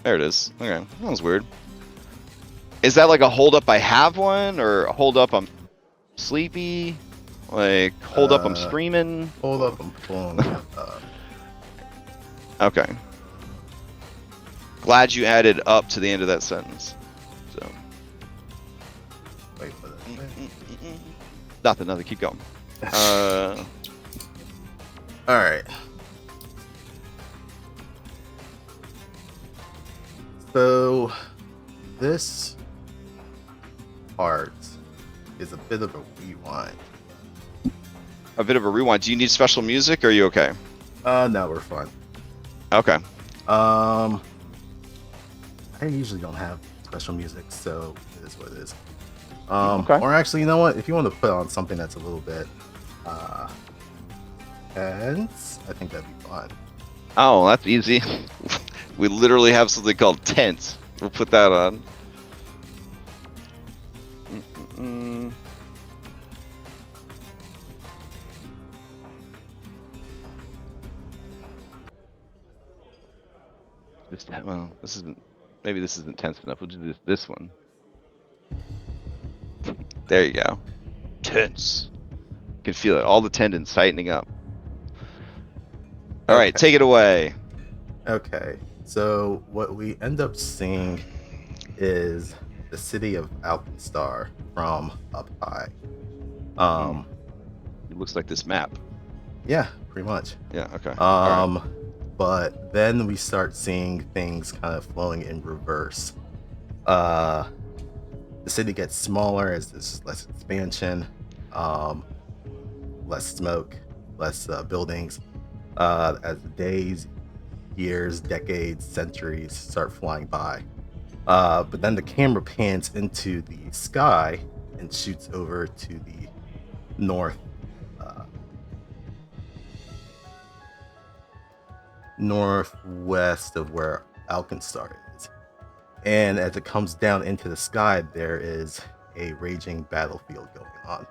There it is. Okay, that was weird. Is that like a hold up I have one, or a hold up I'm sleepy? Like, hold up I'm Uh, streaming? hold up, I'm pulling it up. Okay. Glad you added up to the end of that sentence. So. Wait for this. Nothing. Keep going. All right. So this part is a bit of a rewind. A bit of a rewind. Do you need special music, or are you okay? No, we're fine. Okay. I usually don't have special music, so it is what it is. Okay. Or actually, you know what? If you want to put on something that's a little bit tense, I think that'd be fun. Oh, that's easy. We literally have something called tense. We'll put that on. Well, this isn't. Maybe this isn't tense enough. We'll do this one. There you go. Tense. You can feel it. All the tendons tightening up. All right, take it away. Okay. So what we end up seeing is the city of Alkenstar from up high. It looks like this map. Yeah, pretty much. Yeah. Okay. All right. But then we start seeing things kind of flowing in reverse. The city gets smaller as there's less expansion, less smoke, less buildings. As days, years, decades, centuries start flying by. But then the camera pans into the sky and shoots over to the north, northwest of where Alkenstar is. And as it comes down into the sky, there is a raging battlefield going on.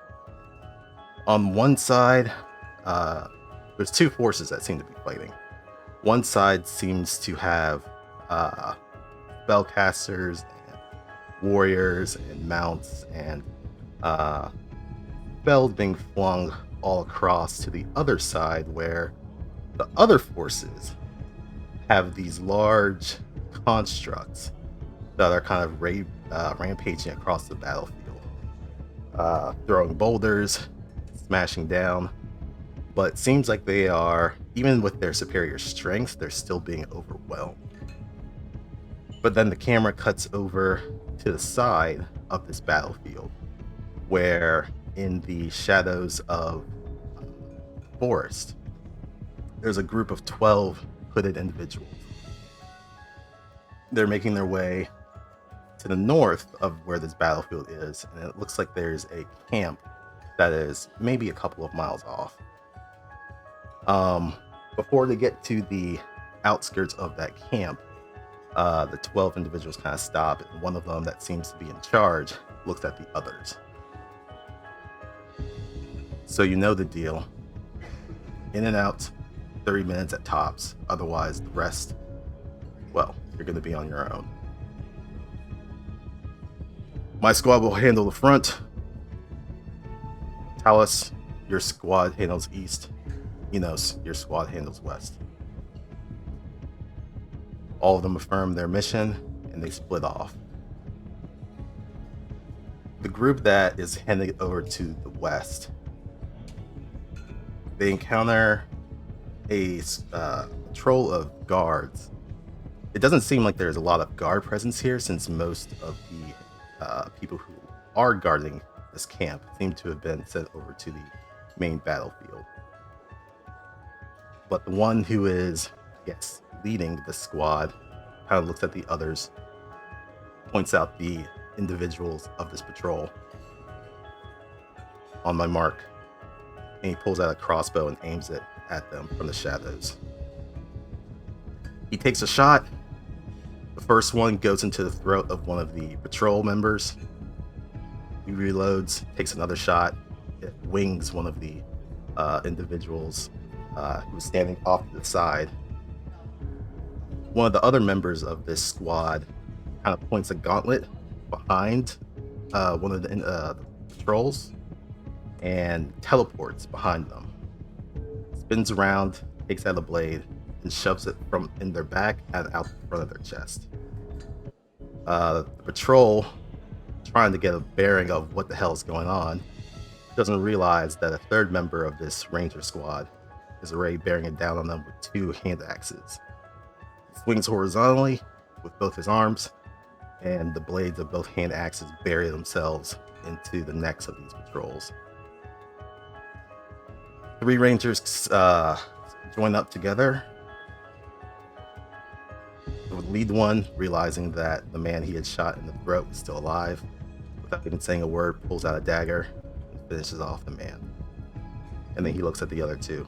On one side, there's two forces that seem to be fighting. One side seems to have spellcasters and warriors and mounts and spells being flung all across to the other side, where the other forces have these large constructs that are kind of rampaging across the battlefield, throwing boulders, smashing down. But it seems like they are, even with their superior strength, they're still being overwhelmed. But then the camera cuts over to the side of this battlefield, where in the shadows of forest, there's a group of 12 hooded individuals. They're making their way to the north of where this battlefield is, and it looks like there's a camp that is maybe a couple of miles off. Before they get to the outskirts of that camp, the 12 individuals kind of stop, and one of them that seems to be in charge looks at the others. So you know the deal. In and out, 30 minutes at tops. Otherwise, the rest, well, you're going to be on your own. My squad will handle the front. Talos, your squad handles east. Enos, your squad handles west. All of them affirm their mission, and they split off. The group that is heading over to the west, they encounter a patrol of guards. It doesn't seem like there's a lot of guard presence here, since most of the people who are guarding this camp seem to have been sent over to the main battlefield. But the one who is, I guess, leading the squad kind of looks at the others, points out the individuals of this patrol. On my mark, and he pulls out a crossbow and aims it at them from the shadows. He takes a shot. The first one goes into the throat of one of the patrol members. He reloads, takes another shot. It wings one of the individuals who was standing off to the side. one of the other members of this squad kind of points a gauntlet behind one of the patrols and teleports behind them. Spins around, takes out a blade, and shoves it from in their back and out the front of their chest. The patrol, trying to get a bearing of what the hell is going on, doesn't realize that a third member of this ranger squad is already bearing it down on them with 2 hand axes. He swings horizontally with both his arms, and the blades of both hand axes bury themselves into the necks of these patrols. 3 rangers join up together. The lead one, realizing that the man he had shot in the throat was still alive, without even saying a word, pulls out a dagger and finishes off the man. And then he looks at the other 2.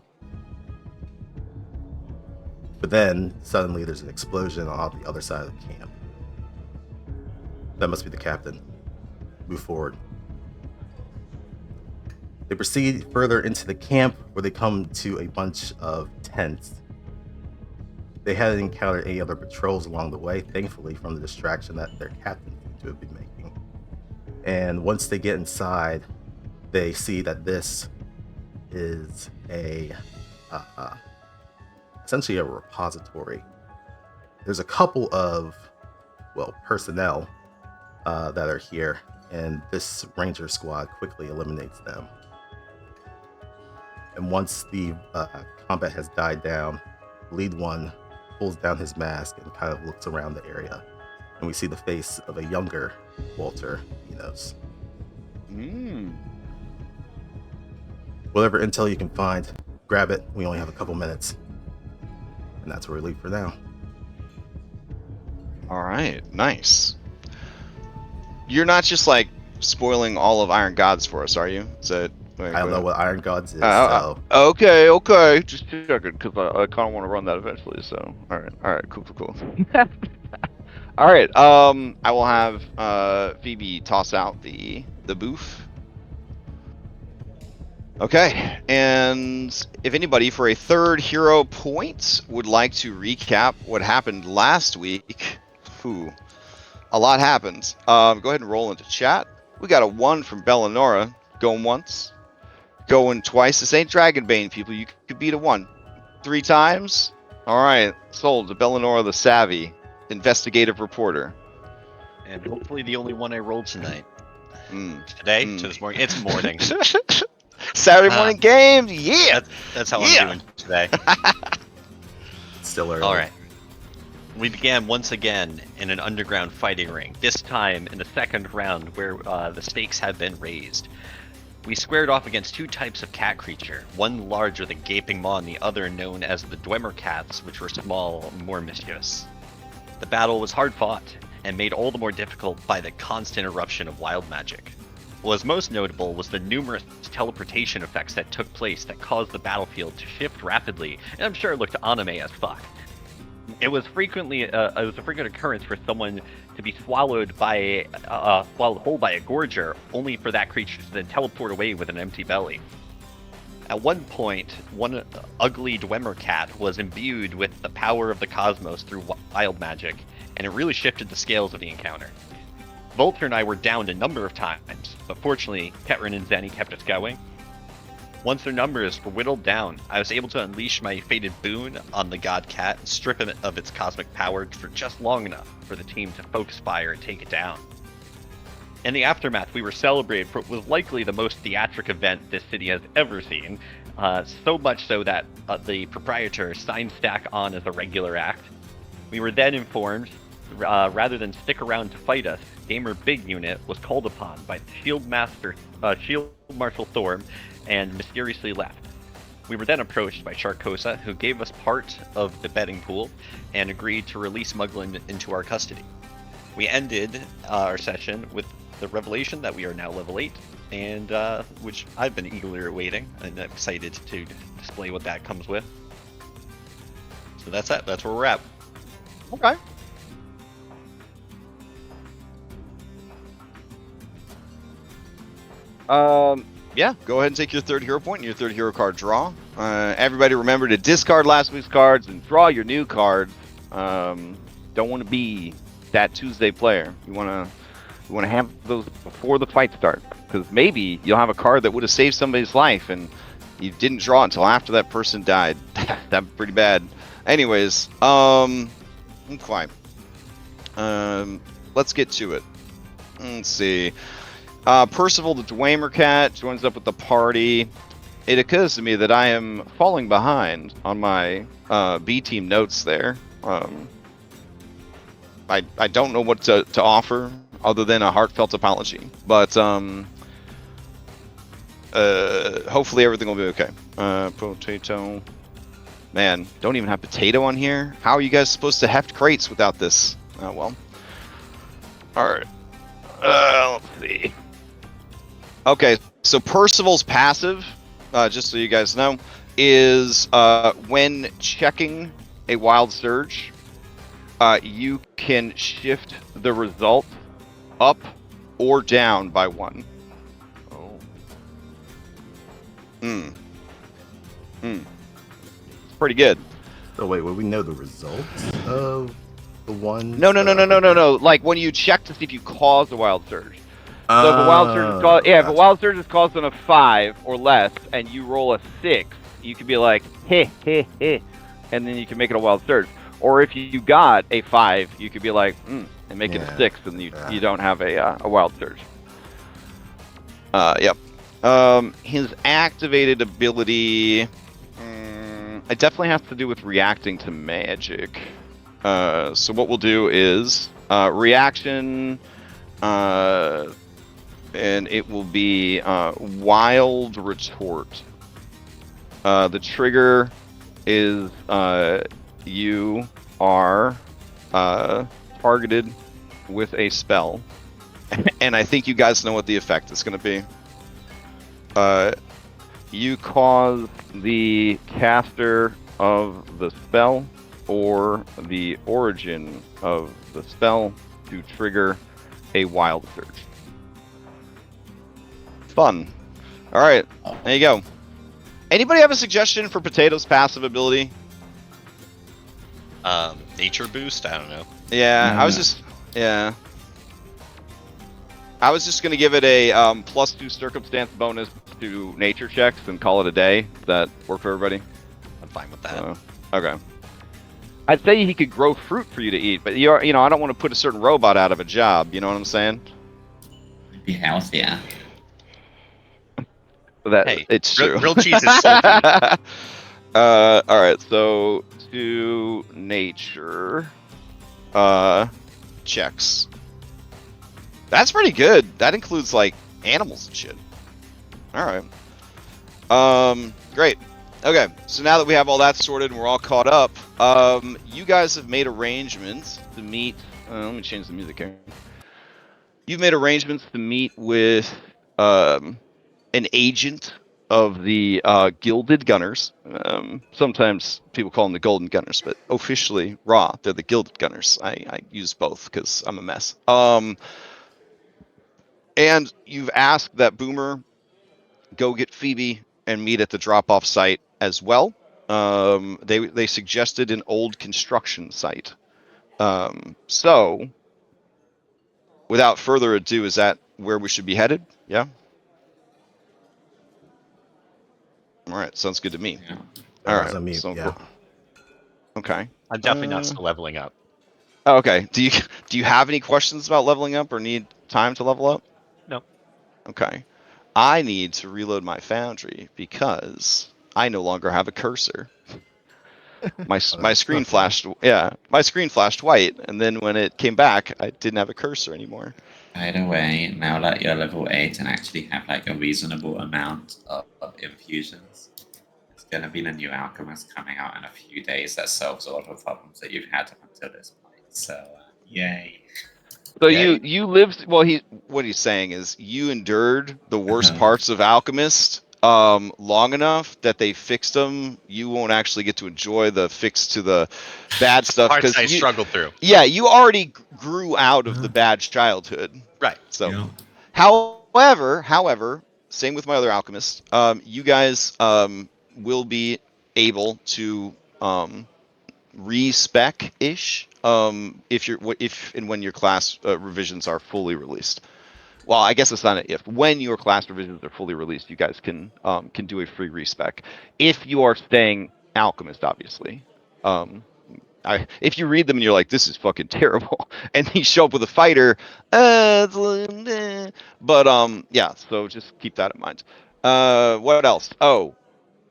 But then, suddenly, there's an explosion on the other side of the camp. That must be the captain. Move forward. They proceed further into the camp, where they come to a bunch of tents. They hadn't encountered any other patrols along the way, thankfully, from the distraction that their captain seemed to have been making. And once they get inside, they see that this is essentially a repository. There's a couple of, personnel that are here, and this ranger squad quickly eliminates them. And once the combat has died down, lead one pulls down his mask and kind of looks around the area, and we see the face of a younger Walter Enos. Whatever intel you can find, grab it. We only have a couple minutes. And that's where we leave for now. All right, nice. You're not just like spoiling all of Iron Gods for us, are you? Is that? I don't know what Iron Gods is. So. Okay. Just checking because I kind of want to run that eventually. So, all right, cool. All right. I will have Phoebe toss out the booth. Okay, and if anybody for a 3rd hero point would like to recap what happened last week, a lot happened. Go ahead and roll into chat. We got a 1 from Bellanora, going once, going twice. This ain't Dragonbane, people. You could beat a 1 3 times. All right, sold to Bellanora the Savvy, investigative reporter. And hopefully the only one I rolled tonight. Today? To this morning? It's morning. Saturday morning games, yeah. That's how I'm doing today. Still early. All right. We began once again in an underground fighting ring. This time in the 2nd round, where the stakes had been raised. We squared off against 2 types of cat creature. One large with a gaping maw, and the other known as the Dwemer cats, which were small, more mischievous. The battle was hard fought and made all the more difficult by the constant eruption of wild magic. What was most notable was the numerous teleportation effects that took place that caused the battlefield to shift rapidly, and I'm sure it looked anime as fuck. It was a frequent occurrence for someone to be swallowed whole by a gorger, only for that creature to then teleport away with an empty belly. At one point, one ugly Dwemer cat was imbued with the power of the cosmos through wild magic, and it really shifted the scales of the encounter. Vulture and I were downed a number of times, but fortunately, Ketrin and Zenny kept us going. Once their numbers were whittled down, I was able to unleash my fated boon on the god cat and strip it of its cosmic power for just long enough for the team to focus fire and take it down. In the aftermath, we were celebrated for what was likely the most theatric event this city has ever seen, so much so that the proprietor signed Stack on as a regular act. We were then informed, rather than stick around to fight us, Gamer Big Unit was called upon by Shield Marshal Thorm and mysteriously left. We were then approached by Sharkosa, who gave us part of the betting pool and agreed to release Muglin into our custody. We ended our session with the revelation that we are now level 8, and which I've been eagerly awaiting, and I'm excited to display what that comes with. So that's it. That's where we're at. Okay. Yeah, go ahead and take your 3rd hero point and your 3rd hero card draw. Everybody remember to discard last week's cards and draw your new card. Don't want to be that Tuesday player. You want to have those before the fight starts, because maybe you'll have a card that would have saved somebody's life, and you didn't draw until after that person died. That's pretty bad. Anyways, okay. Let's get to it. Let's see. Percival the Dwemer Cat joins up with the party. It occurs to me that I am falling behind on my B team notes there. I don't know what to offer other than a heartfelt apology, but hopefully everything will be okay. Potato. Man, don't even have potato on here. How are you guys supposed to heft crates without this? Oh well. Alright. Let's see. Okay, so Percival's passive, just so you guys know, is when checking a wild surge, you can shift the result up or down by 1. Oh. It's pretty good. So wait, will we know the results of the one? No. Like when you check to see if you caused a wild surge. So if a wild surge is caused, if a wild surge is caused on a 5 or less, and you roll a 6, you could be like, heh, and then you can make it a wild surge. Or if you got a 5, you could be like, and make it a 6, and you don't have a wild surge. Yep. His activated ability, it definitely has to do with reacting to magic. So what we'll do is reaction. And it will be Wild Retort. The trigger is you are targeted with a spell. And I think you guys know what the effect is going to be. You cause the caster of the spell or the origin of the spell to trigger a wild surge. Fun. All right, there you go. Anybody have a suggestion for Potato's passive ability? Nature boost? I don't know. Yeah, I was just gonna give it a +2 circumstance bonus to nature checks and call it a day. Does that work for everybody? I'm fine with that. Okay. I'd say he could grow fruit for you to eat, but I don't want to put a certain robot out of a job. You know what I'm saying? Be healthier. That Hey, it's true. Real cheese is salty. All right, so to nature checks. That's pretty good. That includes like animals and shit. All right. Great. Okay, so now that we have all that sorted and we're all caught up, you guys have made arrangements to meet. Let me change the music here. You've made arrangements to meet with an agent of the Gilded Gunners. Sometimes people call them the Golden Gunners, but officially, they're the Gilded Gunners. I use both because I'm a mess. And you've asked that Boomer go get Phoebe and meet at the drop-off site as well. They suggested an old construction site. So, without further ado, is that where we should be headed? Yeah? All right, sounds good to me. Yeah. All right, on mute, so yeah. okay. I'm definitely not still leveling up. Oh, okay. Do you have any questions about leveling up or need time to level up? No. Okay. I need to reload my foundry because I no longer have a cursor. My screen flashed. Yeah, my screen flashed white, and then when it came back, I didn't have a cursor anymore. By the way, now that you're level 8 and actually have like a reasonable amount of infusions, there's gonna be the new alchemist coming out in a few days that solves all the problems that you've had up until this point. So, yay. So Yeah. you lived. Well, what he's saying is you endured the worst parts of Alchemist long enough that they fixed them. You won't actually get to enjoy the fix to the bad stuff Parts I you struggled through. Yeah, you already grew out of the bad childhood. Right. So, Yeah. however, same with my other alchemists. You guys will be able to respec ish. If and when your class revisions are fully released. Well, I guess it's not an if. When your class revisions are fully released, you guys can do a free respec. If you are staying alchemist, obviously. If you read them and you're like, this is fucking terrible, and you show up with a fighter, but yeah. So just keep that in mind. What else? Oh,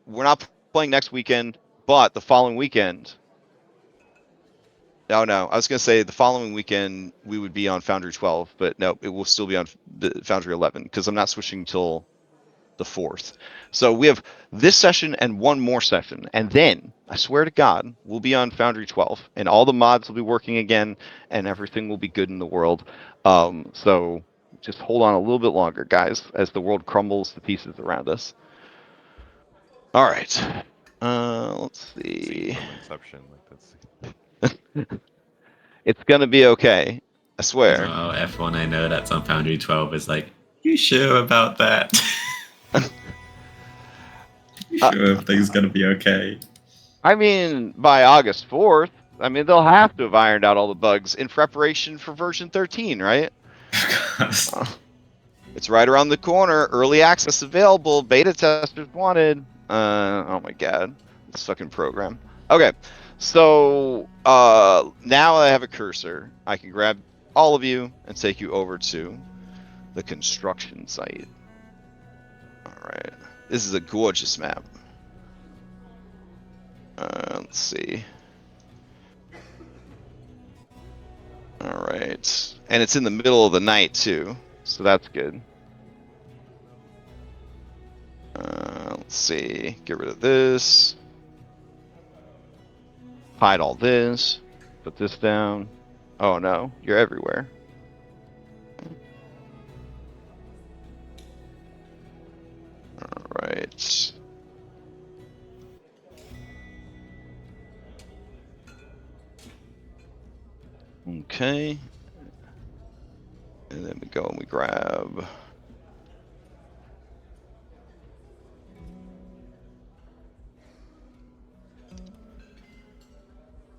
we're not playing next weekend, but the following weekend. Oh no, I was gonna say the following weekend we would be on Foundry 12, but no, it will still be on Foundry 11 because I'm not switching till the 4th. So we have this session and one more session, and then I swear to God, we'll be on Foundry 12, and all the mods will be working again, and everything will be good in the world. So just hold on a little bit longer, guys, as the world crumbles to pieces around us. All right. Let's see. From Inception, like that's. It's gonna be okay. I swear. Oh, F1, I know that's on Foundry 12 is like, you sure about that? You sure everything's gonna be okay? I mean, by August 4th, I mean, they'll have to have ironed out all the bugs in preparation for version 13, right? It's right around the corner. Early access available. Beta testers wanted. Oh my god. This fucking program. Okay. So, now I have a cursor. I can grab all of you and take you over to the construction site. Alright. This is a gorgeous map. Let's see. Alright. And it's in the middle of the night, too. So that's good. Let's see. Get rid of this. Hide all this. Put this down. Oh no, you're everywhere. Alright. Okay. And then we go and we grab.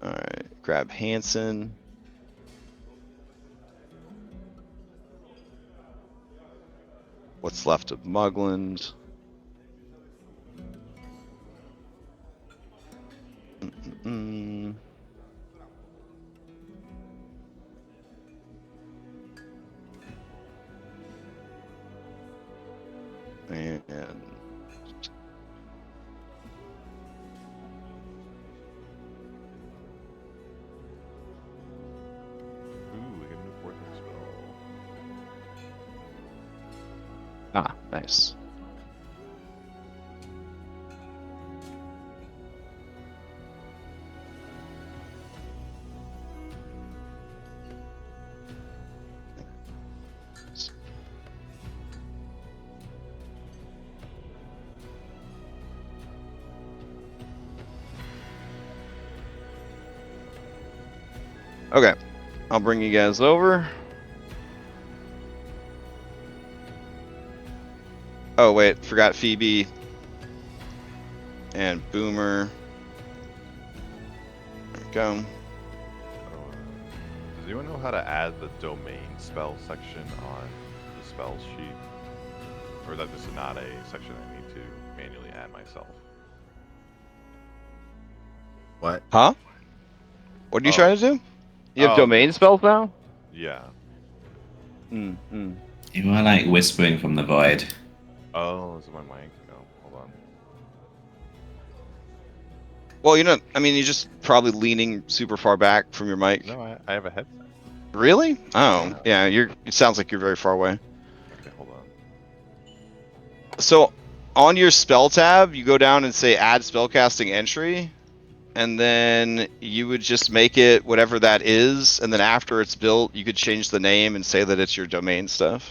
Alright, grab Hanson. What's left of Mugland. And Ooh, we get a new fortune spell. nice. Okay, I'll bring you guys over. Oh wait, forgot Phoebe and Boomer. There we go. Does anyone know how to add the domain spell section on the spell sheet? Or is that just not a section I need to manually add myself? What? Huh? What are you Oh. trying to do? You have domain it's- spells now? Yeah. You are like whispering from the void. Oh, is it my mic? No, hold on. Well, you know, I mean, you're just probably leaning super far back from your mic. No, I have a headset. Really? Oh, yeah. It sounds like you're very far away. Okay, hold on. So, on your spell tab, you go down and say add spellcasting entry, and then you would just make it whatever that is, and then after it's built, you could change the name and say that it's your domain stuff.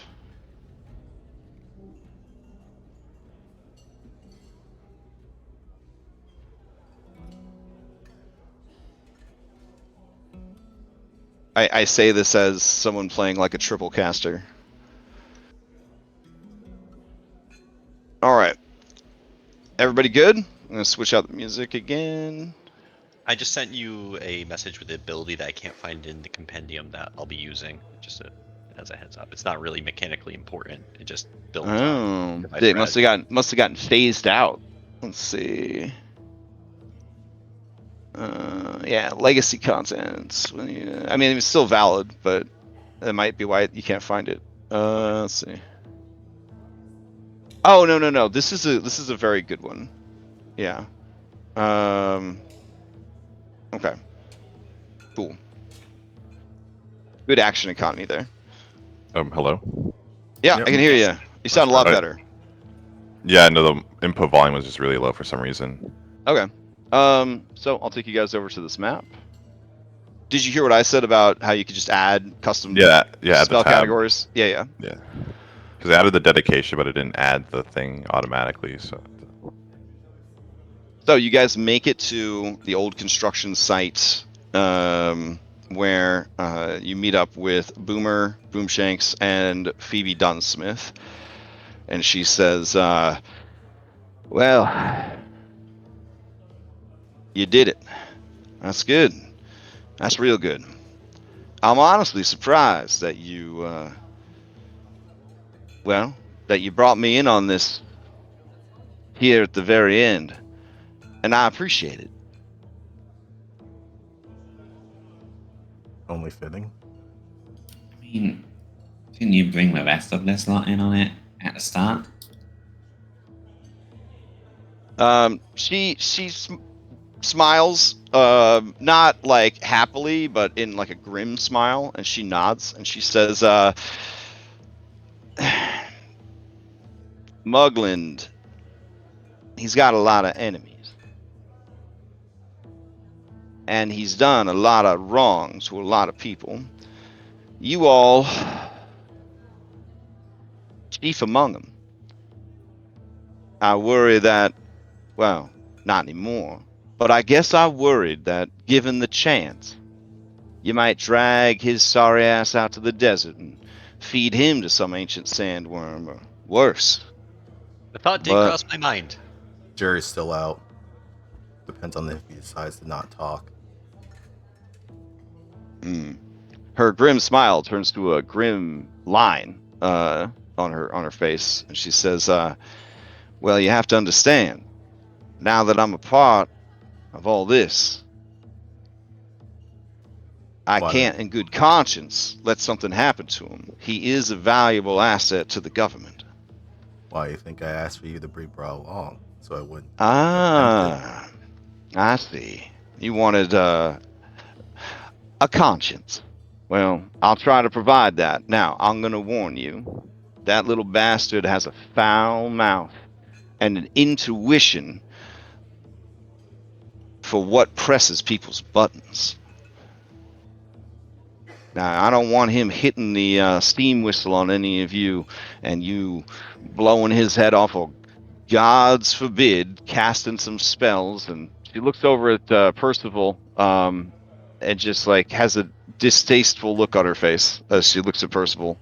I say this as someone playing like a triple caster. All right. Everybody good? I'm going to switch out the music again. I just sent you a message with the ability that I can't find in the compendium that I'll be using. Just as a heads up, it's not really mechanically important. It just builds on. Oh, device they res. must have gotten phased out. Let's see. Yeah, legacy content. I mean, it's still valid, but that might be why you can't find it. Let's see. Oh no. This is a very good one. Yeah. Okay. Cool. Good action economy there. Hello? Yeah, Yep. I can hear you. You sound a lot right. better. Yeah, no, the input volume was just really low for some reason. Okay. So I'll take you guys over to this map. Did you hear what I said about how you could just add custom Yeah, at the spell tab. categories? Yeah. Yeah. Because I added the dedication, but it didn't add the thing automatically, so... So you guys make it to the old construction site where you meet up with Boomer, Boomshanks, and Phoebe Dunsmith. And she says, well, you did it. That's good. That's real good. I'm honestly surprised that you, that you brought me in on this here at the very end. And I appreciate it. Only fitting. I mean, didn't you bring the rest of this lot in on it at the start? She smiles, not like happily, but in like a grim smile, and she nods and she says, Mugland, he's got a lot of enemies. And he's done a lot of wrong to a lot of people. You all, chief among them. I worry that, well, not anymore, but I guess I worried that, given the chance, you might drag his sorry ass out to the desert and feed him to some ancient sandworm, or worse. The thought did But- cross my mind. Jerry's still out. Depends on if he decides to not talk. Her grim smile turns to a grim line on her face, and she says, well, you have to understand, now that I'm a part of all this, I Why? can't in good conscience let something happen to him. He is a valuable asset to the government. Why you think I asked for you to bring Bra along so I wouldn't? Ah, I see. You wanted a conscience. Well, I'll try to provide that. Now, I'm going to warn you. That little bastard has a foul mouth and an intuition for what presses people's buttons. Now, I don't want him hitting the steam whistle on any of you and you blowing his head off, or gods forbid, casting some spells. And she looks over at Percival and just like has a distasteful look on her face as she looks at Percival.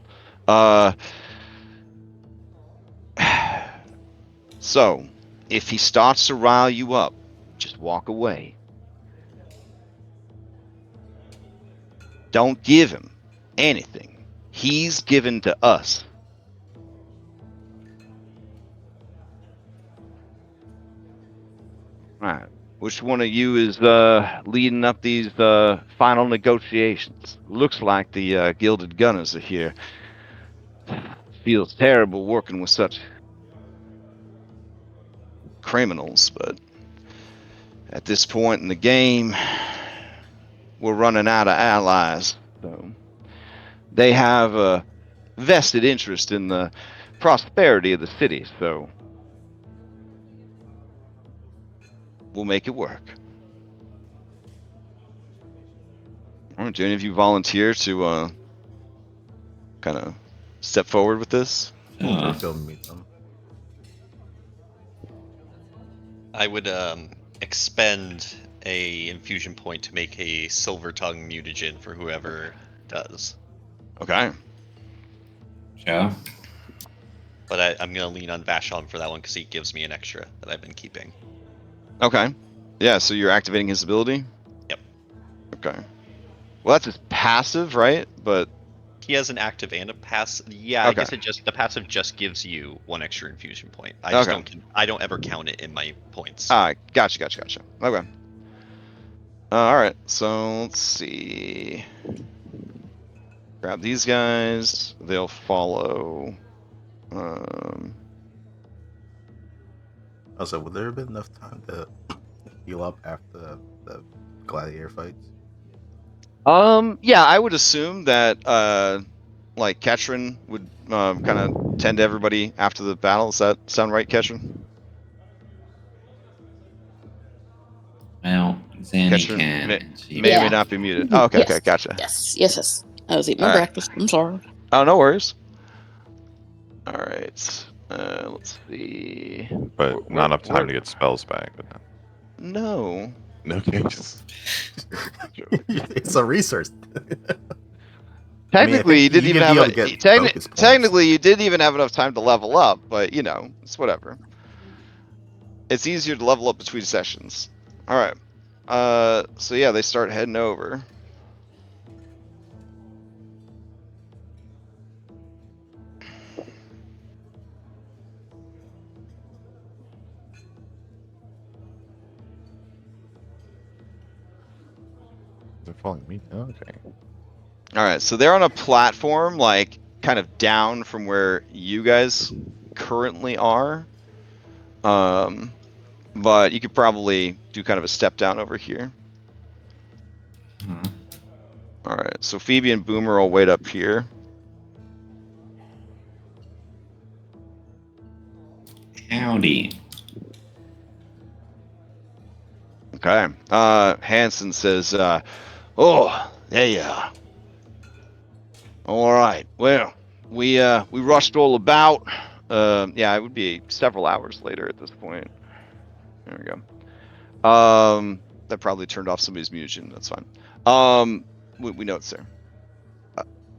So, if he starts to rile you up, just walk away. Don't give him anything. He's given to us. Right. Which one of you is leading up these final negotiations? Looks like the Gilded Gunners are here. Feels terrible working with such criminals, but at this point in the game, we're running out of allies. So they have a vested interest in the prosperity of the city, so we'll make it work. All right, do any of you volunteer to kind of step forward with this? Sure. Go meet them. I would expend a infusion point to make a silver tongue mutagen for whoever does. Okay. Sure. But I'm gonna lean on Vashon for that one because he gives me an extra that I've been keeping. Okay. Yeah, so you're activating his ability? Okay. Well, that's his passive, right? But He has an active and a passive. Yeah, I Okay. guess the passive just gives you 1 extra infusion point. I just Okay. I don't ever count it in my points. Gotcha. Okay. All right. So let's see. Grab these guys. They'll follow. Also, would there have been enough time to heal up after the gladiator fights? Yeah, I would assume that like Ketrin would kind of tend to everybody after the battle. Does that sound right, Ketrin? Well, Zanny Ketrin can, may, and she may or may Yeah. not be muted. Oh, okay, Yes. gotcha. Yes. I was eating All my right. breakfast. I'm sorry. Oh, no worries. All right. Let's see. But not enough time to get spells back. But No. no cases. It's a resource. Technically, you didn't even have be a. able to get focus points. Technically, you didn't even have enough time to level up, but you know, it's whatever. It's easier to level up between sessions. All right. So yeah, they start heading over. They're following me. Okay. All right, so they're on a platform, like kind of down from where you guys currently are. But you could probably do kind of a step down over here. Hmm. All right, so Phoebe and Boomer will wait up here. Howdy. Okay. Hanson says, "Oh, there you are. All right. Well, we rushed all about. Yeah, it would be several hours later at this point. There we go. That probably turned off somebody's music. That's fine. We know it's there.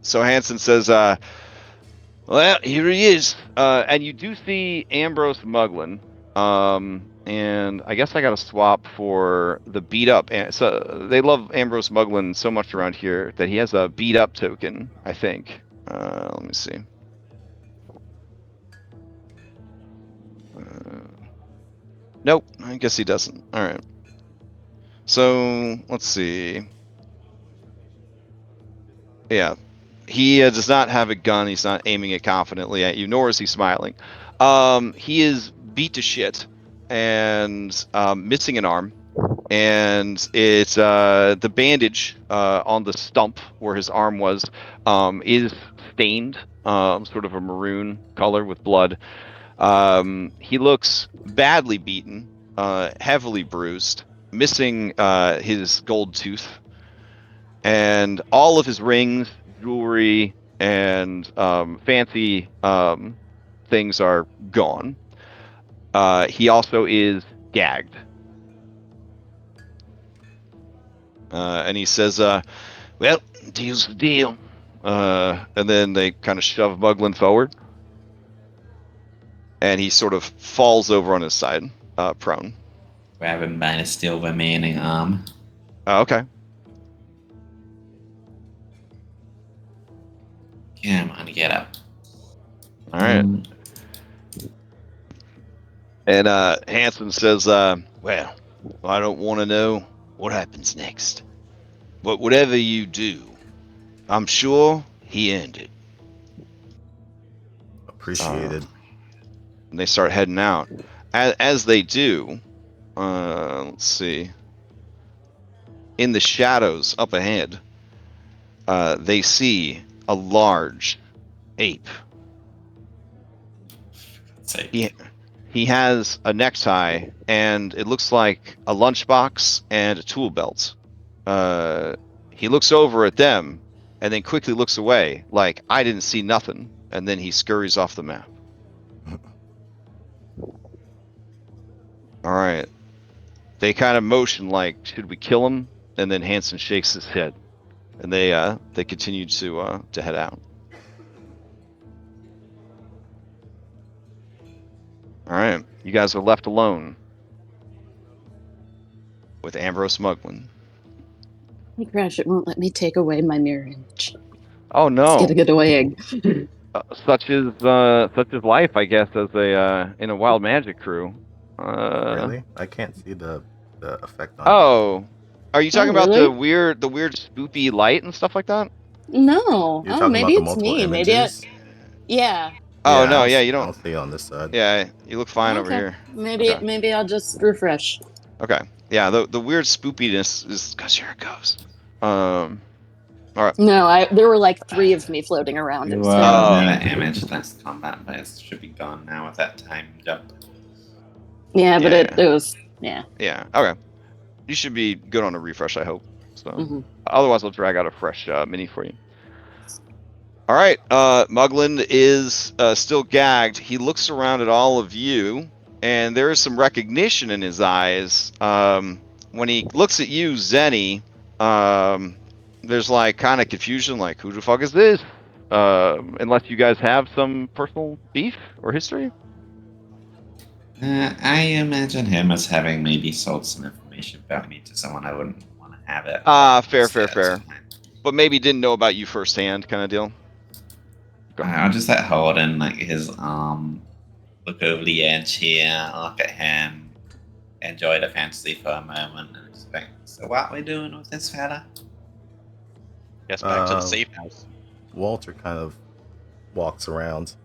So Hanson says, well, here he is. And you do see Ambrose Muglin. And I guess I got to swap for the beat up. So they love Ambrose Muglin so much around here that he has a beat up token, I think. Let me see. Nope, I guess he doesn't. All right. So let's see. Yeah, he does not have a gun. He's not aiming it confidently at you, nor is he smiling. He is beat to shit and missing an arm, and it's the bandage on the stump where his arm was is stained, sort of a maroon color with blood. He looks badly beaten, heavily bruised, missing his gold tooth, and all of his rings, jewelry, and fancy things are gone. He also is gagged. And he says, well, deal's the deal. And then they kind of shove Muglin forward. And he sort of falls over on his side, prone. Grab him by the still remaining arm. Okay. Come on, get up. All right. And Hanson says, well, I don't want to know what happens next. But whatever you do, I'm sure he earned it. Appreciated. And they start heading out. As they do, let's see. In the shadows up ahead, they see a large ape. He has a necktie, and it looks like a lunchbox and a tool belt. He looks over at them, and then quickly looks away, like, I didn't see nothing, and then he scurries off the map. All right. They kind of motion like, should we kill him? And then Hanson shakes his head, and they continue to head out. All right, you guys are left alone with Ambrose Muglin. Hey, Crash, it won't let me take away my mirror image. Oh It's no. getting annoying. Such is life, I guess, as a in a wild magic crew. Really? I can't see the effect on. Oh, are you talking Oh, about really? the weird spoopy light and stuff like that? No. You're Oh, talking maybe about the it's multiple me. images. Yeah. Oh Yeah, no, yeah, you I don't. don't see it on this side. Yeah, you look fine over Okay. here. Maybe Okay. maybe I'll just refresh. Okay, yeah, the weird spoopiness is because here it goes. No, there were like 3 of me floating around. It You was terrible. mirror image last combat, but it should be gone now with that time jump. Yeah, but Yeah, it was yeah. yeah. Okay, you should be good on a refresh, I hope. So, Mhm. otherwise, I'll drag out a fresh mini for you. All right, Muglin is still gagged. He looks around at all of you, and there is some recognition in his eyes. When he looks at you, Zenny, there's like kind of confusion, like who the fuck is this? Unless you guys have some personal beef or history. I imagine him as having maybe sold some information about me to someone I wouldn't want to have it. Fair. But maybe didn't know about you firsthand, kind of deal. I'll just let Holden like his look over the edge here, look at him, enjoy the fantasy for a moment, and just think, so what are we doing with this fella? Guess back to the safe house. Walter kind of walks around.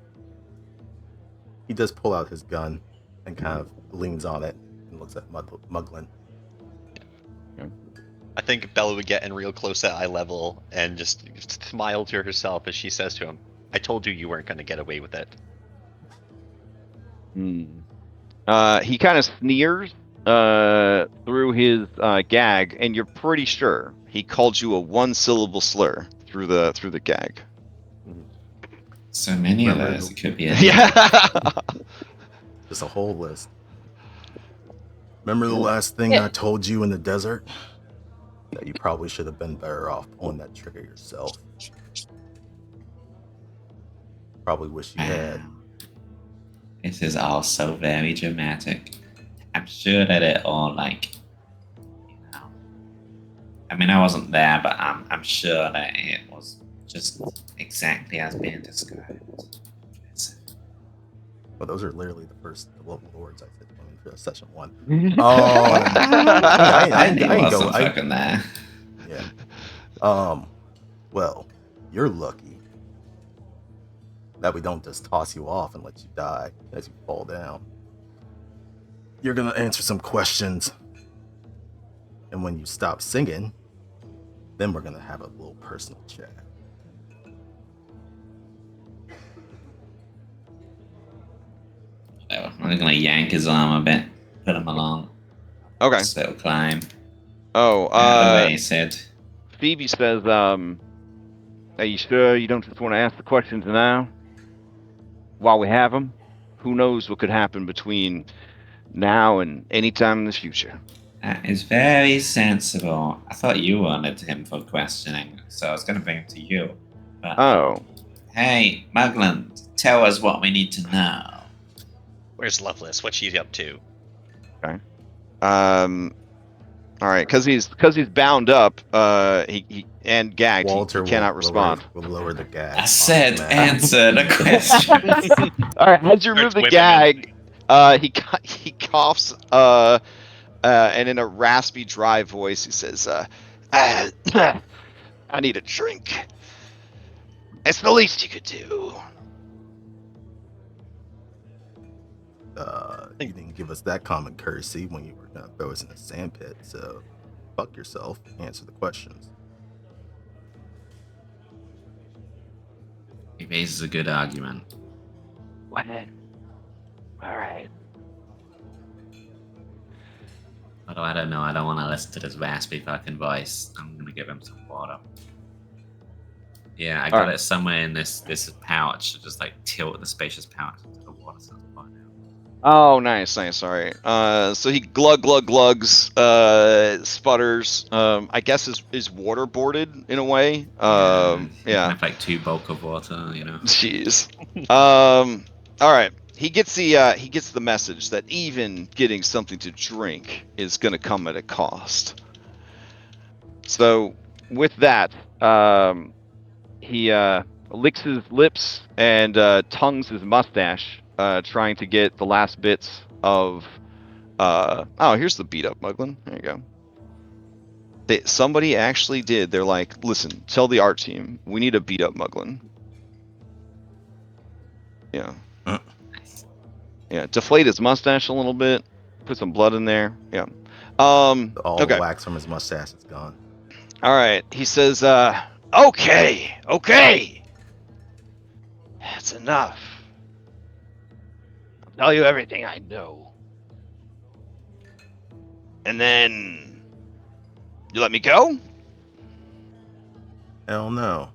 He does pull out his gun and kind of leans on it and looks at Muglin. I think Bella would get in real close at eye level and just smile to herself as she says to him, I told you you weren't going to get away with it. He kind of sneers through his gag, and you're pretty sure he called you a one-syllable slur through the gag. So many of Remember those, the- it could be Yeah. Just a whole list. Remember the last thing I told you in the desert? That you probably should have been better off pulling that trigger yourself. Probably wish you had. This is all so very dramatic. I'm sure that it all like, you know. I mean, I wasn't there, but I'm sure that it was just exactly as being described. Well, those are literally the first words I said for session 1. I ain't wasn't go. fucking there. Yeah. Well, you're lucky that we don't just toss you off and let you die as you fall down. You're gonna answer some questions, and when you stop singing, then we're gonna have a little personal chat. I'm gonna yank his arm a bit, put him along. Okay. This little climb. Oh, Out of the way, he said. Phoebe says, are you sure you don't just want to ask the questions now? While we have them? Who knows what could happen between now and any time in the future? That is very sensible. I thought you wanted him for questioning, so I was going to bring him to you. But, Oh. Hey, Muglin, tell us what we need to know. Where's Loveless? What's she up to? Okay. All right, because he's bound up, he and gagged. Walter he cannot respond. Will lower the gag. I said answer the question. All right, as you remove Starts the whipping gag, he coughs, and in a raspy, dry voice, he says, "I need a drink. It's the least you could do." You didn't give us that common courtesy when you were gonna throw us in a sandpit, so fuck yourself. Answer the questions. He raises a good argument. What? All right. Although I don't know, I don't want to listen to this raspy fucking voice. I'm gonna give him some water. Yeah, I got it somewhere in this pouch. Just like tilt the spacious pouch into the water. So it's fine now. Oh, nice. All right. So he glugs, sputters. I guess is waterboarded in a way. Yeah. Yeah. Like 2 bulk of water, you know. Jeez. All right. He gets the message that even getting something to drink is going to come at a cost. So with that, he licks his lips and tongues his mustache, trying to get the last bits of. Oh, here's the beat up Muglin. There you go. Somebody actually did. They're like, listen, tell the art team we need a beat up Muglin. Yeah. Yeah. Deflate his mustache a little bit. Put some blood in there. Yeah. All the Okay. wax from his mustache is gone. All right. He says, okay. That's enough. I'll tell you everything I know. And then you let me go? Hell no.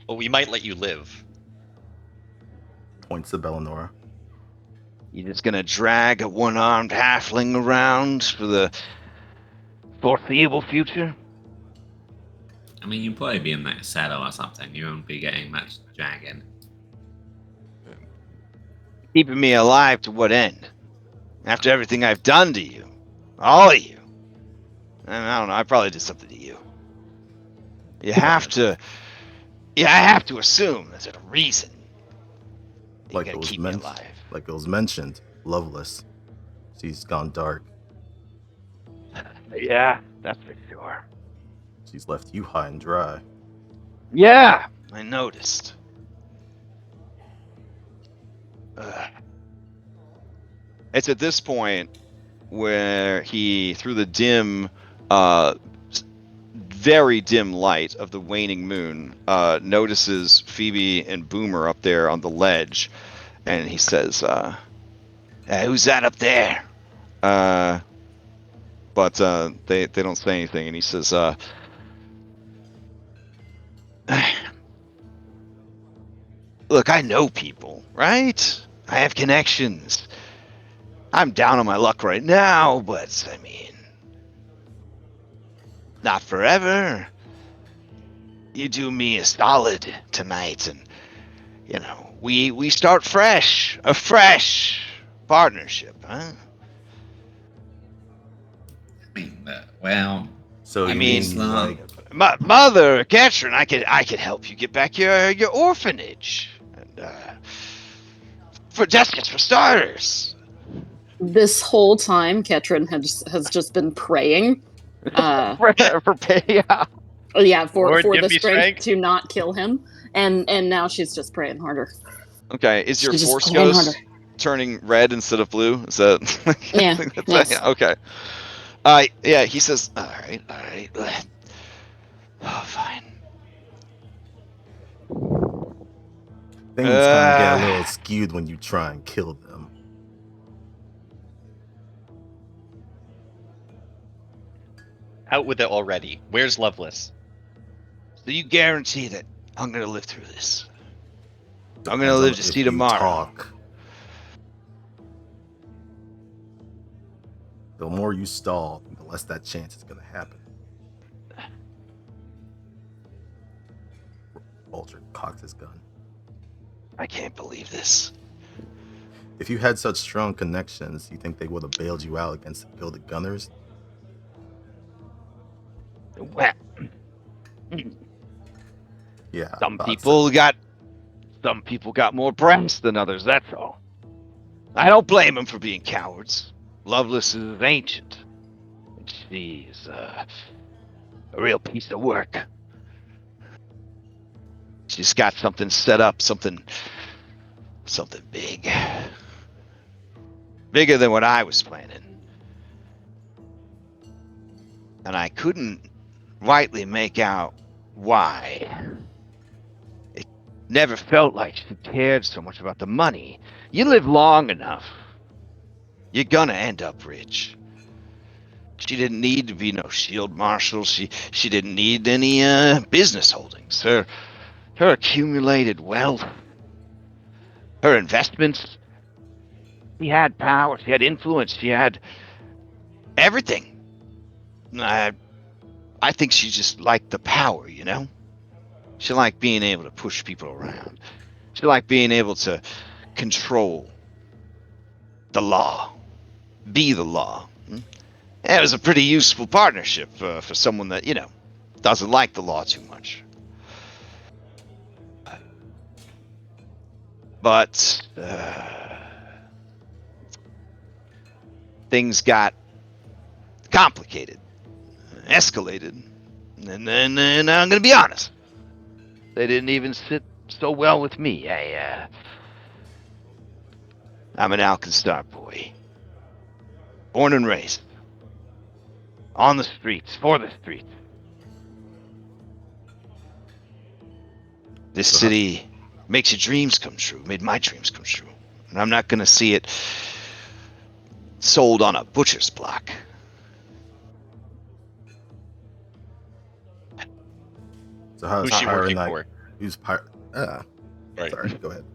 Well, we might let you live. Points to Bellinora. You just gonna drag a one-armed halfling around for the foreseeable future? I mean, you'd probably be in like a saddle or something. You won't be getting much dragging. Keeping me alive to what end? After everything I've done to you. All of you. And I don't know, I probably did something to you. You have to... Yeah, I have to assume there's a reason. You Like gotta it was keep me alive. Like it was mentioned, Loveless. She's gone dark. Yeah, that's for sure. She's left you high and dry. Yeah, I noticed. It's at this point where he, through the dim, very dim light of the waning moon, notices Phoebe and Boomer up there on the ledge, and he says, "Who's that up there?" But they don't say anything, and he says, "Look, I know people, right? I have connections. I'm down on my luck right now, but I mean, not forever. You do me a solid tonight, and you know, we start fresh, a fresh partnership, huh?" I mean, well, So I you mean, mean like Mother Catherine, I could help you get back your orphanage, and for just for starters. This whole time, Ketrin has just been praying. For pay, yeah. Yeah, for Lord, give the me strength strength. to not kill him, and now she's just praying harder. Okay, is your She's just force praying harder. ghost turning red instead of blue? Is that? Yeah, yes. Yeah, okay. Yeah, he says, all right. Oh, fine. things kind of get a little skewed when you try and kill them. Out with it already. Where's Loveless? So you guarantee that I'm gonna live through this? I'm gonna Depends on live to if see you tomorrow. talk. The more you stall, the less that chance is gonna happen. Vulture cocks his gun. I can't believe this. If you had such strong connections, you think they would have bailed you out against the Gilded Gunners? Well, Yeah. some I thought people got more brass than others. That's all. I don't blame them for being cowards. Lovelace is ancient. She's a real piece of work. She's got something set up, something big. Bigger than what I was planning. And I couldn't rightly make out why. It never felt like she cared so much about the money. You live long enough, you're gonna end up rich. She didn't need to be no shield marshal. She didn't need any business holdings. Her accumulated wealth, her investments. She had power. She had influence. She had everything. I think she just liked the power, you know? She liked being able to push people around. She liked being able to control the law. Be the law. It was a pretty useful partnership for someone that, doesn't like the law too much. But things got complicated, escalated, and then I'm gonna be honest, they didn't even sit so well with me. I'm an Alkenstar boy, born and raised on the streets, for the streets. This city makes your dreams come true, made my dreams come true, and I'm not gonna see it sold on a butcher's block. So how's Who's she hiring working like for? who's Right. sorry, go ahead.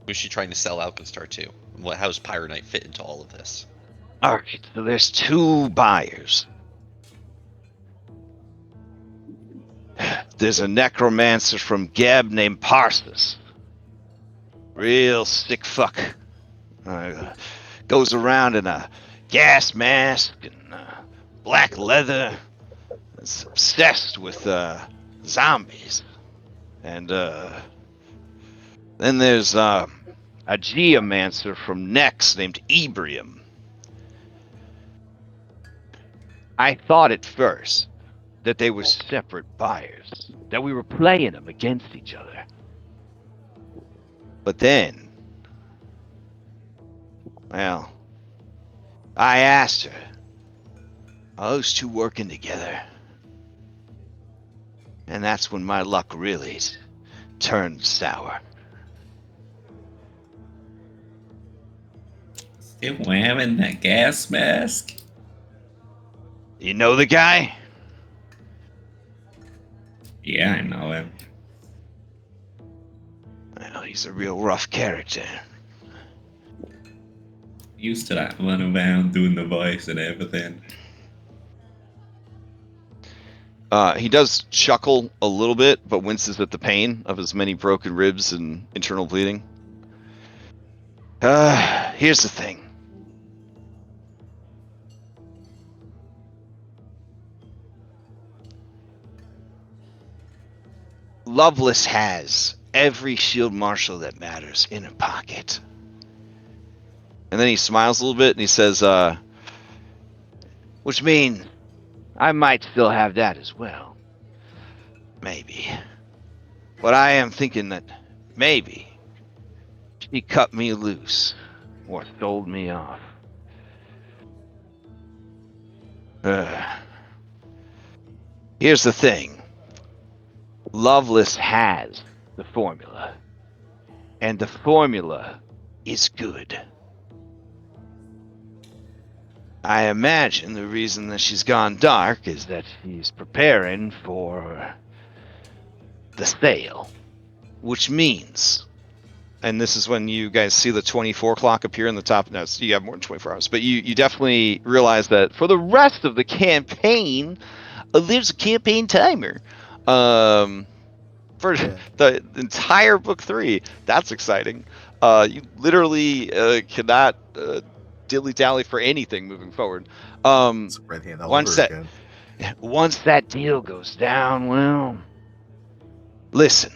Who's she trying to sell Alkenstar to? How does Pyro Knight fit into all of this? All right, so there's two buyers. There's a necromancer from Geb named Parsus. Real sick fuck. Goes around in a gas mask and black leather. Is obsessed with zombies. And then there's a geomancer from Nex named Ebrium. I thought at first that they were separate buyers, that we were playing them against each other. But then, well, I asked her, are those two working together? And that's when my luck really turned sour. Still wearing that gas mask? You know the guy? Yeah, I know him. Well, he's a real rough character. Used to that running around doing the voice and everything. He does chuckle a little bit, but winces at the pain of his many broken ribs and internal bleeding. Here's the thing. Lovelace has every shield marshal that matters in her pocket. And then he smiles a little bit and he says, which means I might still have that as well. Maybe. But I am thinking that maybe she cut me loose or sold me off. Here's the thing. Lovelace has the formula. And the formula is good. I imagine the reason that she's gone dark is that she's preparing for the sale. Which means, and this is when you guys see the 24 clock appear in the top. No, you have more than 24 hours, but you definitely realize that for the rest of the campaign, there's a campaign timer. For the entire book 3, that's exciting. You literally cannot dilly-dally for anything moving forward. It's red hand all Once over that again. once that deal goes down, well, listen.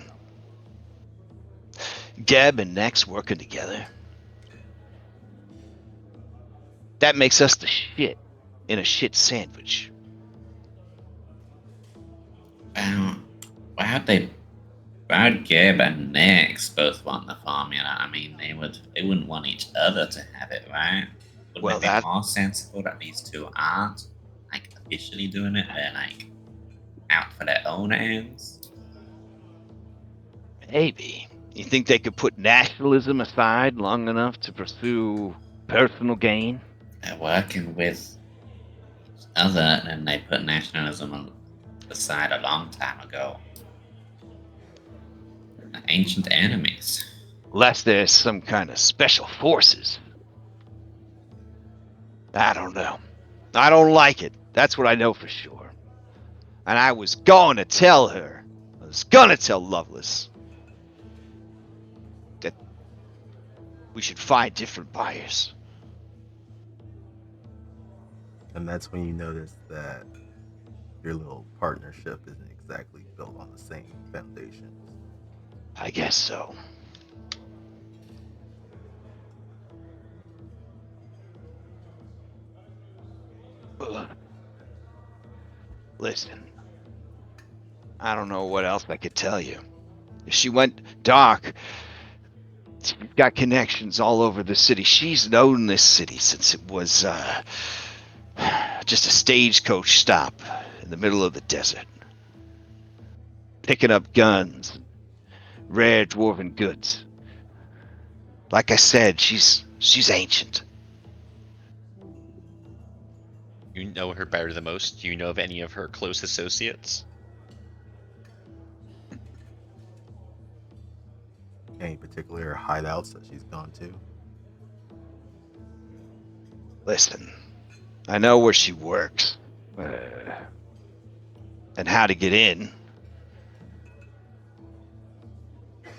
Geb and Nex working together. That makes us the shit in a shit sandwich. Why'd Geb and Nex both want the formula? I mean, they wouldn't want each other to have it, right? Wouldn't Well, it be that- more sensible that these two aren't like officially doing it? They're like out for their own ends. Maybe. You think they could put nationalism aside long enough to pursue personal gain? They're working with each other, and they put nationalism aside a long time ago. The ancient enemies. Unless there's some kind of special forces. I don't know. I don't like it. That's what I know for sure. And I was going to tell her. I was going to tell Lovelace that we should find different buyers. And that's when you notice that your little partnership isn't exactly built on the same foundations. I guess so. Ugh. Listen, I don't know what else I could tell you. If she went dark, she's got connections all over the city. She's known this city since it was just a stagecoach stop in the middle of the desert. Picking up guns, rare dwarven goods. Like I said, she's ancient. You know her better than most. Do you know of any of her close associates? Any particular hideouts that she's gone to? Listen, I know where she works. And how to get in. Do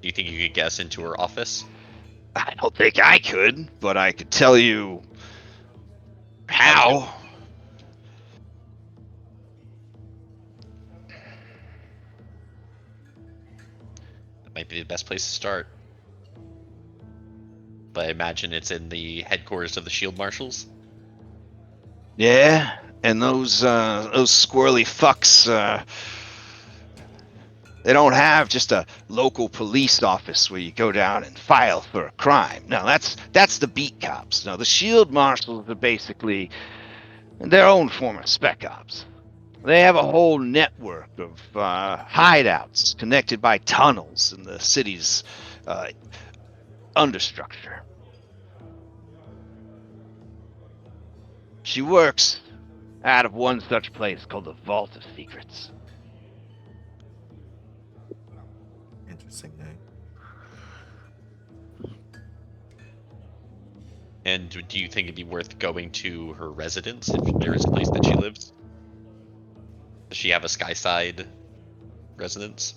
you think you could guess into her office? I don't think I could, but I could tell you how. That might be the best place to start. But I imagine it's in the headquarters of the Shield Marshals. Yeah, and those squirrely fucks, they don't have just a local police office where you go down and file for a crime. No, that's the beat cops. No, the shield marshals are basically their own form of spec ops. They have a whole network of hideouts connected by tunnels in the city's understructure. She works out of one such place called the Vault of Secrets. Interesting name. And do you think it'd be worth going to her residence if there is a place that she lives? Does she have a Skyside residence?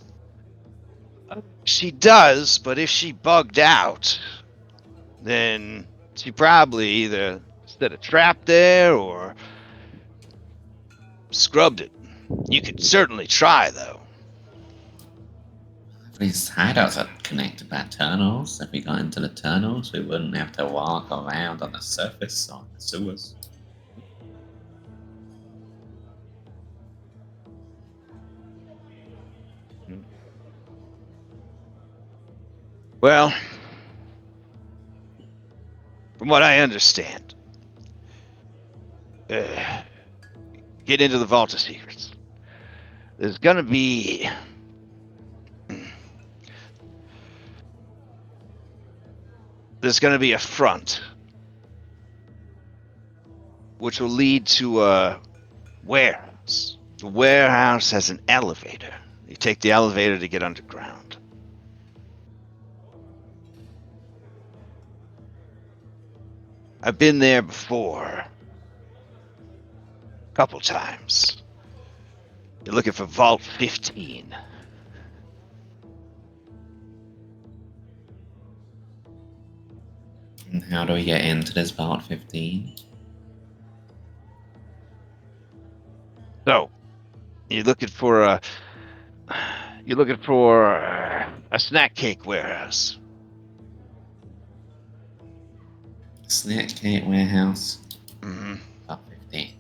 She does, but if she bugged out, then she probably either set a trap there or scrubbed it. You could certainly try, though. These hideouts are connected by tunnels. If we got into the tunnels, we wouldn't have to walk around on the surface or the sewers. Well, from what I understand, get into the Vault of Secrets. There's gonna be a front, which will lead to a warehouse. The warehouse has an elevator. You take the elevator to get underground. I've been there before. A couple times. You're looking for Vault 15. And how do we get into this Vault 15? So, you're looking for a snack cake warehouse. Snack cake warehouse. Mm-hmm. Vault 15.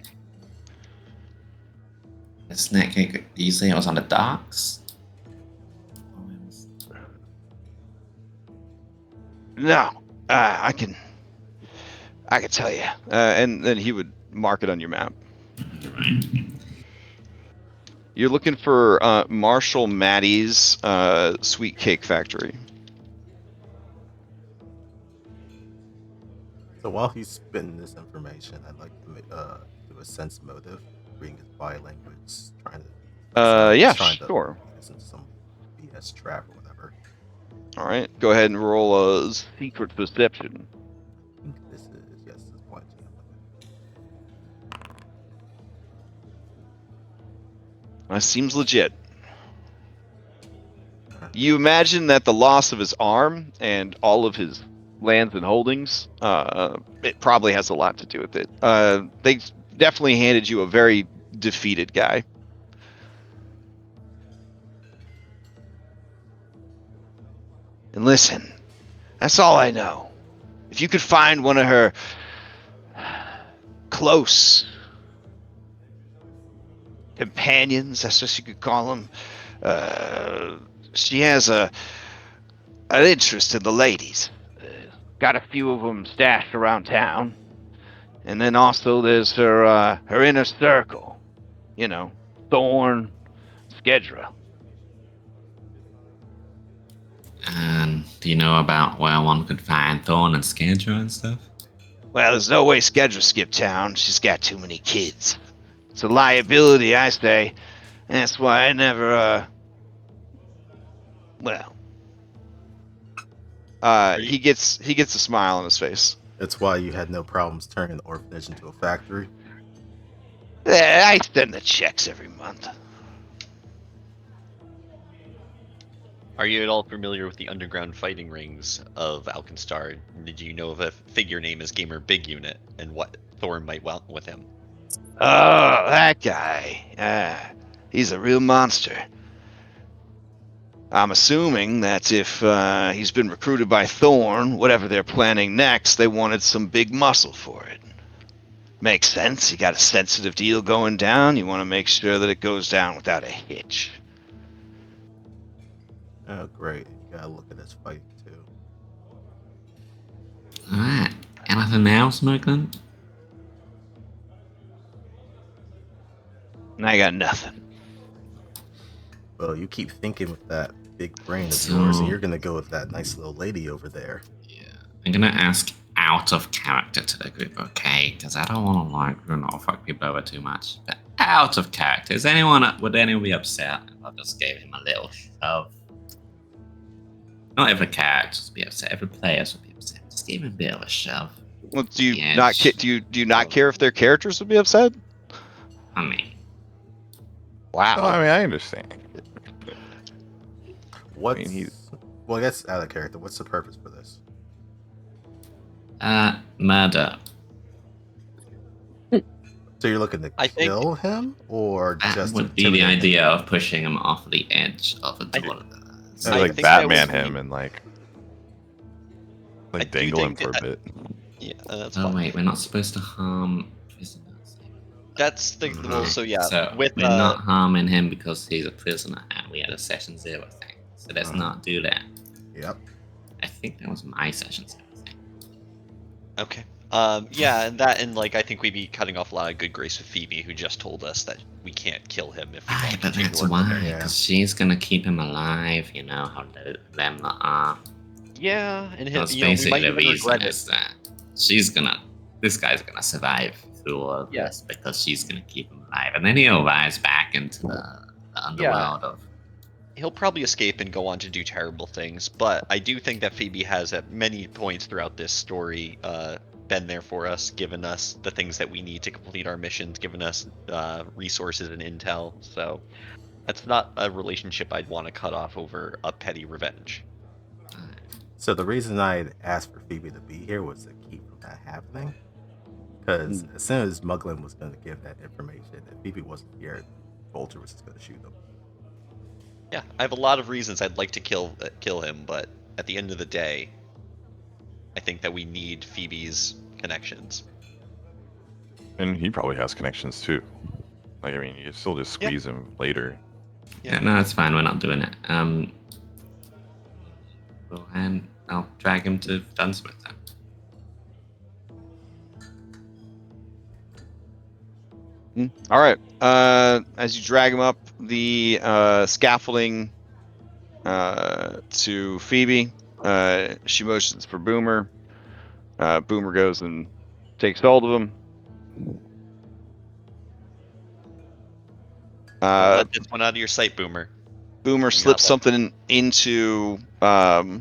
The snack cake. Did you say it was on the docks? Oh, it was... No, I can tell you, and then he would mark it on your map. You're looking for Marshall Maddie's Sweet Cake Factory. So while he's spitting this information, I'd like to do a sense motive, reading his body language, trying to. Yeah, trying sure. To get us into some BS trap or whatever. All right, go ahead and roll a secret perception. I think this is this is point. That seems legit. You imagine that the loss of his arm and all of his lands and holdings, it probably has a lot to do with it. They definitely handed you a very defeated guy. And listen, that's all I know. If you could find one of her close companions, that's what you could call them, she has an interest in the ladies. Got a few of them stashed around town. And then also there's her inner circle. You know, Thorn, Skedra. And do you know about where one could find Thorn and Skedra and stuff? Well, there's no way Skedra skipped town. She's got too many kids. It's a liability, I say. That's why I never, well. He gets a smile on his face. That's why you had no problems turning the orphanage into a factory. I send the checks every month. Are you at all familiar with the underground fighting rings of Alkenstar? Did you know of a figure named as Gamer Big Unit and what Thorn might want with him? Oh, that guy. He's a real monster. I'm assuming that if he's been recruited by Thorn, whatever they're planning next, they wanted some big muscle for it. Makes sense. You got a sensitive deal going down. You want to make sure that it goes down without a hitch. Oh, great. You gotta look at this fight, too. Alright. Anything else, Merklin? I got nothing. Well, you keep thinking with that big brain of yours, and you're gonna go with that nice little lady over there. Yeah. I'm gonna ask out of character to the group, okay? Because I don't want to, fuck people over too much. But out of character, would anyone be upset if I just gave him a little shove? Not every character would be upset. Every player would be upset. Just give him a bit of a shove. Well, do you not care if their characters would be upset? I mean, Wow. No, I mean, I understand. What's... I mean, Well, I guess out of character. What's the purpose for this? murder. So you're looking to I think- kill him, or That just would be the intimidate him? idea of pushing him off the edge of a door. I like think that Batman was- him and like I do dangle him think for a that- bit. Yeah, that's Oh fine. wait, we're not supposed to harm prisoners. That's the well, so yeah. So with we're not harming him because he's a prisoner, and we had a session 0 thing. So let's not do that. Yep. I think that was my session 0 thing. Okay. Yeah, and like I think we'd be cutting off a lot of good grace with Phoebe, who just told us that we can't kill him if we Aye, want to but continue that's to work with why, her. Yeah. because she's gonna keep him alive. You know how them are. Yeah, and That's we might basically the even reason regret is that this guy's gonna survive through all of Yeah. this because she's gonna keep him alive, and then he'll rise back into the underworld of. He'll probably escape and go on to do terrible things, but I do think that Phoebe has at many points throughout this story been there for us, given us the things that we need to complete our missions, given us resources and intel. So that's not a relationship I'd want to cut off over a petty revenge. So the reason I had asked for Phoebe to be here was to keep from that happening. Because as soon as Muglin was going to give that information, if Phoebe wasn't here, Vulture was just going to shoot him. Yeah, I have a lot of reasons I'd like to kill him, but at the end of the day, I think that we need Phoebe's connections. And he probably has connections too. Like, I mean, you can still just squeeze him later. Yeah, no, it's fine. We're not doing it. And I'll drag him to Dunsmith then. All right. As you drag him up the scaffolding to Phoebe, she motions for Boomer. Boomer goes and takes hold of him. Let this one out of your sight, Boomer. Boomer slips something into the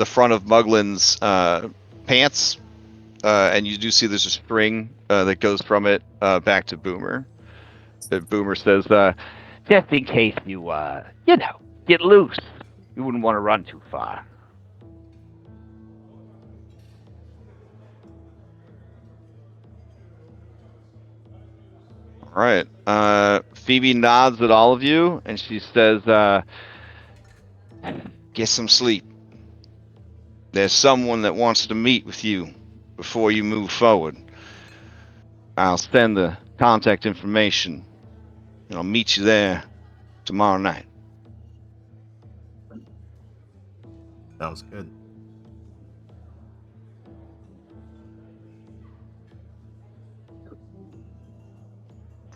front of Muglin's pants, and you do see there's a string that goes from it back to Boomer. Boomer says, just in case you, get loose. You wouldn't want to run too far. All right. Phoebe nods at all of you, and she says, "Get some sleep. There's someone that wants to meet with you before you move forward. I'll send the contact information, and I'll meet you there tomorrow night." Sounds good.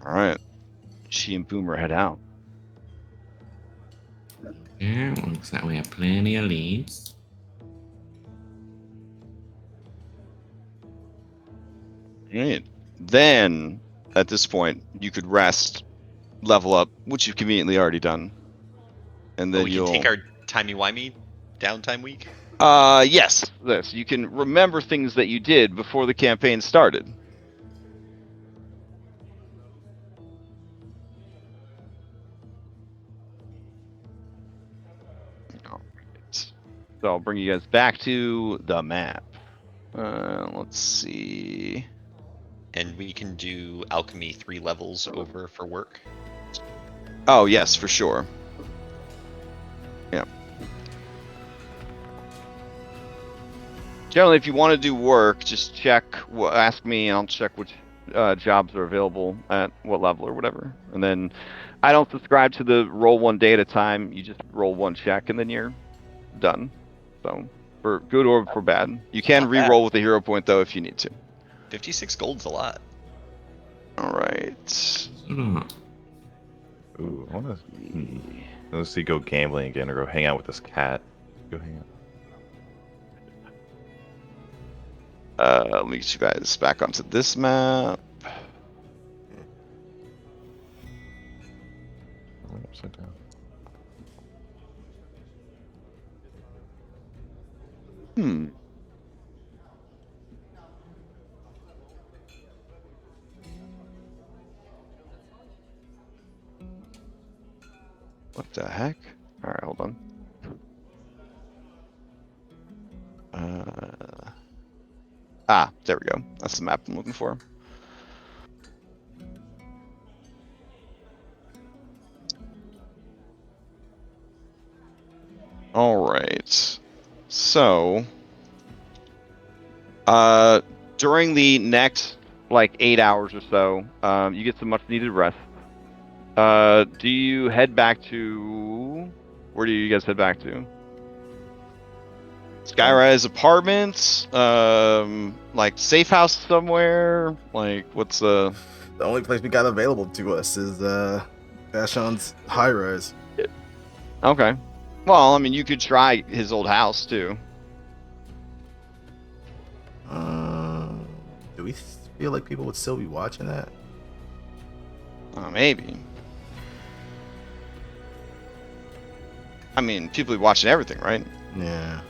All right. She and Boomer head out. Yeah, looks like we have plenty of leads. Right. Then, at this point, you could rest, level up, which you've conveniently already done, and then we can take our timey-wimey downtime week. Yes, this. You can remember things that you did before the campaign started. Alright. So I'll bring you guys back to the map. Let's see. And we can do alchemy 3 levels over for work. Oh, yes, for sure. Yeah. Generally, if you want to do work, just check, ask me, and I'll check which jobs are available at what level or whatever. And then I don't subscribe to the roll one day at a time. You just roll one check, and then you're done. So, for good or for bad. You can Not bad. re-roll with a hero point, though, if you need to. 56 gold's a lot. All right. Ooh, I want to. Let's see, go gambling again or go hang out with this cat. Go hang out. Let me get you guys back onto this map. I went upside down. Hmm. What the heck? All right, hold on. There we go. That's the map I'm looking for. All right. So, during the next like 8 hours or so, you get some much needed rest. Do you head back to? Where do you guys head back to? Skyrise apartments, like safe house somewhere. Like, what's the? The only place we got available to us is Vashon's high rise. Okay. Well, I mean, you could try his old house too. Do we feel like people would still be watching that? Maybe. I mean, people are watching everything, right? Yeah.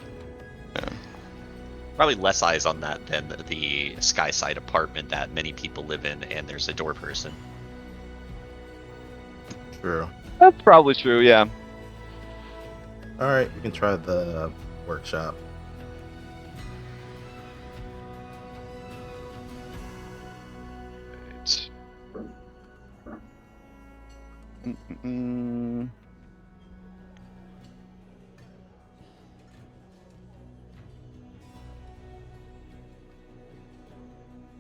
Probably less eyes on that than the Skyside apartment that many people live in, and there's a door person. True. That's probably true. Yeah. All right, we can try the workshop.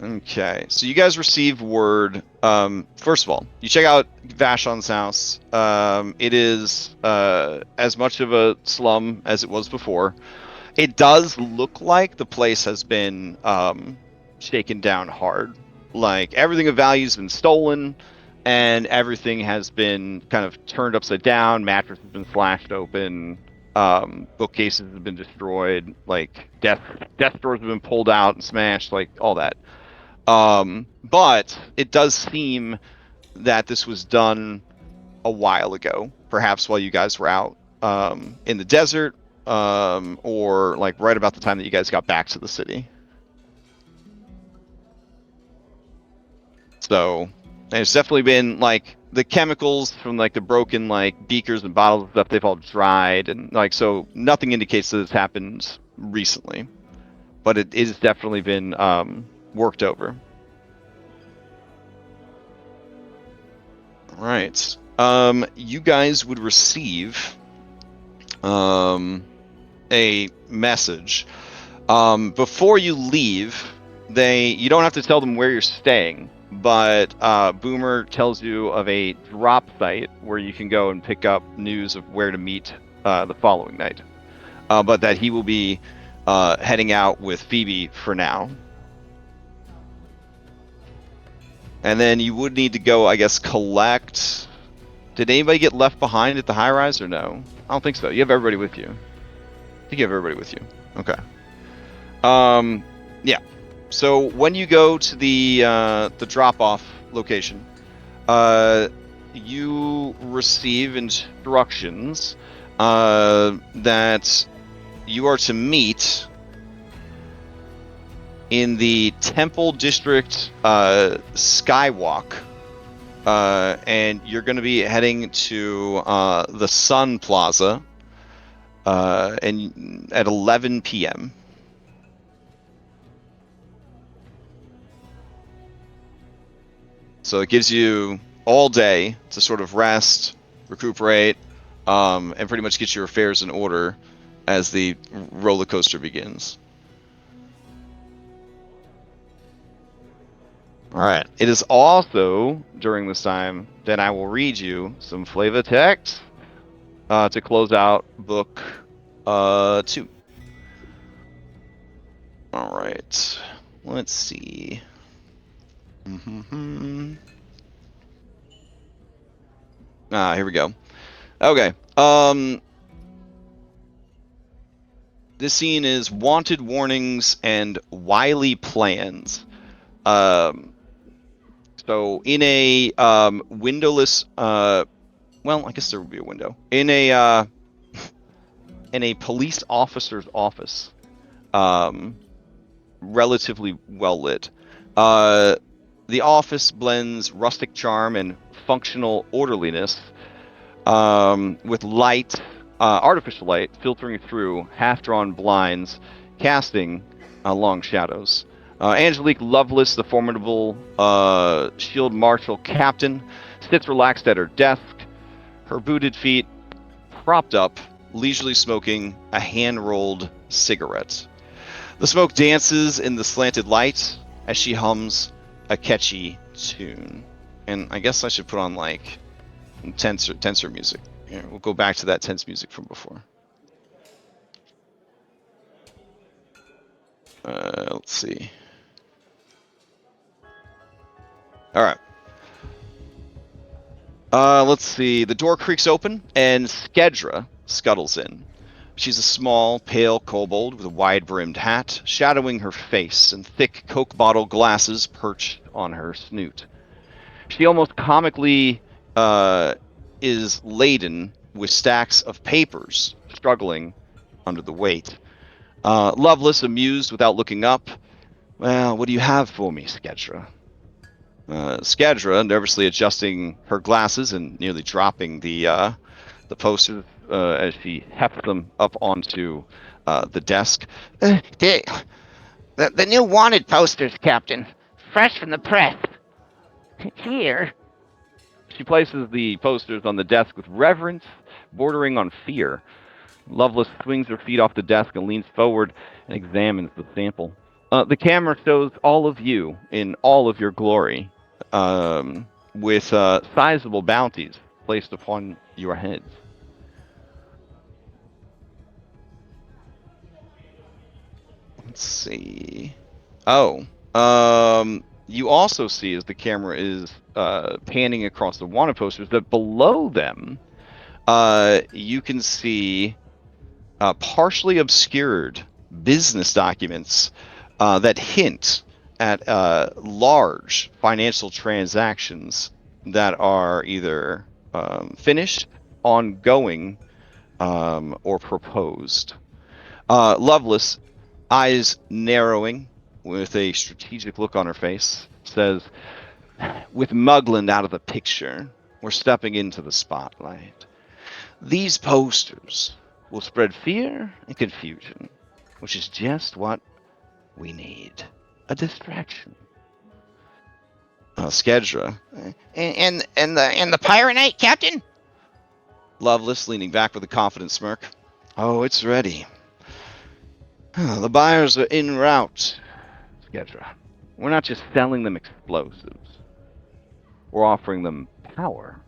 Okay, so you guys receive word. First of all, you check out Vashon's house. It is as much of a slum as it was before. It does look like the place has been shaken down hard. Like everything of value has been stolen, and everything has been kind of turned upside down. Mattress has been slashed open. Bookcases have been destroyed. Like desk drawers have been pulled out and smashed. Like all that. But it does seem that this was done a while ago, perhaps while you guys were out in the desert, or like right about the time that you guys got back to the city. So there's definitely been like the chemicals from like the broken like beakers and bottles and stuff, they've all dried, and like so nothing indicates that this happened recently, but it is definitely been worked over. All right. You guys would receive a message. Before you leave, you don't have to tell them where you're staying, but Boomer tells you of a drop site where you can go and pick up news of where to meet the following night. But that he will be heading out with Phoebe for now. And then you would need to go, I guess, collect. Did anybody get left behind at the high rise or no? I don't think so. You have everybody with you. I think you have everybody with you. Okay. Yeah. So when you go to the drop-off location, you receive instructions that you are to meet in the Temple District Skywalk, and you're going to be heading to the Sun Plaza, and at 11 p.m. So it gives you all day to sort of rest, recuperate, and pretty much get your affairs in order as the roller coaster begins. All right. It is also during this time that I will read you some flavor text to close out book 2. All right. Let's see. Here we go. Okay. This scene is wanted warnings and wily plans. So in a windowless, well, I guess there would be a window in a police officer's office, relatively well lit. The office blends rustic charm and functional orderliness, with light, artificial light filtering through half-drawn blinds, casting long shadows. Angelique Lovelace, the formidable Shield Marshal Captain, sits relaxed at her desk, her booted feet propped up, leisurely smoking a hand-rolled cigarette. The smoke dances in the slanted light as she hums a catchy tune. And I guess I should put on like tenser music. Here, we'll go back to that tense music from before. Let's see. All right. Let's see. The door creaks open, and Skedra scuttles in. She's a small, pale kobold with a wide-brimmed hat, shadowing her face, and thick Coke bottle glasses perched on her snoot. She almost comically is laden with stacks of papers, struggling under the weight. Lovelace, amused without looking up. Well, what do you have for me, Skedra? Skedra, nervously adjusting her glasses and nearly dropping the posters as she hefts them up onto the desk. The new wanted posters, Captain. Fresh from the press. Here. She places the posters on the desk with reverence, bordering on fear. Lovelace swings her feet off the desk and leans forward and examines the sample. The camera shows all of you in all of your glory, with sizable bounties placed upon your heads. Let's see. Oh, you also see as the camera is panning across the wanted posters that below them, you can see partially obscured business documents that hint at large financial transactions that are either finished, ongoing, or proposed. Lovelace, eyes narrowing with a strategic look on her face, says, with Mugland out of the picture, we're stepping into the spotlight. These posters will spread fear and confusion, which is just what we need. A distraction. Skedra. And the pirate knight, Captain? Lovelace, leaning back with a confident smirk. Oh, it's ready. The buyers are en route, Skedra. We're not just selling them explosives. We're offering them power.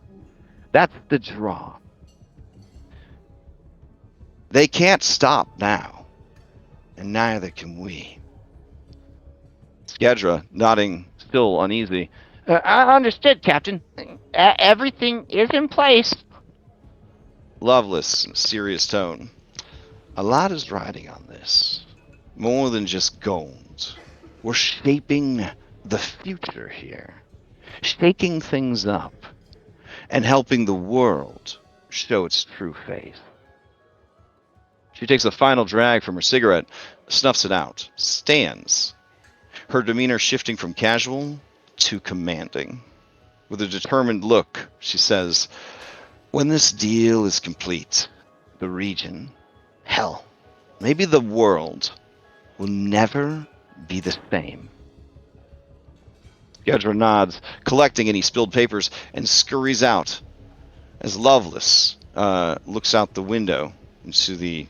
That's the draw. They can't stop now, and neither can we. Skedra, nodding, still uneasy. I understood, Captain. Everything is in place. Lovelace, in a serious tone. A lot is riding on this. More than just gold. We're shaping the future here. Shaking things up. And helping the world show its true face. She takes a final drag from her cigarette, snuffs it out, stands, her demeanor shifting from casual to commanding. With a determined look, she says, when this deal is complete, the region, hell, maybe the world, will never be the same. Gedra nods, collecting any spilled papers, and scurries out as Lovelace looks out the window into the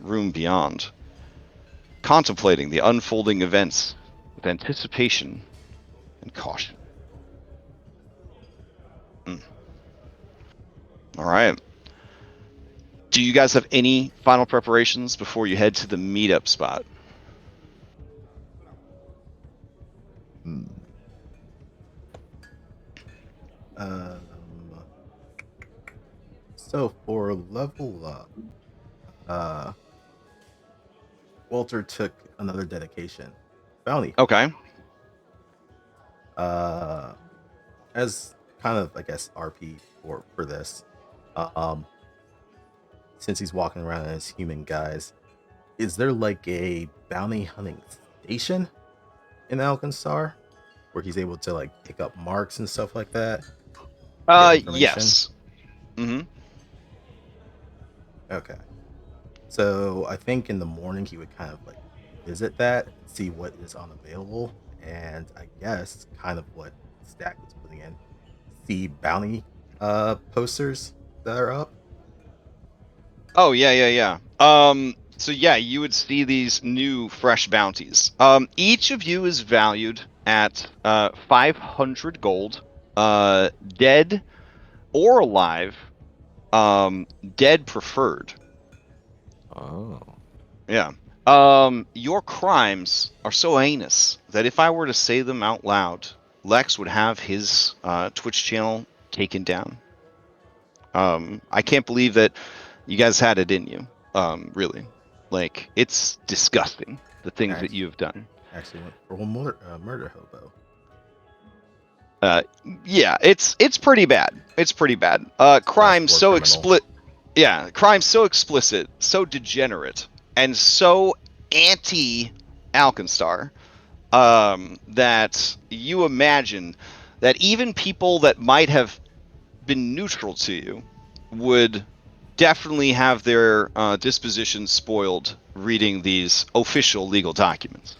room beyond, contemplating the unfolding events with anticipation and caution. All right. Do you guys have any final preparations before you head to the meetup spot? So for level up, Walter took another dedication. Bounty. Okay. As kind of, I guess, RP for this. Since he's walking around as human guys, is there like a bounty hunting station in Alkenstar where he's able to like pick up marks and stuff like that? Yes. Mm-hmm. Okay. So I think in the morning he would kind of like visit that, see what is unavailable, and I guess kind of what Stack was putting in, see bounty posters that are up. Oh yeah. So yeah, you would see these new fresh bounties. Each of you is valued at 500 gold. Dead or alive. Dead preferred. Oh. Yeah. Your crimes are so heinous that if I were to say them out loud, Lex would have his Twitch channel taken down. I can't believe that you guys had it in you. Really. Like, it's disgusting, the things that you have done. Actually went for one murder hobo. Yeah, it's pretty bad. It's pretty bad. Crime so explicit. Yeah, crime so explicit, so degenerate, and so anti-Alkenstar that you imagine that even people that might have been neutral to you would definitely have their disposition spoiled reading these official legal documents.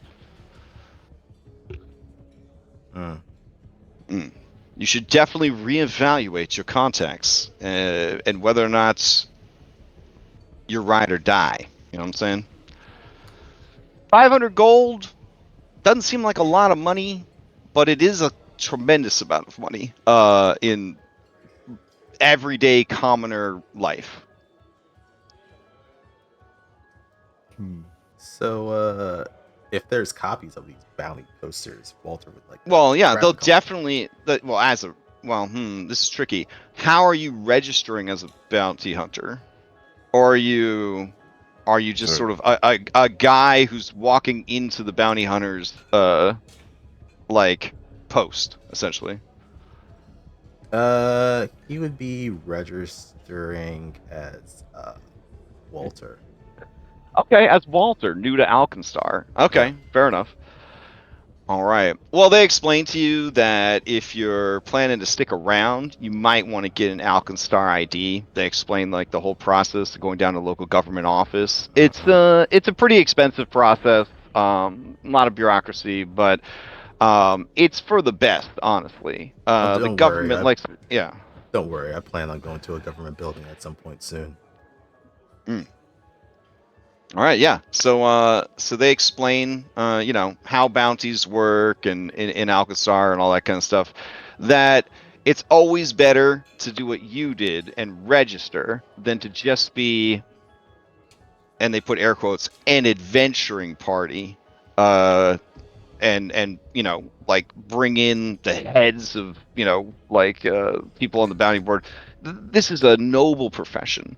You should definitely reevaluate your contacts and whether or not you're ride or die. You know what I'm saying? 500 gold doesn't seem like a lot of money, but it is a tremendous amount of money in everyday commoner life. So, if there's copies of these bounty posters, Walter would like. Well, yeah, grab they'll a couple. definitely. This is tricky. How are you registering as a bounty hunter? Or are you just sort of a guy who's walking into the bounty hunters like post essentially? He would be registering as Walter. Okay, as Walter, new to Alkenstar. Okay, Yeah. fair enough. All right. Well, they explained to you that if you're planning to stick around, you might want to get an Alkenstar ID. They explained like the whole process of going down to local government office. It's a pretty expensive process. A lot of bureaucracy, but It's for the best, honestly. The don't worry. government likes, yeah. Don't worry. I plan on going to a government building at some point soon. All right, yeah. So they explain, how bounties work and in Alkenstar and all that kind of stuff. That it's always better to do what you did and register than to just be, and they put air quotes, an adventuring party, and like bring in the heads of people on the bounty board. This is a noble profession,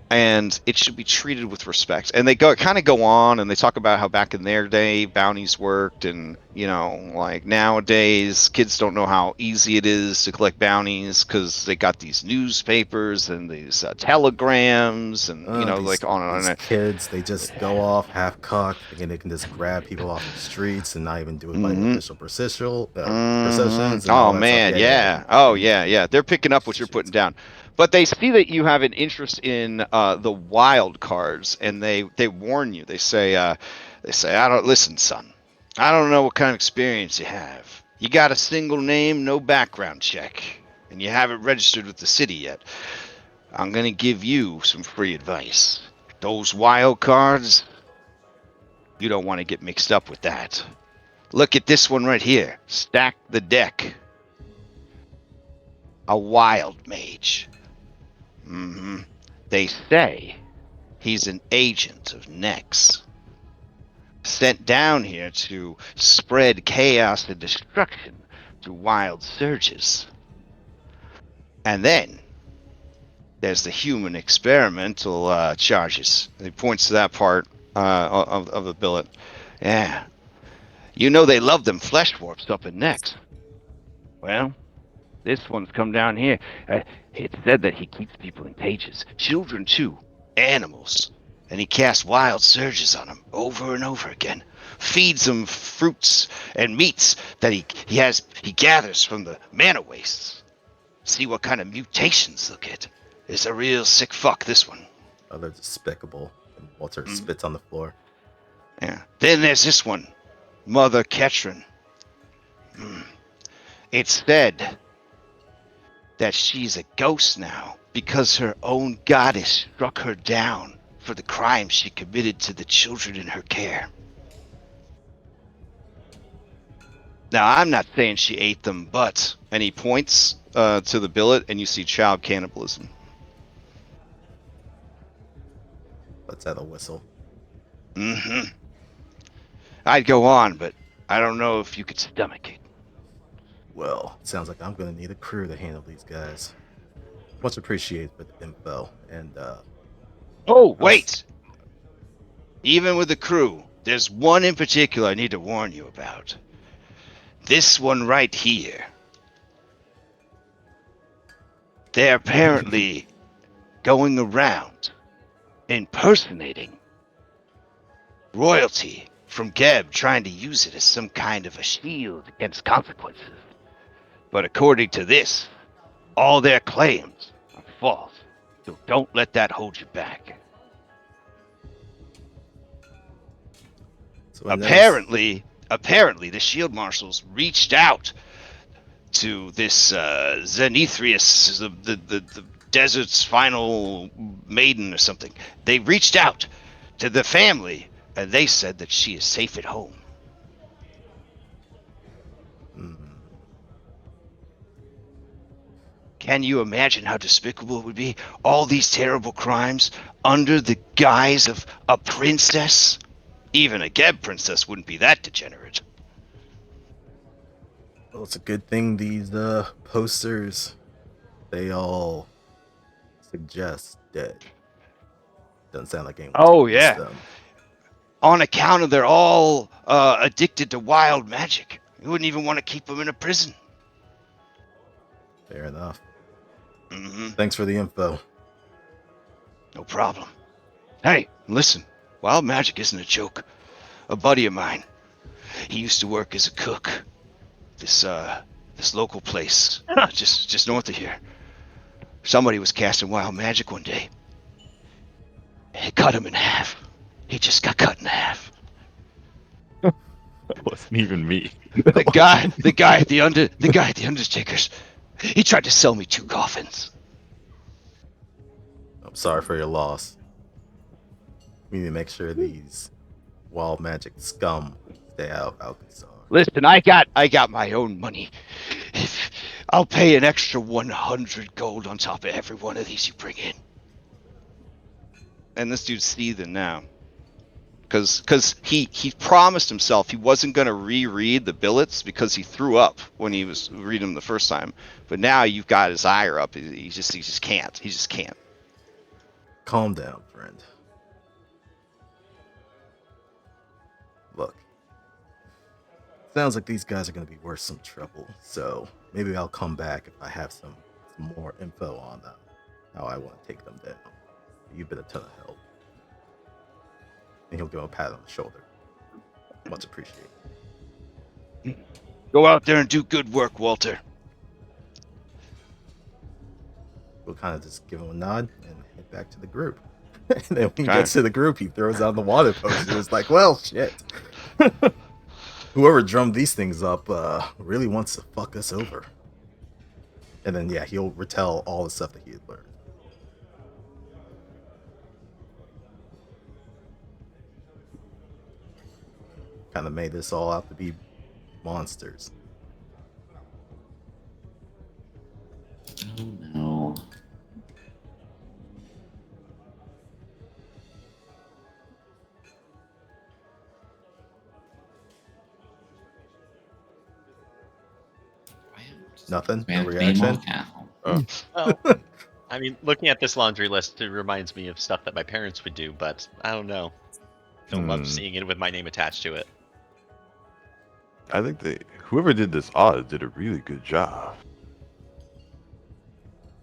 and it should be treated with respect. And they kind of go on and they talk about how back in their day bounties worked, and like nowadays kids don't know how easy it is to collect bounties because they got these newspapers and these telegrams and like on and on. Kids, they just go off half cocked thinking they can just grab people off the streets and not even do like official processions and all Oh that man, stuff. yeah. Oh yeah. They're picking up what you're putting down. But they see that you have an interest in the Wildcards, and they warn you. They say, I don't listen, son. I don't know what kind of experience you have. You got a single name, no background check, and you haven't registered with the city yet. I'm gonna give you some free advice. Those Wildcards, you don't want to get mixed up with that. Look at this one right here. Stack the deck. A wild mage. They say he's an agent of Nex, sent down here to spread chaos and destruction through wild surges. And then there's the human experimental charges. He points to that part of the billet. Yeah. They love them flesh warps up in Nex. Well, this one's come down here. It's said that he keeps people in cages. Children, too. Animals. And he casts wild surges on them over and over again. Feeds them fruits and meats that he gathers from the mana wastes. See what kind of mutations they'll get. It's a real sick fuck, this one. Oh, they're despicable. And Walter spits on the floor. Yeah. Then there's this one. Mother Ketrin. It's said that she's a ghost now because her own goddess struck her down for the crimes she committed to the children in her care. Now, I'm not saying she ate them, but... And he points to the billet, and you see child cannibalism. Let's have a whistle. I'd go on, but I don't know if you could stomach it. Well, it sounds like I'm going to need a crew to handle these guys. Much appreciated for the info, and Oh, wait! Even with the crew, there's one in particular I need to warn you about. This one right here. They're apparently going around impersonating royalty from Geb, trying to use it as some kind of a shield against consequences. But according to this, all their claims are false. So don't let that hold you back. so Apparently, the shield marshals reached out to this Zenithrius, the desert's final maiden or something. They reached out to the family, and they said that she is safe at home. Can you imagine how despicable it would be? All these terrible crimes under the guise of a princess? Even a Geb princess wouldn't be that degenerate. Well, it's a good thing these posters, they all suggest dead. Doesn't sound like anyone. Oh, yeah. Them. On account of they're all addicted to wild magic. You wouldn't even want to keep them in a prison. Fair enough. Thanks for the info. No problem. Hey, listen. Wild magic isn't a joke. A buddy of mine, he used to work as a cook. This local place, just north of here. Somebody was casting wild magic one day. It cut him in half. He just got cut in half. wasn't even me. The guy at the Undertaker's. He tried to sell me 2 coffins. I'm sorry for your loss. We need to make sure these wild magic scum stay out of Alkenstar. Listen, I got my own money. I'll pay an extra 100 gold on top of every one of these you bring in. And this dude's seething now. Because he promised himself he wasn't going to reread the billets because he threw up when he was reading them the first time. But now you've got his ire up. He just can't. He just can't. Calm down, friend. Look. Sounds like these guys are going to be worth some trouble. So maybe I'll come back if I have some more info on how I want to take them down. You've been a ton of help. And he'll give him a pat on the shoulder. Much appreciated. Go out there and do good work, Walter. We'll kind of just give him a nod and head back to the group. And then when he gets to the group, he throws out the wanted poster. It's like, well, shit. Whoever drummed these things up really wants to fuck us over. And then, yeah, he'll retell all the stuff that he had learned. Kind of made this all out to be monsters. Oh no. Nothing? We No have to be more reaction? careful. Well, I mean, looking at this laundry list, it reminds me of stuff that my parents would do, but I don't know. Don't love seeing it with my name attached to it. I think whoever did this audit did a really good job.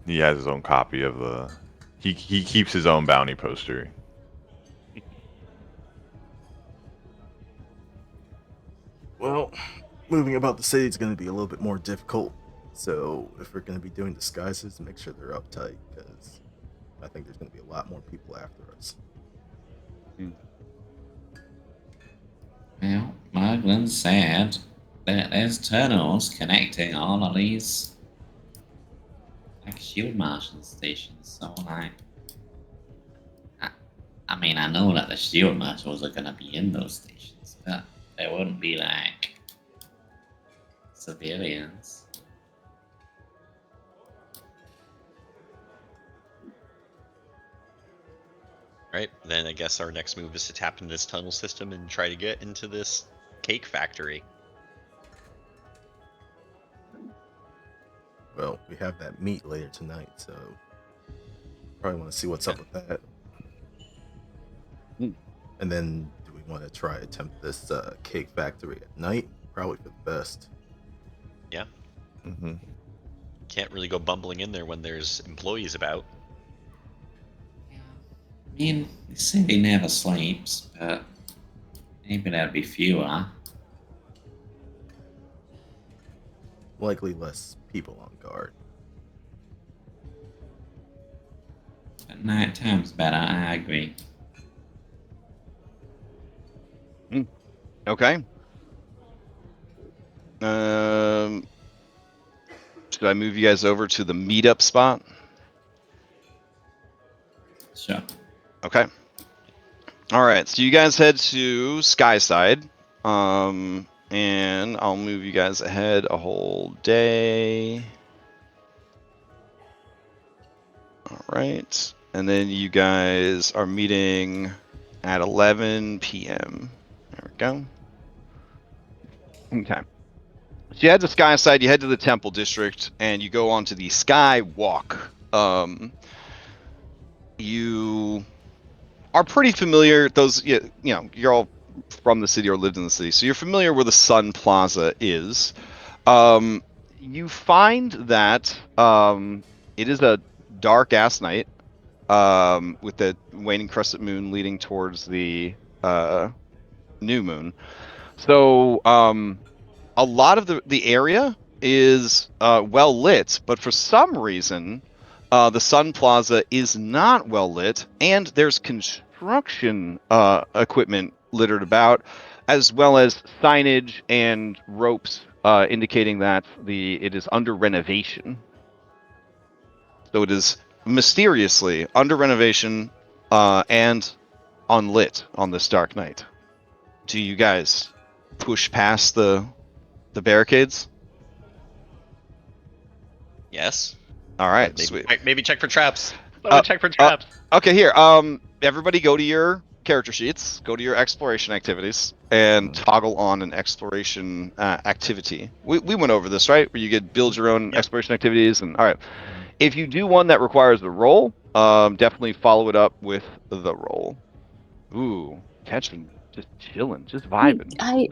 He has his own copy of the. He keeps his own bounty poster. Well, moving about the city is going to be a little bit more difficult. So if we're going to be doing disguises, make sure they're uptight, because I think there's going to be a lot more people after us. Well, Merglin said that there's tunnels connecting all of these like shield marshal stations. So like, I mean, I know that the shield marshals are gonna be in those stations, but there wouldn't be like civilians. Right? Then I guess our next move is to tap into this tunnel system and try to get into this cake factory. Well, we have that meet later tonight, so probably want to see what's up with that. And then, do we want to try attempt this cake factory at night? Probably for the best. Yeah. Mm-hmm. Can't really go bumbling in there when there's employees about. I mean, the city never sleeps, but maybe there'd be fewer. Likely less people on guard. But night time's better, I agree. Okay. Should I move you guys over to the meetup spot? Sure. Okay. All right. So you guys head to Skyside, and I'll move you guys ahead a whole day. All right. And then you guys are meeting at 11 p.m. There we go. Okay. So you head to Skyside, you head to the Temple District, and you go onto the Sky Walk. You are pretty familiar. You're all from the city or lived in the city, so you're familiar where the Sun Plaza is. You find that it is a dark ass night with the waning crescent moon leading towards the new moon. So a lot of the area is well lit, but for some reason the Sun Plaza is not well lit, and there's construction equipment littered about as well as signage and ropes indicating that it is under renovation. So it is mysteriously under renovation and unlit on this dark night. Do you guys push past the barricades? Yes. All right, Maybe, sweet. maybe check for traps. I want to check for traps. Okay, here. Everybody go to your character sheets, go to your exploration activities, and toggle on an exploration activity. We went over this, right? Where you could build your own exploration activities, and all right. If you do one that requires a roll, definitely follow it up with the roll. Ooh, catching, just chilling, just vibing. I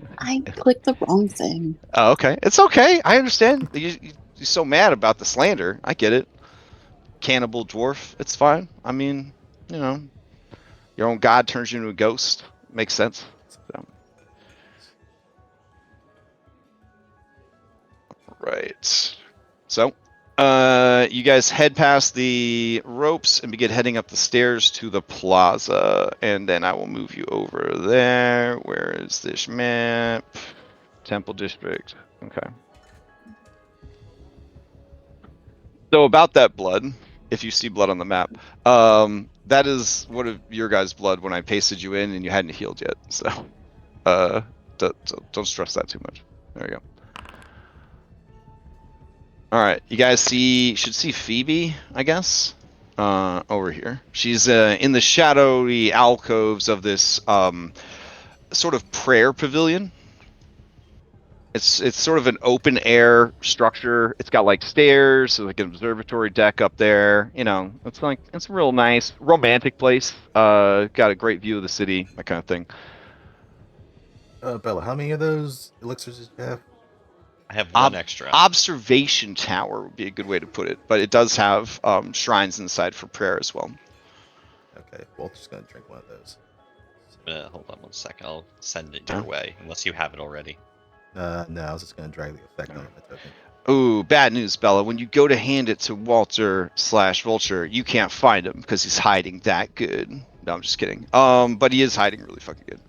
clicked the wrong thing. Oh, okay. It's okay. I understand. You're so mad about the slander. I get it. Cannibal dwarf. It's fine. I mean, you know, your own god turns you into a ghost. Makes sense. So. Right. So, you guys head past the ropes and begin heading up the stairs to the plaza. And then I will move you over there. Where is this map? Temple District. Okay. So about that blood, if you see blood on the map, that is one of your guys' blood when I pasted you in and you hadn't healed yet. So, don't stress that too much. There you go. All right, you guys should see Phoebe, I guess, over here. She's in the shadowy alcoves of this sort of prayer pavilion. It's sort of an open air structure. It's got like stairs, so like an observatory deck up there. You know, it's a real nice romantic place. Got a great view of the city, that kind of thing. Bella, how many of those elixirs did you have? I have one extra. Observation tower would be a good way to put it, but it does have shrines inside for prayer as well. Okay, Walter's gonna drink one of those. Hold on one second. I'll send it your way, unless you have it already. No, I was just gonna drag the effect on my token. Ooh, bad news, Bella. When you go to hand it to Walter/Vulture, you can't find him because he's hiding that good. No, I'm just kidding. But he is hiding really fucking good.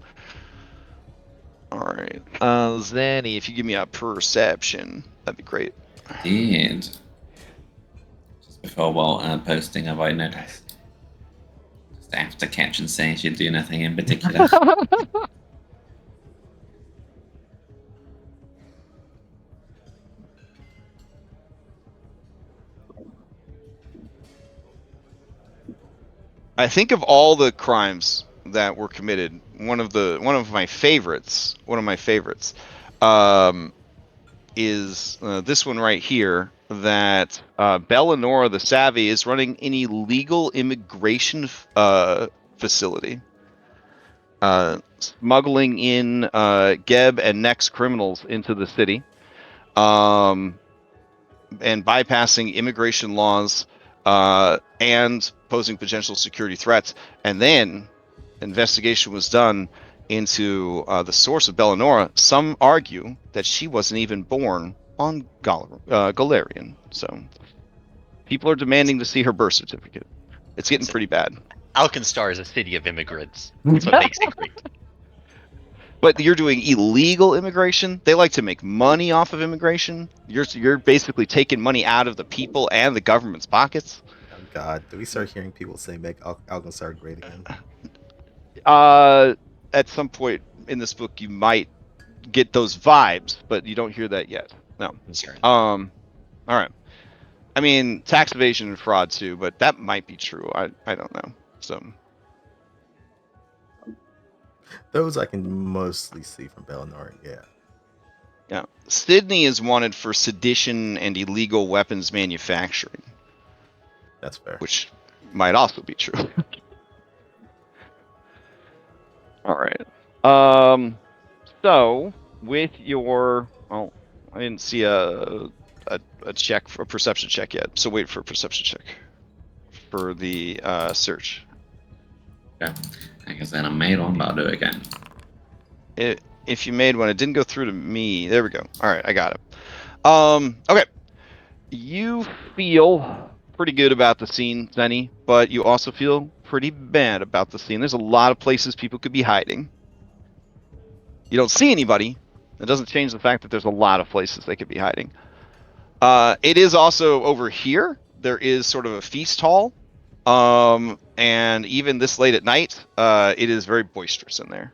All right, Zanny, if you give me a perception, that'd be great. Did. Just before Walter posting, have I noticed? Just after catch and say she'd do nothing in particular. I think of all the crimes that were committed, one of my favorites, is this one right here. That Bellanora the Savvy is running an illegal immigration facility, smuggling in Geb and Nex criminals into the city, and bypassing immigration laws. And posing potential security threats. And then investigation was done into the source of Bellanora. Some argue that she wasn't even born on Galarian. So people are demanding to see her birth certificate. It's getting pretty bad. Alkenstar is a city of immigrants. That's what makes it great. But you're doing illegal immigration. They like to make money off of immigration. You're basically taking money out of the people and the government's pockets. Oh God, do we start hearing people say "make Alkenstar great again"? At some point in this book, you might get those vibes, but you don't hear that yet. No. All right. I mean, tax evasion and fraud too, but that might be true. I don't know. So. Those I can mostly see from Bellanor, yeah. Yeah. Sydney is wanted for sedition and illegal weapons manufacturing. That's fair. Which might also be true. All right. So with your, well, I didn't see a perception check yet. So wait for a perception check for the search. Okay. I guess then I made one, but I'll do it again. If you made one, it didn't go through to me. There we go. All right, I got it. Okay. You feel pretty good about the scene, Zenny, but you also feel pretty bad about the scene. There's a lot of places people could be hiding. You don't see anybody. It doesn't change the fact that there's a lot of places they could be hiding. It is also over here. There is sort of a feast hall. And even this late at night, it is very boisterous in there.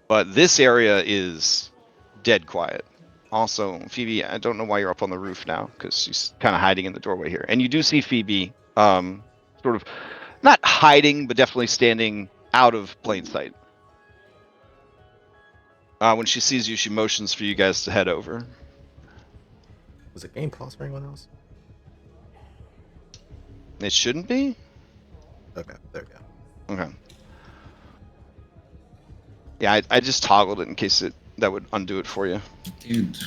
But this area is dead quiet. Also, Phoebe, I don't know why you're up on the roof now, because she's kind of hiding in the doorway here. And you do see Phoebe, sort of, not hiding, but definitely standing out of plain sight. When she sees you, she motions for you guys to head over. Was it game pause for anyone else? It shouldn't be? Okay, there we go. Okay. Yeah, I just toggled it in case that would undo it for you. Dude.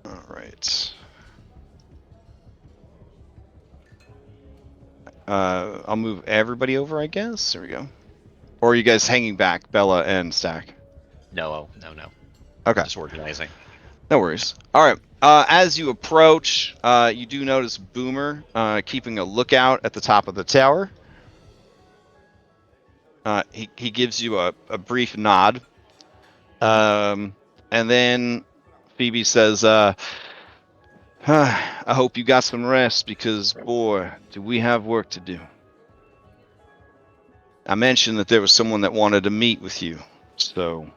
All right. I'll move everybody over, I guess. There we go. Or are you guys hanging back, Bella and Stack? No. Okay. Just organizing. No worries. All right. As you approach, you do notice Boomer keeping a lookout at the top of the tower. He gives you a brief nod. And then Phoebe says, I hope you got some rest because, boy, do we have work to do. I mentioned that there was someone that wanted to meet with you, so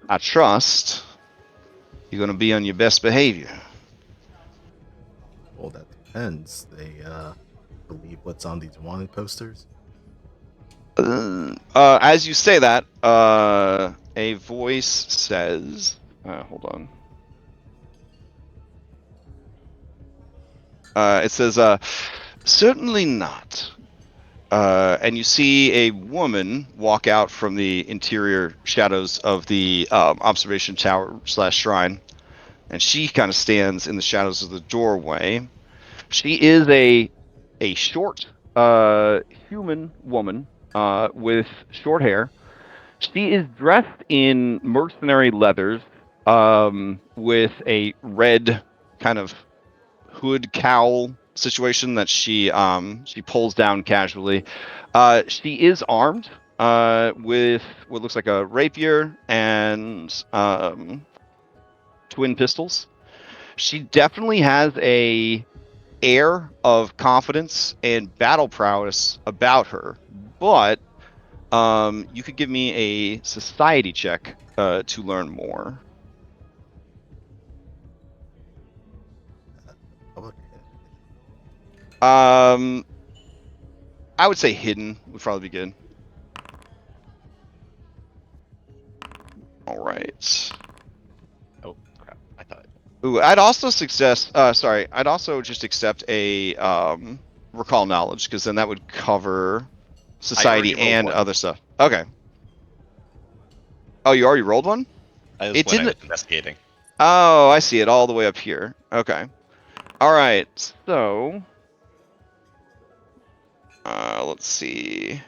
I trust you're going to be on your best behavior. Well, that depends. They believe what's on these wanted posters. As you say that, a voice says, hold on. It says, certainly not. And you see a woman walk out from the interior shadows of the observation tower / shrine. And she kind of stands in the shadows of the doorway. She is a short human woman with short hair. She is dressed in mercenary leathers with a red kind of hood cowl situation that she pulls down casually. She is armed with what looks like a rapier and twin pistols. She definitely has a air of confidence and battle prowess about her, but you could give me a society check to learn more. I would say hidden would probably be good. All right. Oh crap! I thought. Ooh, I'd also success. Sorry, I'd also just accept a recall knowledge because then that would cover society rolled and one. other stuff. Okay. Oh, you already rolled one? That was It when I was didn't. investigating. Oh, I see it all the way up here. Okay. All right. So, let's see.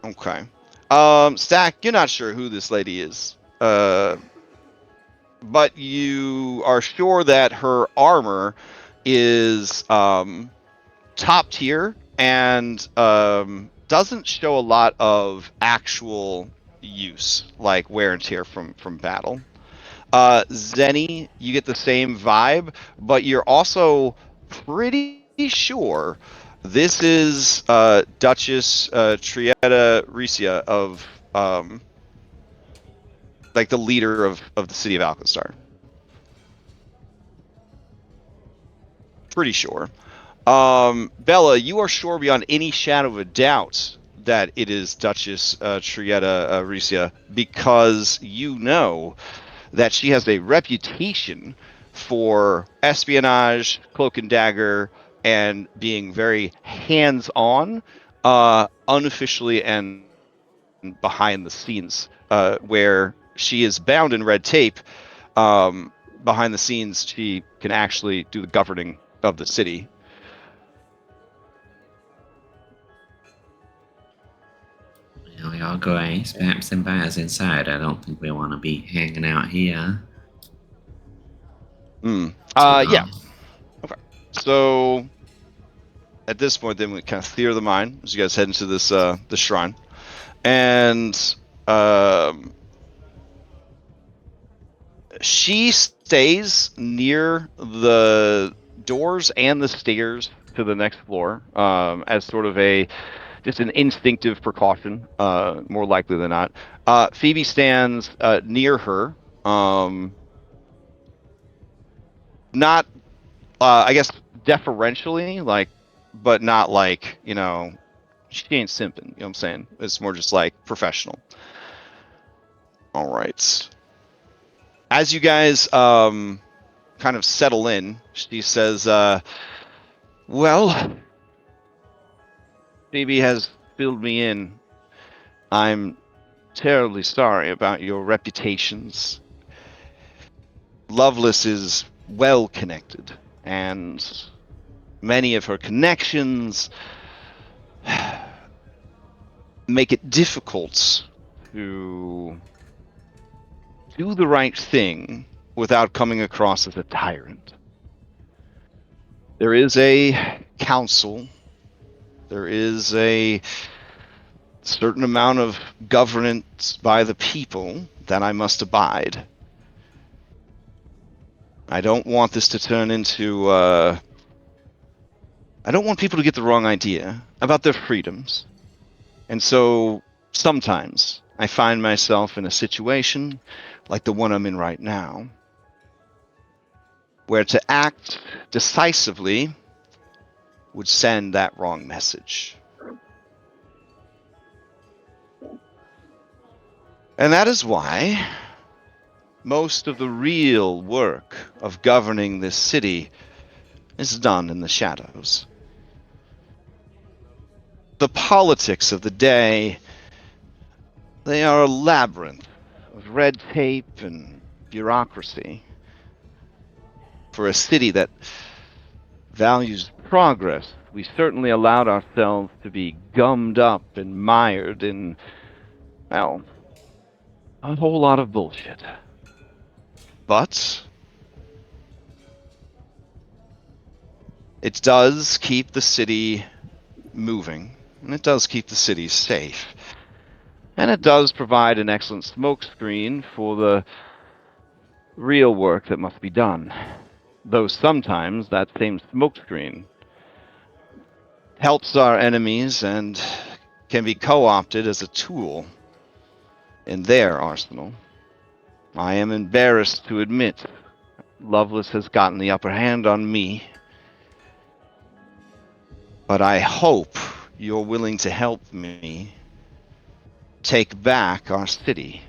Okay. Stack, you're not sure who this lady is. But you are sure that her armor is top tier and doesn't show a lot of actual use, like wear and tear from battle. Zenny, you get the same vibe, but you're also pretty sure this is Duchess Trietta Risia of like the leader of the city of Alkenstar. Pretty sure. Bella, you are sure beyond any shadow of a doubt that it is Duchess Trietta Risia because you know that she has a reputation for espionage, cloak and dagger, and being very hands-on, unofficially and behind the scenes, where she is bound in red tape. Behind the scenes, she can actually do the governing of the city. We are great. Perhaps them bears inside. I don't think we want to be hanging out here. Yeah. Okay. So, at this point, then we kind of theater the mind as you guys head into this the shrine, and she stays near the doors and the stairs to the next floor as sort of just an instinctive precaution, more likely than not. Phoebe stands near her, not, I guess, deferentially, like, but not like, she ain't simping, you know what I'm saying? It's more just like professional. All right. As you guys kind of settle in, she says, well, Phoebe has filled me in. I'm terribly sorry about your reputations. Lovelace is well connected, and many of her connections make it difficult to do the right thing without coming across as a tyrant. There is a council. There is a certain amount of governance by the people that I must abide. I don't want this to turn into, I don't want people to get the wrong idea about their freedoms. And so sometimes I find myself in a situation like the one I'm in right now, where to act decisively would send that wrong message. And that is why most of the real work of governing this city is done in the shadows. The politics of the day, they are a labyrinth of red tape and bureaucracy. For a city that values progress, we certainly allowed ourselves to be gummed up and mired in, well, a whole lot of bullshit. But it does keep the city moving, and it does keep the city safe. And it does provide an excellent smokescreen for the real work that must be done. Though sometimes that same smokescreen helps our enemies and can be co-opted as a tool in their arsenal. I am embarrassed to admit Lovelace has gotten the upper hand on me, but I hope you're willing to help me take back our city.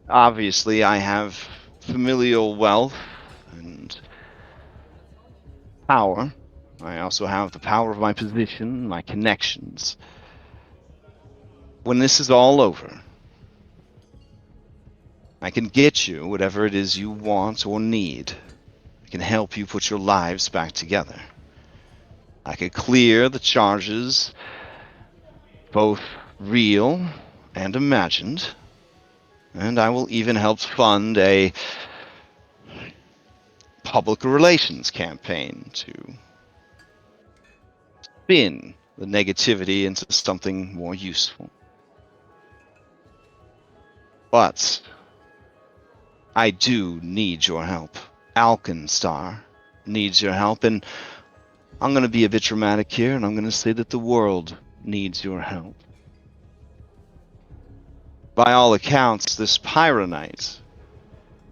Obviously, I have familial wealth and power. I also have the power of my position, my connections. When this is all over, I can get you whatever it is you want or need. I can help you put your lives back together. I can clear the charges, both real and imagined, and I will even help fund a public relations campaign to spin the negativity into something more useful. But I do need your help. Alkenstar needs your help, and I'm going to be a bit dramatic here, and I'm going to say that the world needs your help. By all accounts, this Pyronite,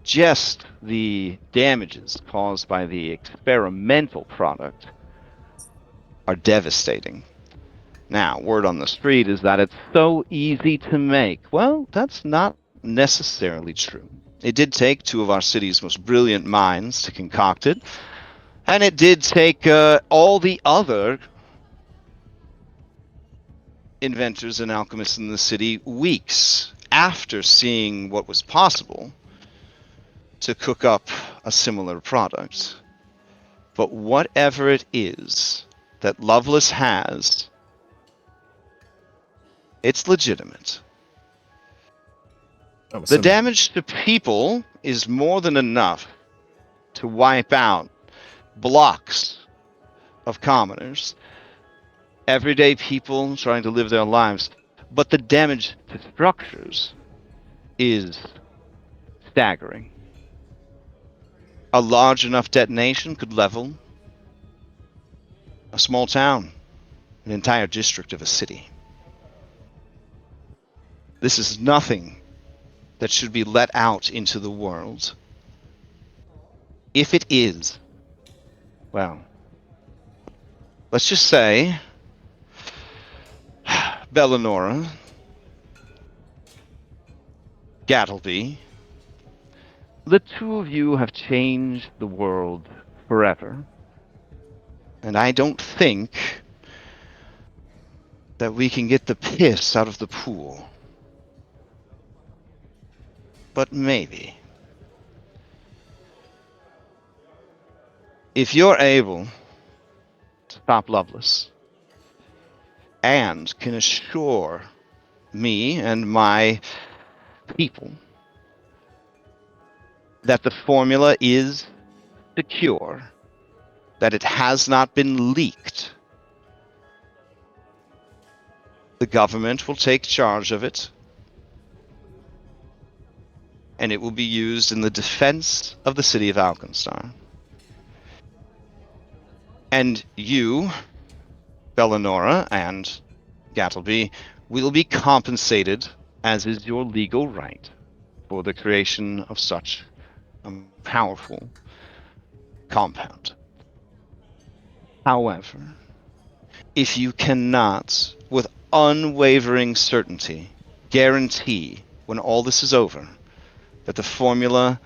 just the damages caused by the experimental product, are devastating. Now, word on the street is that it's so easy to make. Well, that's not necessarily true. It did take two of our city's most brilliant minds to concoct it, and it did take all the other inventors and alchemists in the city weeks after seeing what was possible to cook up a similar product. But whatever it is that Lovelace has, it's legitimate. The damage to people is more than enough to wipe out blocks of commoners, everyday people trying to live their lives, but the damage to structures is staggering. A large enough detonation could level a small town, an entire district of a city. This is nothing that should be let out into the world. If it is, well, let's just say Bellinora, Gattleby, the two of you have changed the world forever. And I don't think that we can get the piss out of the pool. But maybe. If you're able to stop Lovelace and can assure me and my people that the formula is secure, that it has not been leaked, the government will take charge of it, and it will be used in the defense of the city of Alkenstar. And you, Bellinora and Gattleby, will be compensated, as is your legal right, for the creation of such a powerful compound. However, if you cannot, with unwavering certainty, guarantee when all this is over that the formula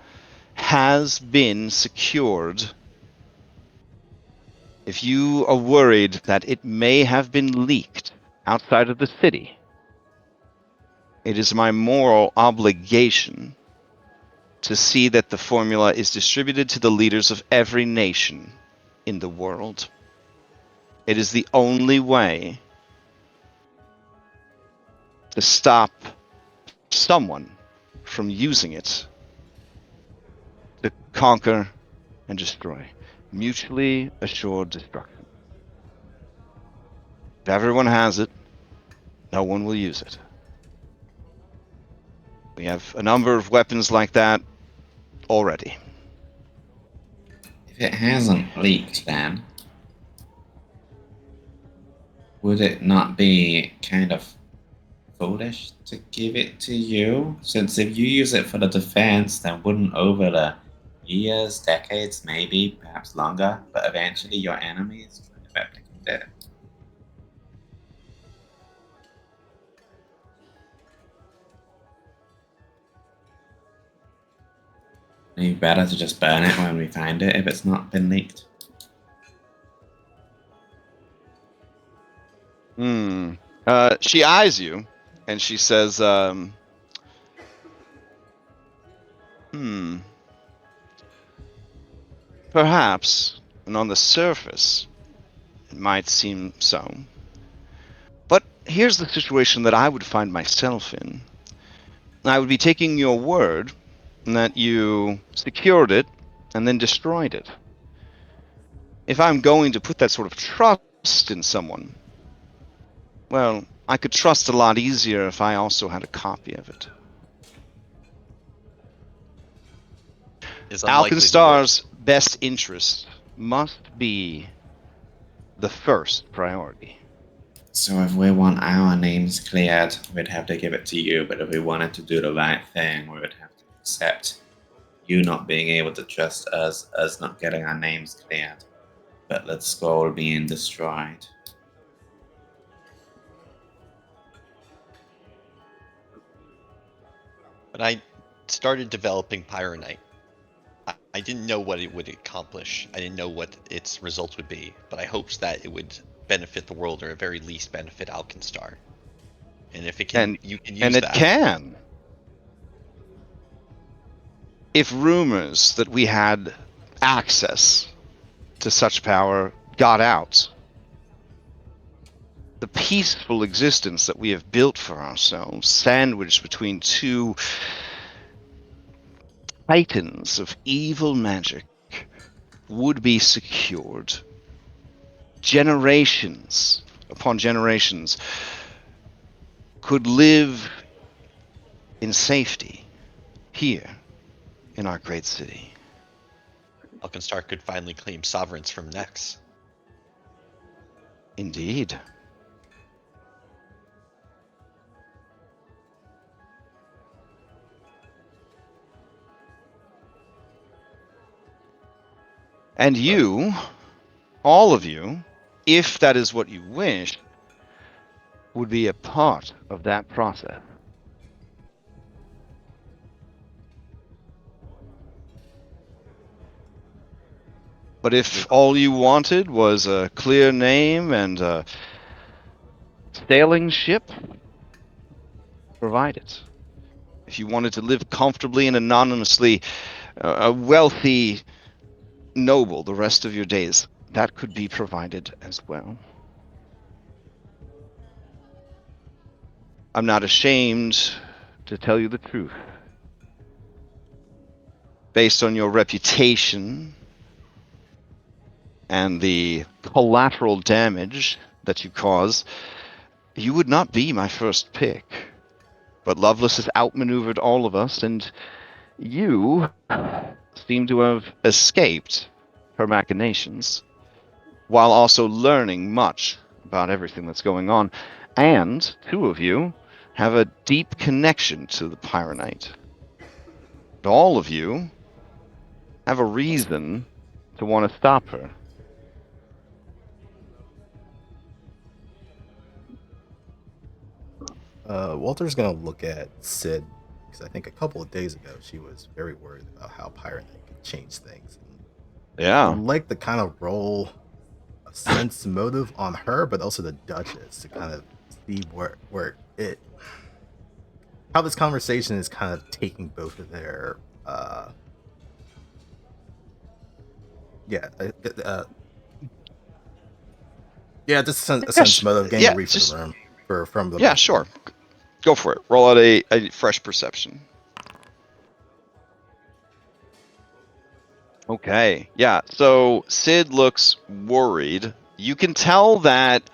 has been secured, if you are worried that it may have been leaked outside of the city, it is my moral obligation to see that the formula is distributed to the leaders of every nation in the world. It is the only way to stop someone from using it to conquer and destroy. Mutually assured destruction. If everyone has it, no one will use it. We have a number of weapons like that already. If it hasn't leaked, then would it not be kind of foolish to give it to you? Since if you use it for the defense, then wouldn't over the years, decades, maybe, perhaps longer, but eventually your enemies try to replicate it? Maybe better to just burn it when we find it if it's not been leaked. She eyes you, and she says, perhaps, and on the surface, it might seem so. But here's the situation that I would find myself in. I would be taking your word that you secured it and then destroyed it. If I'm going to put that sort of trust in someone, well, I could trust a lot easier if I also had a copy of it. Alkenstar's best interest must be the first priority. So if we want our names cleared, we'd have to give it to you, but if we wanted to do the right thing, we would have to accept you not being able to trust us not getting our names cleared, but the scroll being destroyed. When I started developing Pyronite, I didn't know what it would accomplish. I didn't know what its results would be, but I hoped that it would benefit the world, or at very least benefit Alkenstar. And if it can, you can use and that. And it can. If rumors that we had access to such power got out, the peaceful existence that we have built for ourselves, sandwiched between two titans of evil magic, would be secured. Generations upon generations could live in safety here in our great city. Alkenstar could finally claim sovereigns from Nex. Indeed. And you, all of you, if that is what you wish, would be a part of that process. But if all you wanted was a clear name and a sailing ship, provide it. If you wanted to live comfortably and anonymously, a wealthy noble the rest of your days, that could be provided as well. I'm not ashamed to tell you the truth. Based on your reputation and the collateral damage that you cause, you would not be my first pick. But Lovelace has outmaneuvered all of us, and you seem to have escaped her machinations, while also learning much about everything that's going on. And two of you have a deep connection to the Pyronite. All of you have a reason to want to stop her. Walter's gonna look at Sid because I think a couple of days ago she was very worried about how Pyronite could change things. Yeah. I'd like to kind of roll a sense motive on her, but also the Duchess to kind of see how this conversation is kind of taking both of their just a sense motive, getting a read for the room from the Yeah, sure. Go for it. Roll out a fresh perception. Okay. Yeah. So Sid looks worried. You can tell that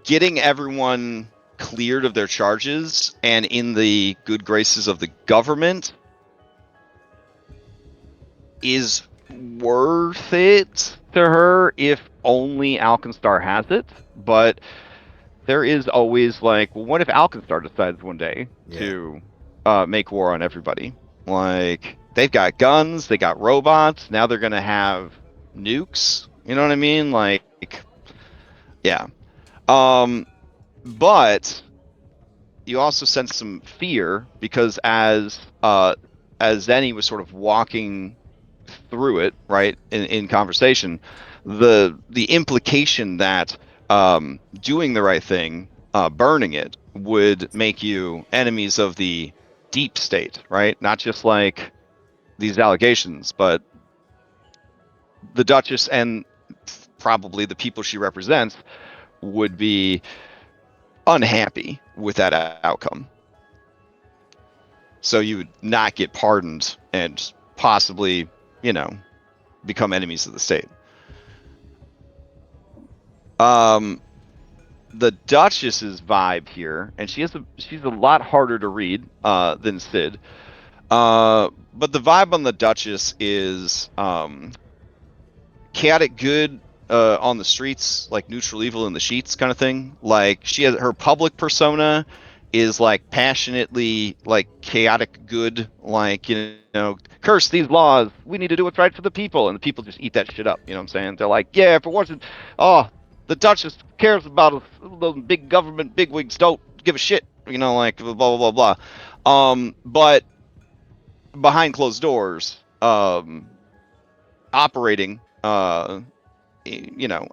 getting everyone cleared of their charges and in the good graces of the government is worth it to her if only Alkenstar has it. But there is always like, well, what if Alkenstar decides one day to make war on everybody? Like, they've got guns, they got robots, now they're gonna have nukes. You know what I mean? Like, yeah. But you also sense some fear because as Zenny was sort of walking through it, right, in conversation, the implication that doing the right thing, burning it, would make you enemies of the deep state, right? Not just like these allegations, but the Duchess and probably the people she represents would be unhappy with that outcome. So you would not get pardoned and possibly, become enemies of the state. The Duchess's vibe here, and she's a lot harder to read than Sid. But the vibe on the Duchess is chaotic good on the streets, like neutral evil in the sheets kind of thing. Like, she has her public persona is like passionately like chaotic good, like, curse these laws, we need to do what's right for the people, and the people just eat that shit up. You know what I'm saying? They're like, yeah, if it wasn't, the Duchess cares about us, those big government bigwigs don't give a shit, like blah blah blah blah. But behind closed doors, operating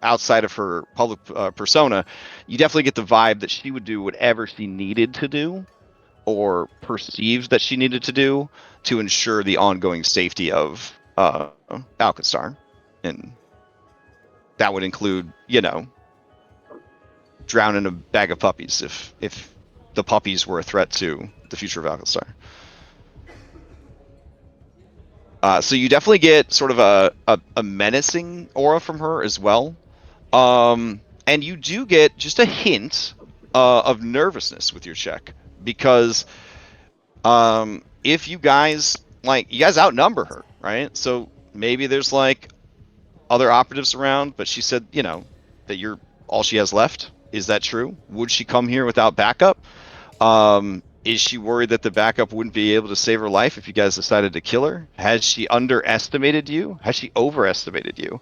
outside of her public persona, you definitely get the vibe that she would do whatever she needed to do or perceived that she needed to do to ensure the ongoing safety of Alkenstar. And that would include, drowning a bag of puppies if the puppies were a threat to the future of Alkenstar. So you definitely get sort of a menacing aura from her as well. And you do get just a hint of nervousness with your check, because if you guys outnumber her, right? So maybe there's like other operatives around, but she said, that you're all she has left. Is that true? Would she come here without backup? Is she worried that the backup wouldn't be able to save her life if you guys decided to kill her? Has she underestimated you? Has she overestimated you?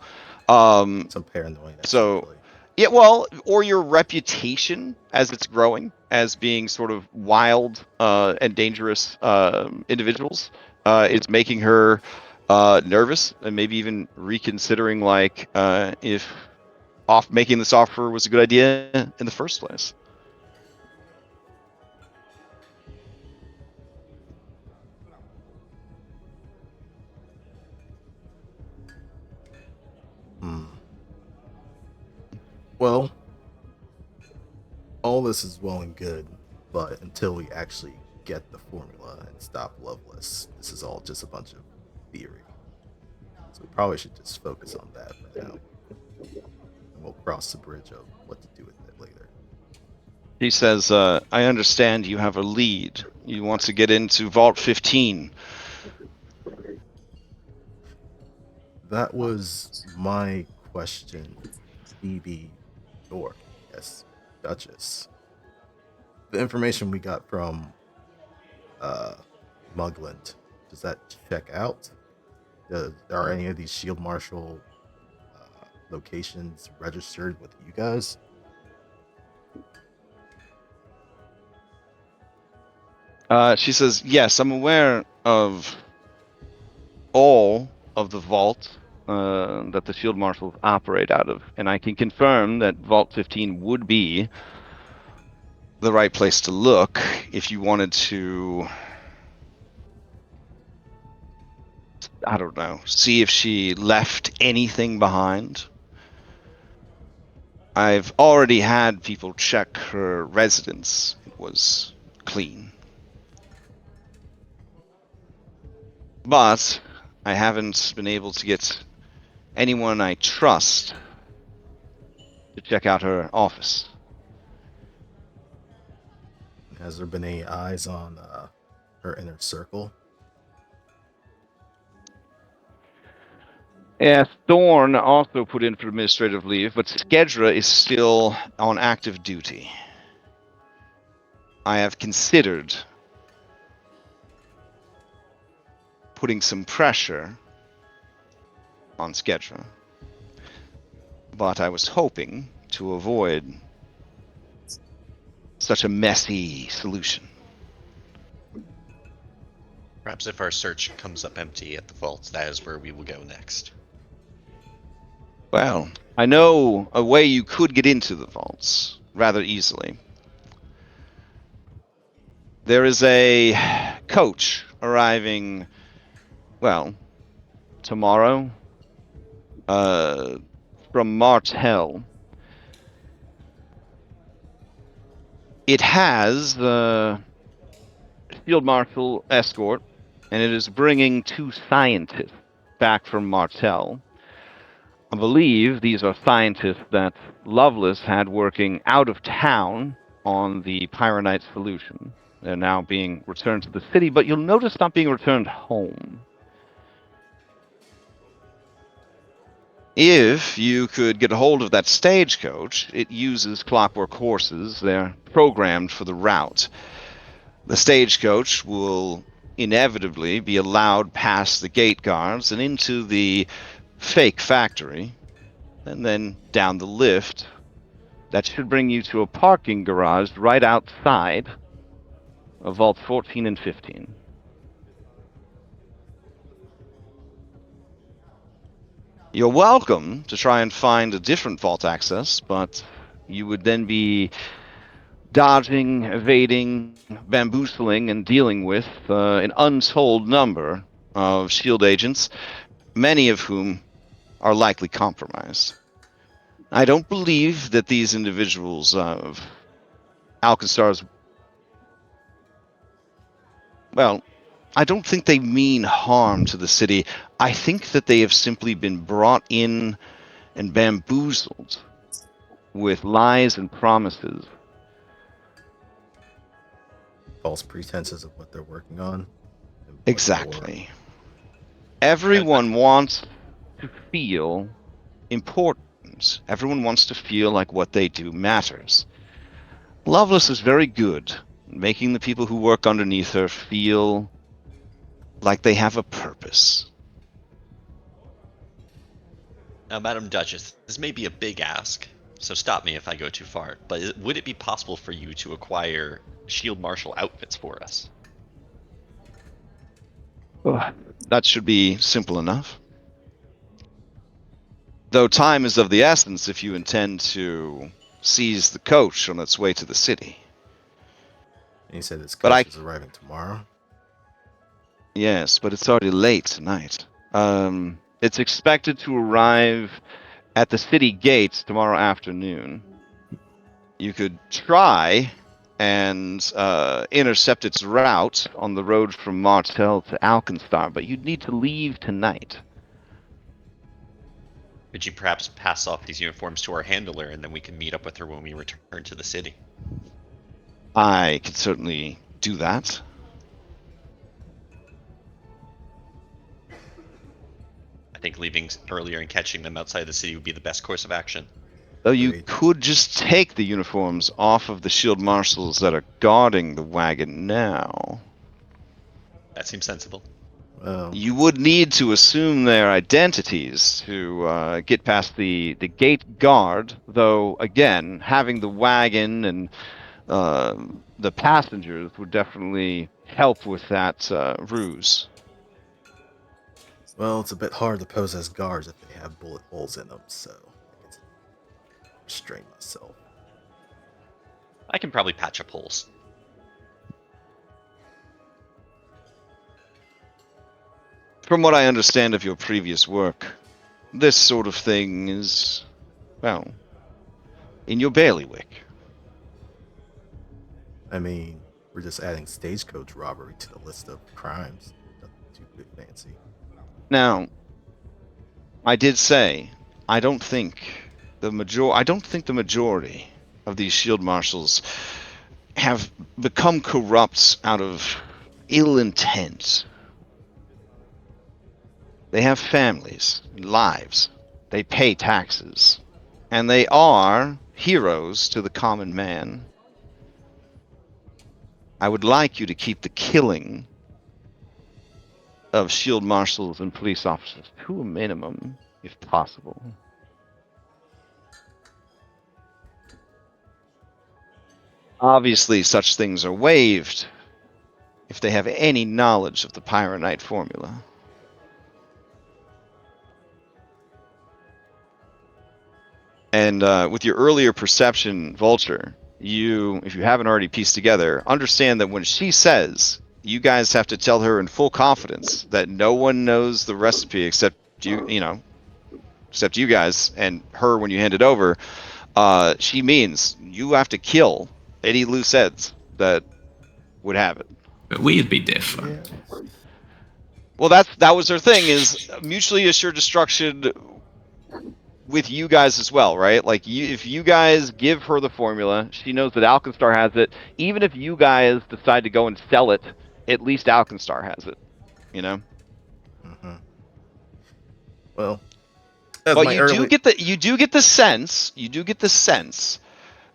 Some paranoia. So, Actually. yeah, well, or your reputation as it's growing as being sort of wild and dangerous individuals is making her nervous, and maybe even reconsidering if making this offer was a good idea in the first place. Well, all this is well and good, but until we actually get the formula and stop Loveless, this is all just a bunch of theory. So we probably should just focus on that for now. And we'll cross the bridge of what to do with it later. He says, I understand you have a lead. You want to get into Vault 15. That was my question, BB, or yes, Duchess. The information we got from Mugland, does that check out? Are any of these Shield Marshal locations registered with you guys? She says, yes, I'm aware of all of the vault that the Field Marshals operate out of, and I can confirm that Vault 15 would be the right place to look if you wanted to, I don't know, see if she left anything behind. I've already had people check her residence. It was clean. But I haven't been able to get anyone I trust to check out her office. Has there been any eyes on her inner circle? Yeah, Thorn also put in for administrative leave, but Skedra is still on active duty. I have considered putting some pressure on Skedra, but I was hoping to avoid such a messy solution. Perhaps if our search comes up empty at the vaults, that is where we will go next. Well, I know a way you could get into the vaults rather easily. There is a coach arriving, well, tomorrow, from Martel. It has the Field Marshal escort, and it is bringing 2 scientists back from Martel. I believe these are scientists that Lovelace had working out of town on the Pyronite solution. They're now being returned to the city, but you'll notice not being returned home. If you could get a hold of that stagecoach, it uses clockwork horses. They're programmed for the route. The stagecoach will inevitably be allowed past the gate guards and into the fake factory, and then down the lift. That should bring you to a parking garage right outside of Vault 14 and 15. You're welcome to try and find a different vault access, but you would then be dodging, evading, bamboozling, and dealing with an untold number of SHIELD agents, many of whom are likely compromised. I don't believe that these individuals of Alkenstar's, well, I don't think they mean harm to the city. I think that they have simply been brought in and bamboozled with lies and promises. False pretenses of what they're working on. and what for. Exactly. Everyone wants to feel important. Everyone wants to feel like what they do matters. Lovelace is very good at making the people who work underneath her feel like they have a purpose. Now, Madam Duchess, this may be a big ask, so stop me if I go too far, but would it be possible for you to acquire Shield Marshal outfits for us? That should be simple enough. Though time is of the essence if you intend to seize the coach on its way to the city. And you said this But coach is arriving tomorrow. Yes, but it's already late tonight. It's expected to arrive at the city gates tomorrow afternoon. You could try and intercept its route on the road from Martel to Alkenstar, but you'd need to leave tonight. Could you perhaps pass off these uniforms to our handler, and then we can meet up with her when we return to the city? I could certainly do that. I think leaving earlier and catching them outside the city would be the best course of action. Though you Agreed. could just take the uniforms off of the shield marshals that are guarding the wagon now. That seems sensible. Well, You would need to assume their identities to get past the gate guard, though, again, having the wagon and the passengers would definitely help with that ruse. it's a bit hard to pose as guards if they have bullet holes in them, so I get to restrain myself. I can probably patch up holes. From what I understand of your previous work, this sort of thing is, well, in your bailiwick. I mean, we're just adding stagecoach robbery to the list of crimes. Nothing too big fancy. Now, I did say I don't think the majority of these shield marshals have become corrupt out of ill intent. They have families, lives. They pay taxes, and they are heroes to the common man. I would like you to keep the killing of shield marshals and police officers to a minimum, if possible. Obviously, such things are waived if they have any knowledge of the Pyronite formula. And with your earlier perception, Vulture, if you haven't already pieced together, understand that when she says, you guys have to tell her in full confidence that no one knows the recipe except except you guys and her when you hand it over, she means you have to kill any loose ends that would have it. But we'd be different. Yeah. Well, that was her thing, is mutually assured destruction with you guys as well, right? Like, if you guys give her the formula, she knows that Alkenstar has it. Even if you guys decide to go and sell it, at least Alkenstar has it, you know? Mm-hmm. Well, as But my you early... do get the sense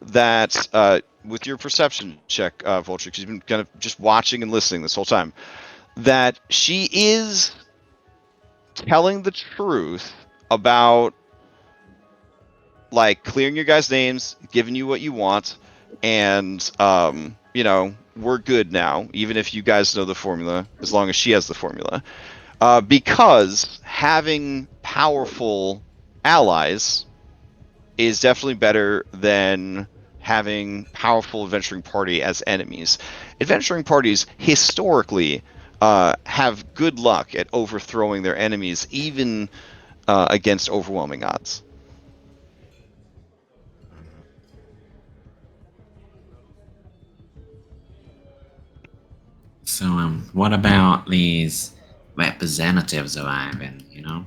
that with your perception check, Vulture, because you've been kind of just watching and listening this whole time, that she is telling the truth about, like, clearing your guys' names, giving you what you want, and we're good now, even if you guys know the formula, as long as she has the formula. Because having powerful allies is definitely better than having powerful adventuring party as enemies. Adventuring parties historically have good luck at overthrowing their enemies, even against overwhelming odds. So, what about these representatives arriving? You know,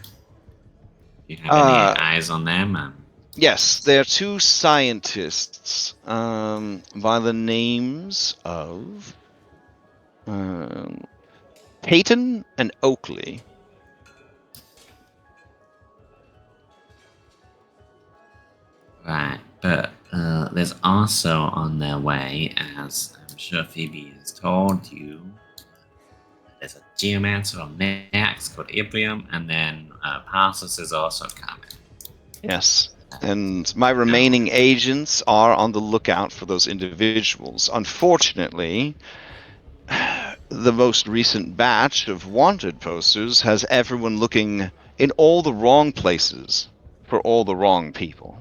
do you have any eyes on them? Yes, there are two scientists by the names of Peyton and Oakley. Right, but there's also on their way, as I'm sure Phoebe has told you. There's a geomancer on Max called Ibrium, and then Parsus is also coming. Yes. And my remaining agents are on the lookout for those individuals. Unfortunately, the most recent batch of wanted posters has everyone looking in all the wrong places for all the wrong people.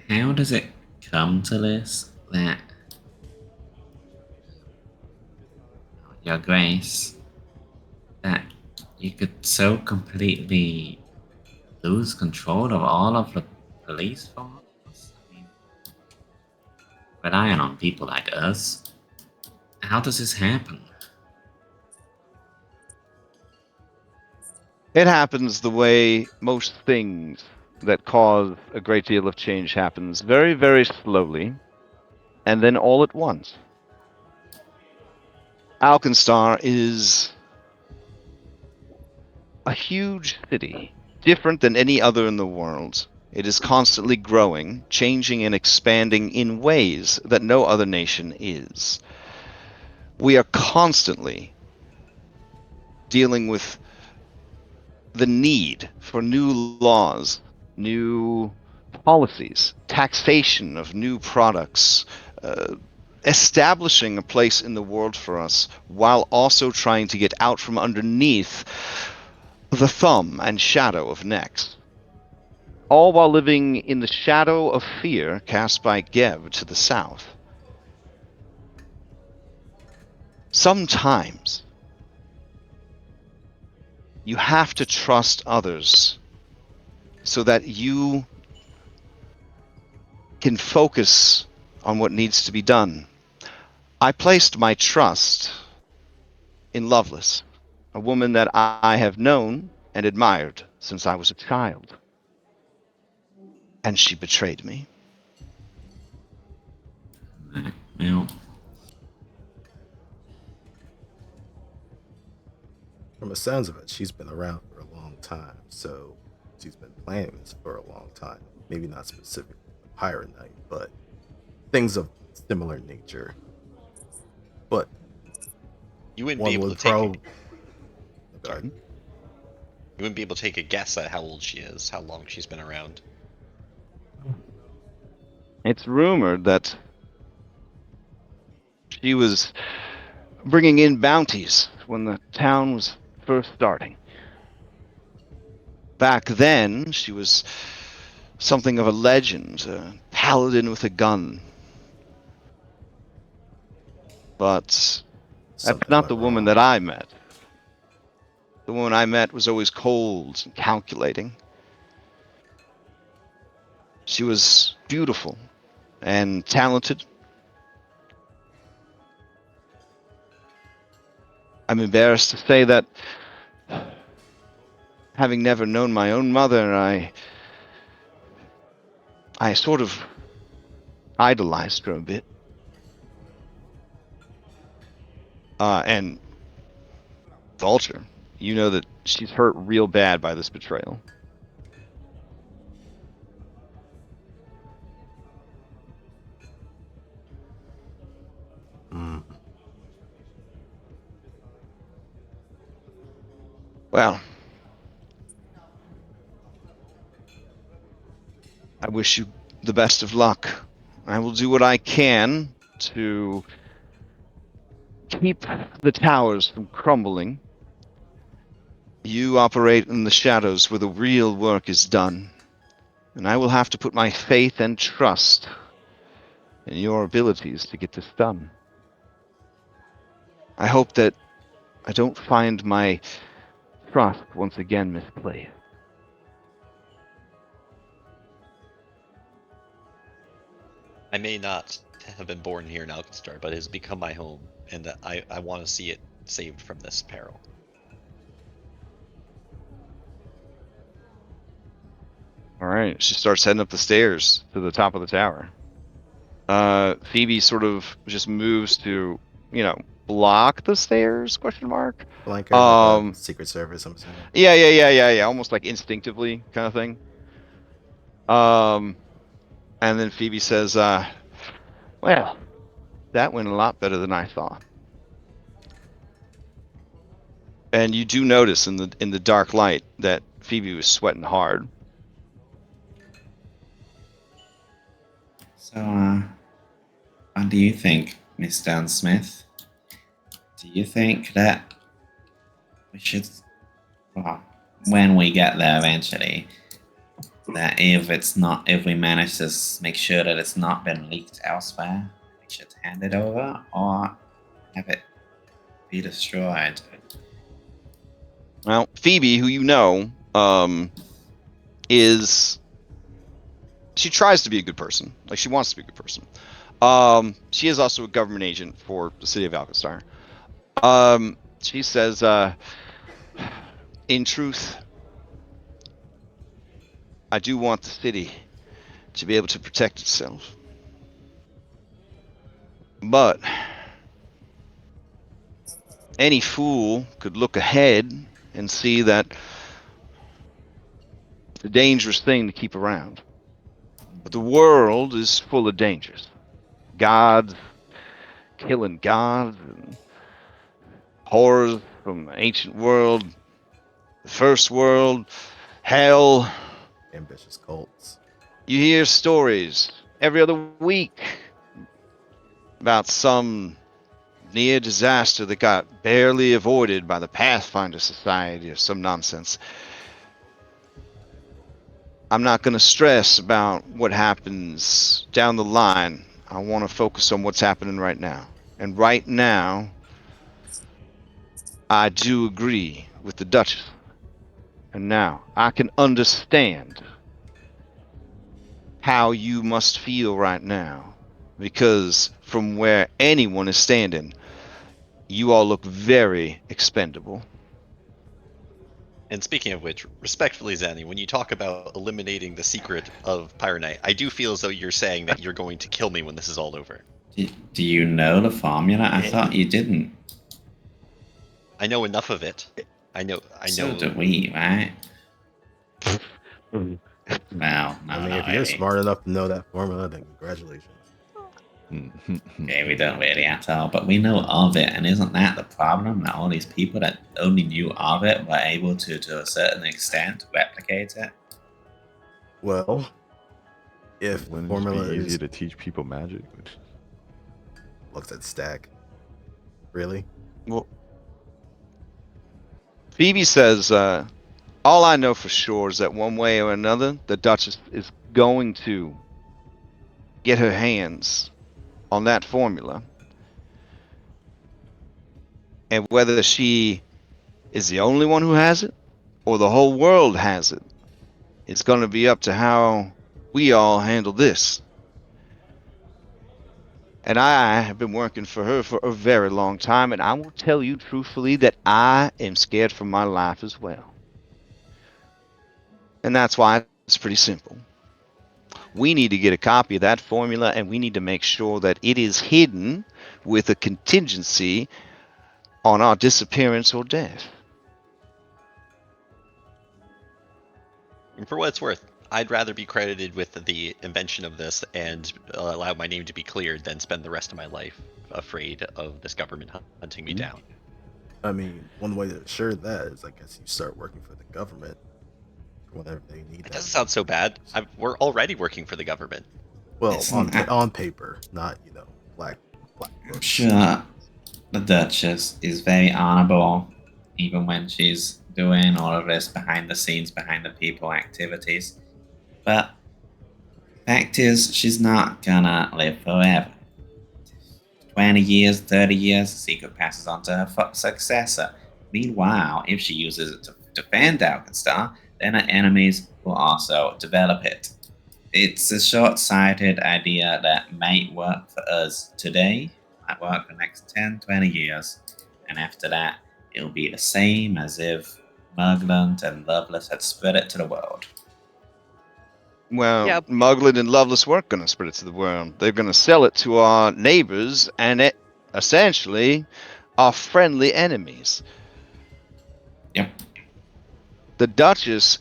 How does it come to this that Your Grace, that you could so completely lose control of all of the police force? I mean, relying on people like us. How does this happen? It happens the way most things that cause a great deal of change happens, very, very slowly, and then all at once. Alkenstar is a huge city, different than any other in the world. It is constantly growing, changing, and expanding in ways that no other nation is. We are constantly dealing with the need for new laws, new policies, taxation of new products, establishing a place in the world for us while also trying to get out from underneath the thumb and shadow of Nex. All while living in the shadow of fear cast by Geb to the south. Sometimes you have to trust others so that you can focus on what needs to be done. I placed my trust in Lovelace, a woman that I have known and admired since I was a child. And she betrayed me. Well, From the sounds of it, she's been around for a long time, so she's been planning this for a long time. Maybe not specifically the Pirate Knight, but things of similar nature. But You wouldn't be one able would to take. probably. You wouldn't be able to take a guess at how old she is, how long she's been around. It's rumored that she was bringing in bounties when the town was first starting. Back then, she was something of a legend, a paladin with a gun. But that's Something not went the woman wrong. that I met. The woman I met was always cold and calculating. She was beautiful and talented. I'm embarrassed to say that, having never known my own mother, I sort of idolized her a bit. And Vulture, you know that she's hurt real bad by this betrayal. Mm. Well, I wish you the best of luck. I will do what I can to keep the towers from crumbling. You operate in the shadows where the real work is done, and I will have to put my faith and trust in your abilities to get this done. I hope that I don't find my trust once again misplaced. I may not have been born here in Alkenstar, but it has become my home, and I want to see it saved from this peril. All right. She starts heading up the stairs to the top of the tower. Phoebe sort of just moves to, block the stairs? Question mark. Blanker, like a Secret Service, I'm assuming. Yeah. Almost like instinctively kind of thing. And then Phoebe says, "Well, that went a lot better than I thought." And you do notice in the dark light that Phoebe was sweating hard. So, what do you think, Miss Dunsmith? Do you think that we should, well, when we get there eventually, that if we manage to make sure that it's not been leaked elsewhere, we should hand it over or have it be destroyed? Well, Phoebe, who you know, she tries to be a good person. Like, she wants to be a good person. She is also a government agent for the city of Alkenstar. She says, in truth, I do want the city to be able to protect itself. But any fool could look ahead and see that it's a dangerous thing to keep around. But the world is full of dangers. Gods killing gods, and horrors from the ancient world, the first world, hell. Ambitious cults. You hear stories every other week about some near disaster that got barely avoided by the Pathfinder Society or some nonsense. I'm not going to stress about what happens down the line. I want to focus on what's happening right now. And right now, I do agree with the Duchess. And now, I can understand how you must feel right now. Because from where anyone is standing, you all look very expendable. And speaking of which, respectfully, Zanny, when you talk about eliminating the secret of Pyronite, I do feel as though you're saying that you're going to kill me when this is all over. Do you know the formula? I thought you didn't. I know enough of it. I know. So do we, right? Well, no, I mean, not if you're really. smart enough to know that formula, then congratulations. Okay, we don't really at all, but we know of it, and isn't that the problem? That all these people that only knew of it were able to a certain extent, replicate it? Well, if the Wouldn't it formula just be easy is to teach people magic? looks at stack, really? Well, Phoebe says, all I know for sure is that one way or another, the Duchess is going to get her hands on that formula. And whether she is the only one who has it, or the whole world has it, it's going to be up to how we all handle this. And I have been working for her for a very long time, and I will tell you truthfully that I am scared for my life as well. And that's why it's pretty simple. We need to get a copy of that formula, and we need to make sure that it is hidden with a contingency on our disappearance or death. And for what it's worth, I'd rather be credited with the invention of this and allow my name to be cleared than spend the rest of my life afraid of this government hunting me down. I mean, one way to assure that is, I guess, you start working for the government whenever they need It that. doesn't sound so bad. We're already working for the government. Well, Isn't on paper, not black I'm books. sure the Duchess is very honorable, even when she's doing all of this behind the scenes, behind the people activities. But fact is, she's not gonna live forever. 20 years, 30 years, the secret passes on to her successor. Meanwhile, if she uses it to defend Alkenstar, then her enemies will also develop it. It's a short-sighted idea that might work for us today, might work for the next 10, 20 years, and after that, it'll be the same as if Mugland and Lovelace had spread it to the world. Well, Yeah. Mugland and Lovelace weren't going to spread it to the world. They're going to sell it to our neighbors and essentially our friendly enemies. Yep. The Duchess,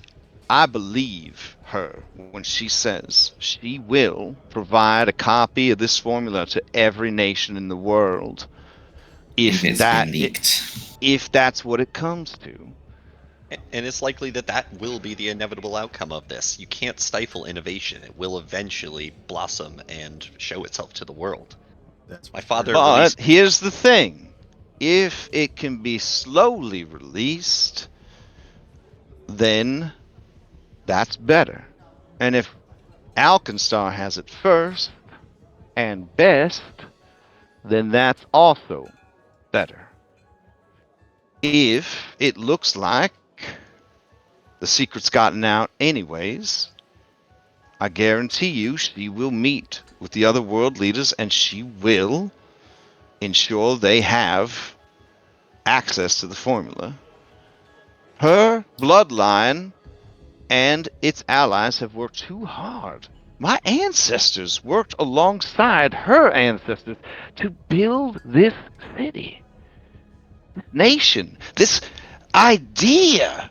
I believe her when she says she will provide a copy of this formula to every nation in the world If it's been leaked. if that's what it comes to. And it's likely that that will be the inevitable outcome of this. You can't stifle innovation. It will eventually blossom and show itself to the world. That's My for father sure. But released... here's the thing. If it can be slowly released, then that's better. And if Alkenstar has it first and best, then that's also better. If it looks like the secret's gotten out anyways, I guarantee you she will meet with the other world leaders and she will ensure they have access to the formula. Her bloodline and its allies have worked too hard. My ancestors worked alongside her ancestors to build this city, this nation, this idea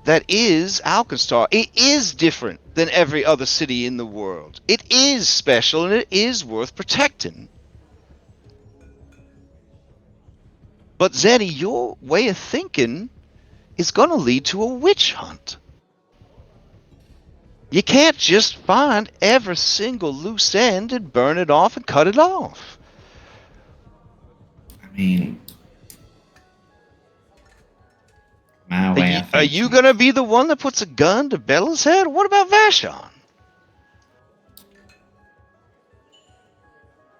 that is Alkenstar. It is different than every other city in the world. It is special and it is worth protecting. But Zenny, your way of thinking is going to lead to a witch hunt. You can't just find every single loose end and burn it off and cut it off. I mean, my way of Are thinking. you going to be the one that puts a gun to Bella's head? What about Vashon?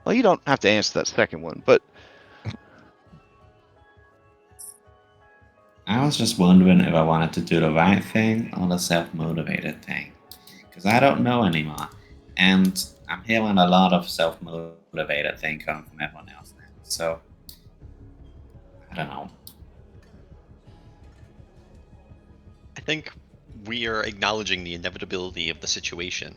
Well, you don't have to answer that second one, but I was just wondering if I wanted to do the right thing or the self-motivated thing. Because I don't know anymore. And I'm hearing a lot of self-motivated thing coming from everyone else now. So, I don't know. I think we are acknowledging the inevitability of the situation.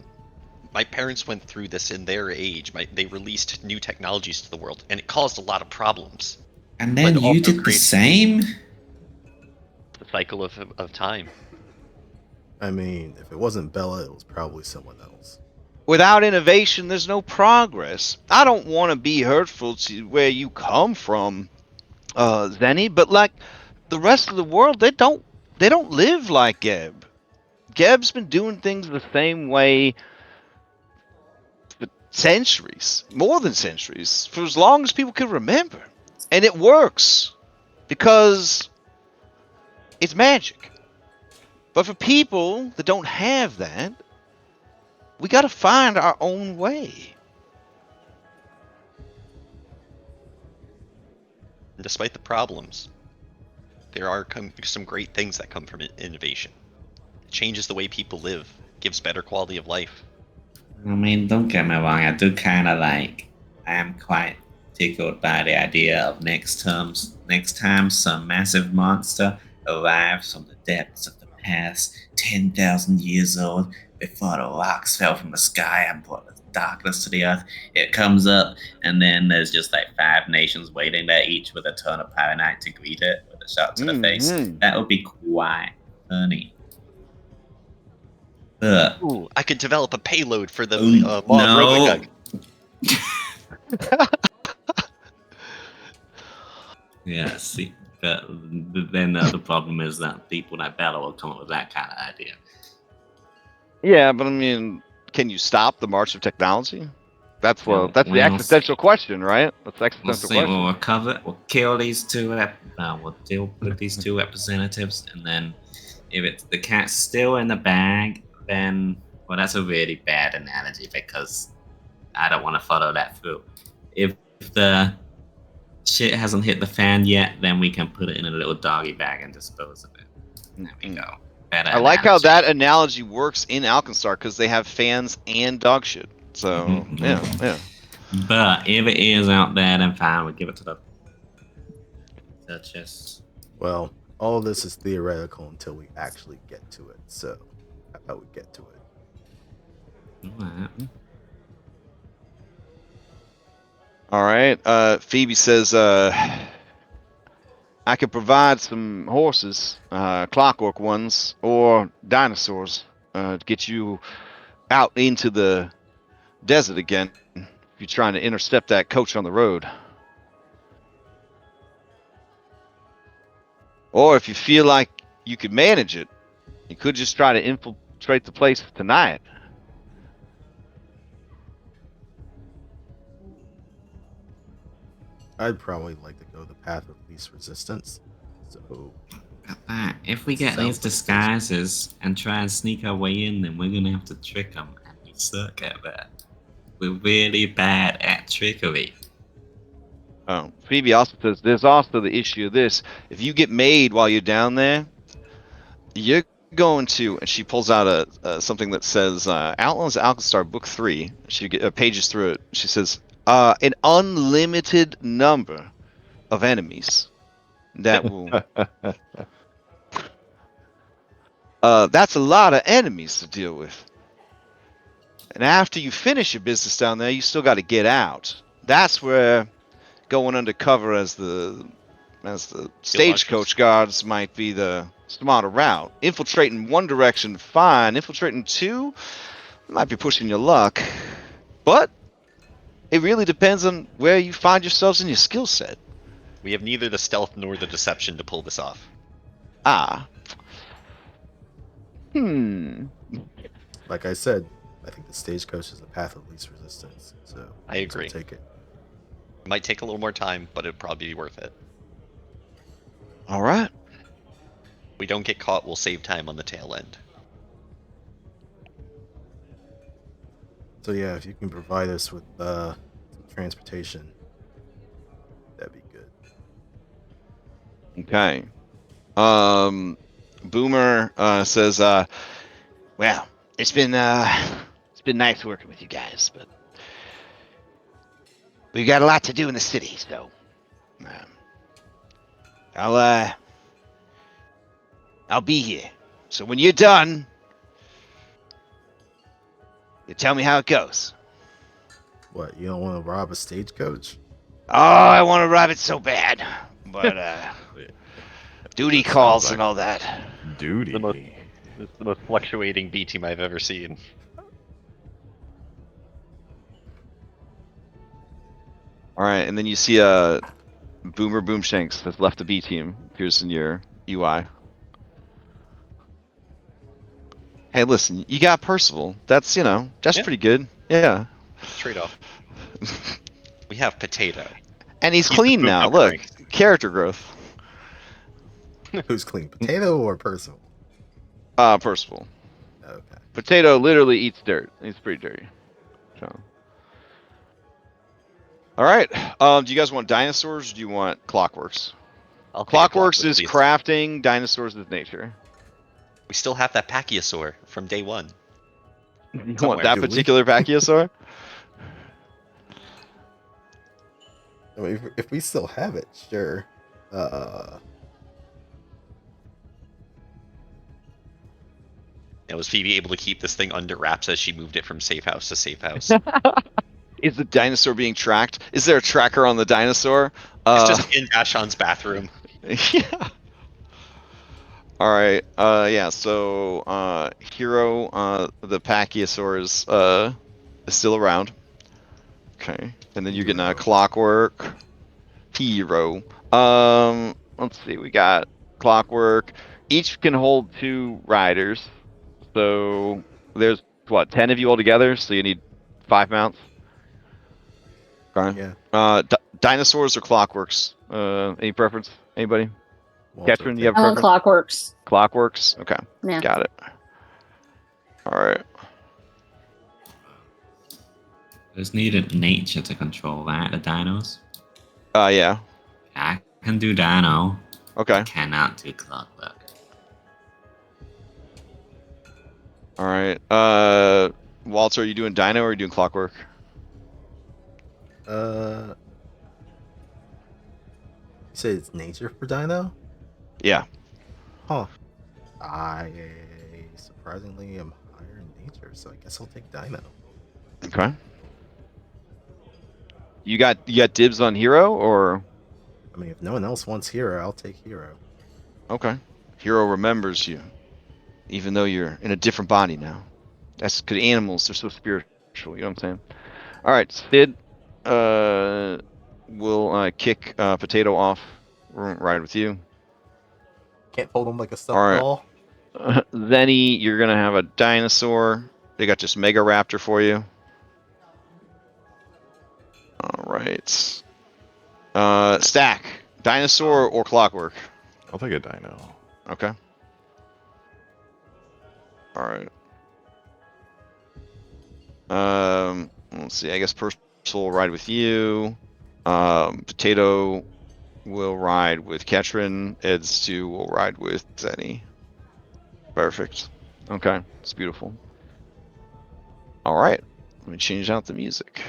My parents went through this in their age. They released new technologies to the world, and it caused a lot of problems. And then But you also did the create- same? The cycle of time. I mean, if it wasn't Bella, it was probably someone else. without innovation, there's no progress. I don't want to be hurtful to where you come from, Zenny, but like the rest of the world, they don't live like Geb. Geb's been doing things the same way for centuries, more than centuries, for as long as people can remember. And it works because it's magic. But for people that don't have that, we got to find our own way. And despite the problems, there are some great things that come from innovation. It changes the way people live, gives better quality of life. I mean, don't get me wrong, I do kind of like, I am quite tickled by the idea of next time some massive monster arrives from the depths of the past, 10,000 years old, before the rocks fell from the sky and brought the darkness to the earth. It comes up, and then there's just like 5 nations waiting there, each with a ton of paranite to greet it with a shot to the face. That would be quite funny. Ooh, I could develop a payload for the no. Yeah, see, but then the problem is that people like Bella will come up with that kind of idea. Yeah, but I mean, can you stop the march of technology? That's the existential question, right? That's the existential question. We'll recover. We'll kill these two. We'll deal with these 2 representatives, and then if the cat's still in the bag, then that's a really bad analogy because I don't want to follow that through. If the shit hasn't hit the fan yet, then we can put it in a little doggy bag and dispose of it. There we go. Better I like how analogy. that analogy works in Alkenstar because they have fans and dog shit. So Mhm, yeah, mhm. yeah. But if it is out there, then fine, we'll give it to the Duchess. Well, all of this is theoretical until we actually get to it. So, how about we get to it? Alright. All right. Phoebe says, I could provide some horses, clockwork ones, or dinosaurs, to get you out into the desert again if you're trying to intercept that coach on the road. Or if you feel like you could manage it, you could just try to infiltrate the place tonight. I'd probably like to go the path of least resistance. So, But if we get Sounds these like disguises and try and sneak our way in, then we're gonna have to trick them, and we suck at that. We're really bad at trickery. Oh, Phoebe also says there's also the issue of this. If you get made while you're down there, you're going to, and she pulls out something that says Outlaws of Alkenstar Book 3. She pages through it. She says an unlimited number of enemies that will. That's a lot of enemies to deal with. And after you finish your business down there, you still got to get out. That's where going undercover as the stagecoach guards might be the smarter route. Infiltrating one direction, fine. Infiltrating two might be pushing your luck. But it really depends on where you find yourselves in your skill set. We have neither the stealth nor the deception to pull this off. Ah. like I said, I think the stagecoach is the path of least resistance. So, I agree. I'll take it. It might take a little more time, but it'd probably be worth it. All right. If we don't get caught, we'll save time on the tail end. So yeah, if you can provide us with some transportation, that'd be good. Okay. Boomer says, well, it's been nice working with you guys, but we've got a lot to do in the city, so I'll be here. So when you're done, you tell me how it goes. What, you don't want to rob a stagecoach? Oh, I want to rob it so bad, but duty That sounds calls like and all that. Duty. It's the most fluctuating B team I've ever seen. All right, and then you see Boomer Boomshanks has left the B team. Appears in your UI. Hey, listen, you got Percival. That's that's Yeah. pretty good. Yeah. Trade-off. We have Potato. And he's He's clean moved now. up in Look, ranks. character growth. Who's clean, potato or Percival? Percival. Okay. Potato literally eats dirt. He's pretty dirty. So. All right. Do you guys want dinosaurs? Or do you want clockworks? I'll take a Clockworks clockwork, is please. crafting. Dinosaurs is nature. We still have that Pachyosaur from day one. You want Somewhere. that Do we? particular Pachyosaur? I mean, if we still have it, sure. Now, was Phoebe able to keep this thing under wraps as she moved it from safe house to safe house? Is the dinosaur being tracked? Is there a tracker on the dinosaur? It's just in Ashan's bathroom. Yeah. All right. Yeah. So, Hero, the Pachyosaur is still around. Okay. And then you're getting a Clockwork. Hero. Let's see. We got Clockwork. Each can hold 2 riders. So there's what 10 of you all together. So you need 5 mounts. Okay. Yeah. Dinosaurs or Clockworks? Any preference? Anybody? Walter, Catherine, you have Oh, preference? Clockworks. Clockworks. Okay. Yeah. Got it. All right. There's needed nature to control that, the dinos. Yeah. I can do dino. Okay. Cannot do clockwork. All right. Walter, are you doing Dino or are you doing Clockwork? You say it's nature for Dino? Yeah. Huh. I surprisingly am higher in nature, so I guess I'll take Dino. Okay. You got dibs on hero or I mean, if no one else wants hero, I'll take hero. okay. Hero remembers you, even though you're in a different body now. That's because animals, they're so spiritual, you know what I'm saying? All right, Sid will kick Potato off. Ride with you. Can't hold him like a All stuffed right. doll. Zenny, you're going to have a dinosaur. They got just Mega Raptor for you. All right. Stack, dinosaur or clockwork? I'll take a dino. Okay. All right. Let's see. I guess Purcell will ride with you. Potato will ride with Ketrin. Ed2 will ride with Zenny. Perfect. Okay, it's beautiful. All right, let me change out the music.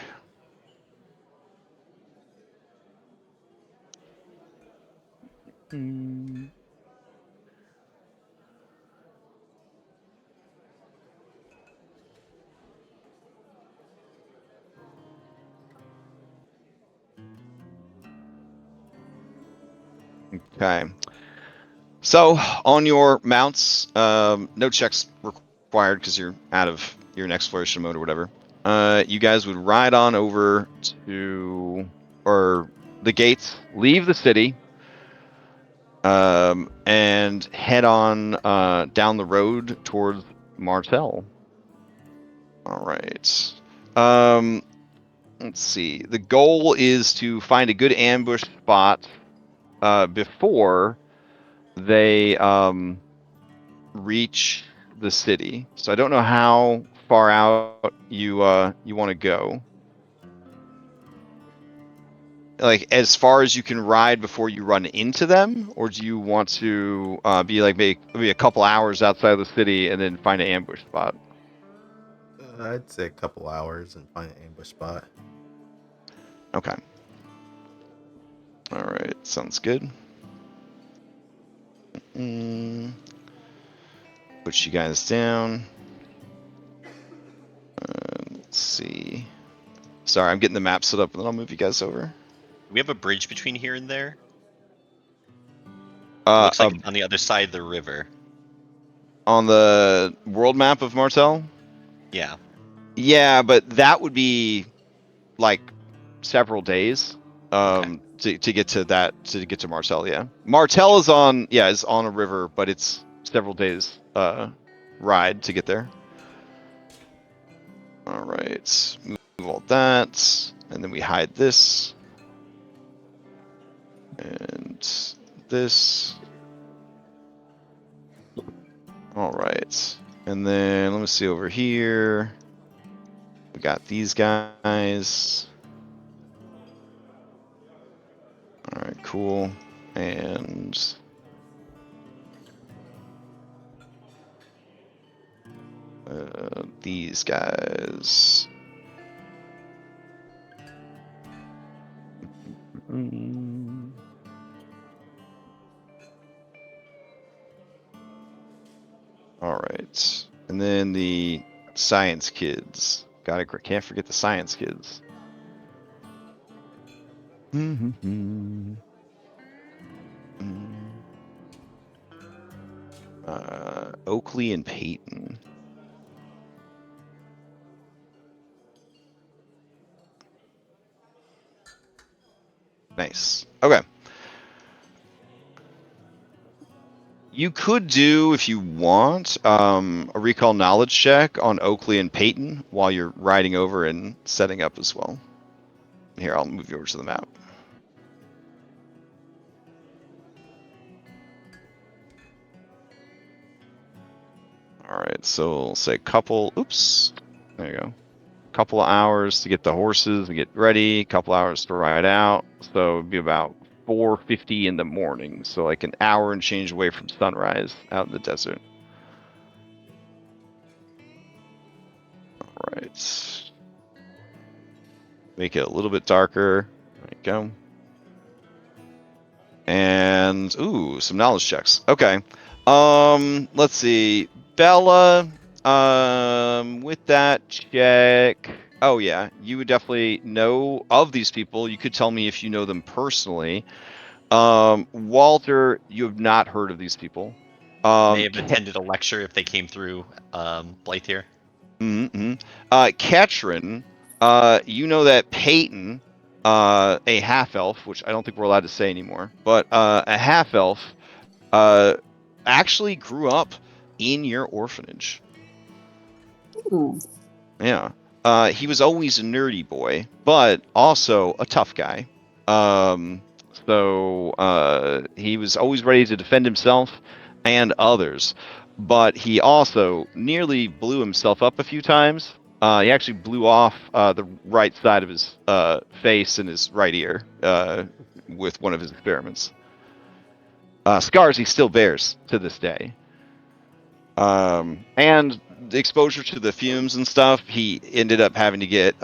Okay. So on your mounts, no checks required because you're out of you're in exploration mode or whatever. You guys would ride on over to or the gates, leave the city, and head on down the road towards Martel. All right. Let's see. The goal is to find a good ambush spot before they reach the city. So I don't know how far out you want to go. Like as far as you can ride before you run into them, or do you want to be like maybe a couple hours outside of the city and then find an ambush spot? I'd say a couple hours and find an ambush spot. Okay. All right. Sounds good. Put you guys down. Let's see. Sorry, I'm getting the map set up, and then I'll move you guys over. We have a bridge between here and there. Looks like it's on the other side of the river. On the world map of Martel? Yeah. Yeah, but that would be like several days to get to Martel. Yeah, Martel is on a river, but it's several days ride to get there. All right, move all that, and then we hide this and this. All right, and then let me see over here. We got these guys. All right, cool. And these guys. All right, and then the science kids. Can't forget the science kids. Oakley and Peyton. Nice. Okay. You could do, if you want, a recall knowledge check on Oakley and Peyton while you're riding over and setting up as well. Here, I'll move you over to the map. All right, so we'll say couple. Oops. There you go. Couple of hours to get the horses and get ready. Couple hours to ride out. So it'd be about 4:50 in the morning. So like an hour and change away from sunrise out in the desert. make it a little bit darker. There you go. And ooh, some knowledge checks. Okay. Let's see. Bella, with that check. Oh yeah, you would definitely know of these people. You could tell me if you know them personally. Walter, you have not heard of these people. May have attended a lecture if they came through Blythe here. Ketrin, you know that Peyton, a half elf, which I don't think we're allowed to say anymore, but a half elf, actually grew up in your orphanage. Ooh. Yeah. He was always a nerdy boy, but also a tough guy. So he was always ready to defend himself and others, but he also nearly blew himself up a few times. He actually blew off the right side of his face and his right ear with one of his experiments. Scars he still bears to this day. And the exposure to the fumes and stuff, he ended up having to get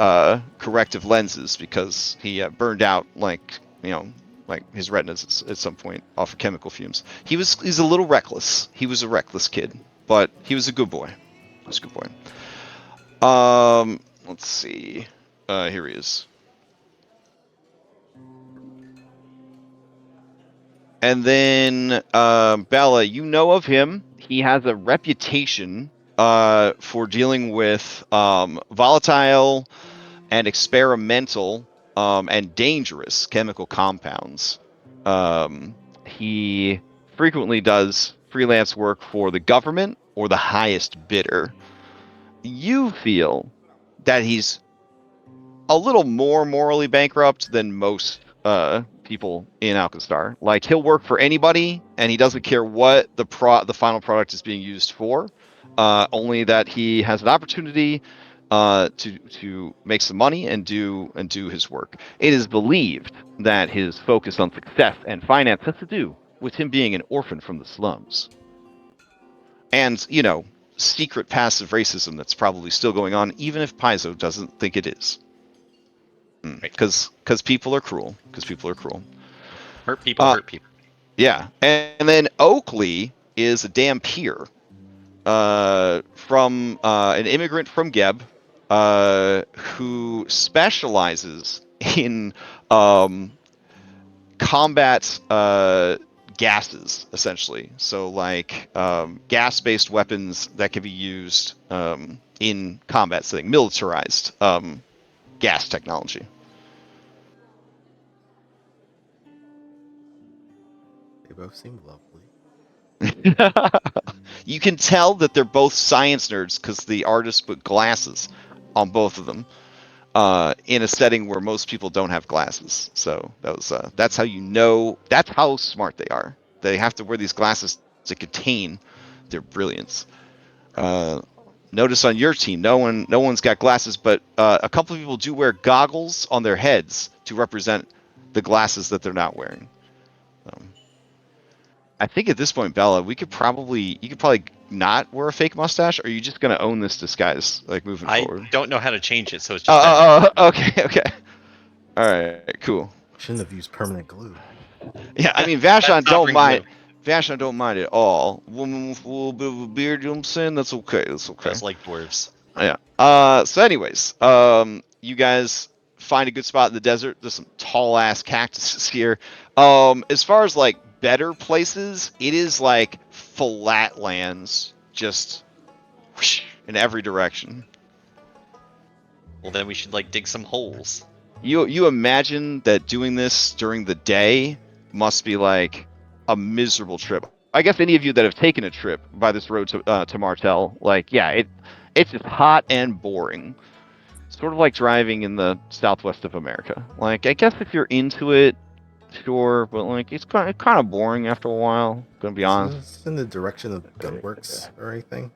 corrective lenses because he burned out, like his retinas at some point off of chemical fumes. He's a little reckless. He was a reckless kid, but he was a good boy. He was a good boy. Let's see. Here he is. And then Bella, you know of him. He has a reputation for dealing with volatile and experimental and dangerous chemical compounds. He frequently does freelance work for the government or the highest bidder. You feel that he's a little more morally bankrupt than most people in Alkenstar. Like, he'll work for anybody, and he doesn't care what the final product is being used for. Only that he has an opportunity to make some money and do his work. It is believed that his focus on success and finance has to do with him being an orphan from the slums. And, secret passive racism that's probably still going on, even if Paizo doesn't think it is. Because people are cruel. Hurt people. Yeah. And then Oakley is a damn peer from an immigrant from Geb who specializes in combat gases, essentially. So, like, gas-based weapons that can be used in combat setting, militarized gas technology. They both seem lovely. You can tell that they're both science nerds because the artist put glasses on both of them in a setting where most people don't have glasses. So that's how you know. That's how smart they are. They have to wear these glasses to contain their brilliance. Notice on your team, no one's got glasses, but a couple of people do wear goggles on their heads to represent the glasses that they're not wearing. I think at this point, Bella, you could probably not wear a fake mustache, or are you just gonna own this disguise, like, moving forward? I don't know how to change it, so it's just. Okay. All right, cool. Shouldn't have used permanent glue. Yeah, I mean, Vashon don't mind. Vashon don't mind at all. Woman with a little bit of a beard, you know what I'm saying? That's okay. That's like dwarves. Yeah. So anyways, you guys find a good spot in the desert. There's some tall ass cactuses here. As far as, like, better places, it is like flat lands, just whoosh, in every direction. Well, then we should, like, dig some holes. You imagine that doing this during the day must be like a miserable trip. I guess any of you that have taken a trip by this road to Martel, like, yeah, it's just hot and boring. Sort of like driving in the southwest of America. Like, I guess if you're into it, sure, but, like, it's kind of boring after a while. Gonna be honest. Is this in the direction of Gunworks or anything?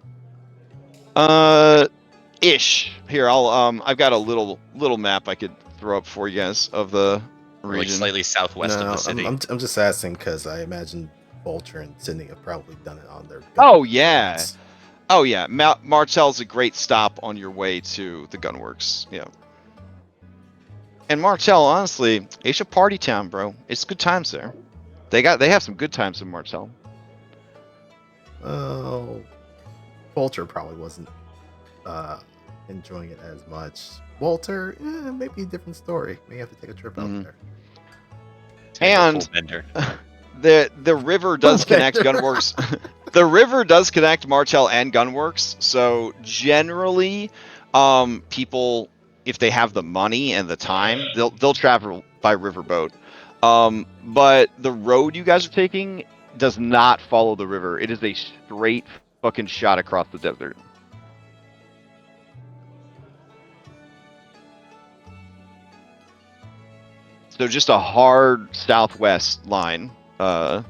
Ish. Here, I've got a little map I could throw up for you guys of the region. Like, slightly southwest of the city. I'm just asking because I imagine Vulture and Sydney have probably done it on their. Oh yeah. Oh yeah, Martel's a great stop on your way to the gunworks. Yeah. And Martel, honestly, it's a party town, bro. It's good times there. They have some good times in Martel. Oh, Walter probably wasn't enjoying it as much. Walter, maybe a different story. May have to take a trip out there. And vendor. the river does connect Gunworks. The river does connect Martel and Gunworks. So generally, people, if they have the money and the time, they'll travel by riverboat. But the road you guys are taking does not follow the river. It is a straight fucking shot across the desert. So just a hard southwest line. All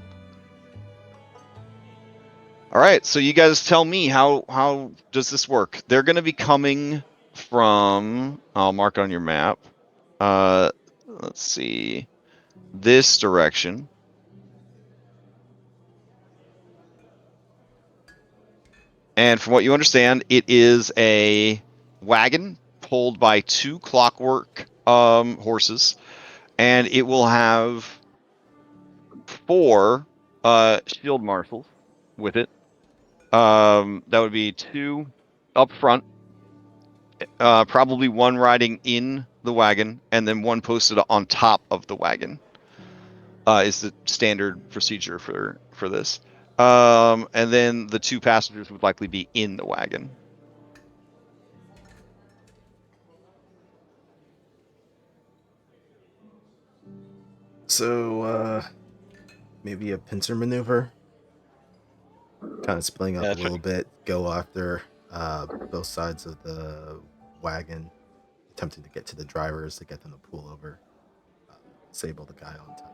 right, so you guys tell me how does this work? They're going to be coming from. I'll mark it on your map. Let's see, this direction. And from what you understand, it is a wagon pulled by 2 clockwork horses, and it will have 4 shield marshals with it. That would be 2 up front, probably 1 riding in the wagon, and then 1 posted on top of the wagon. Is the standard procedure for this. And then the 2 passengers would likely be in the wagon. So, maybe a pincer maneuver. Kind of splitting up a little bit. Go after both sides of the wagon, attempting to get to the drivers to get them to pull over, disable the guy on top.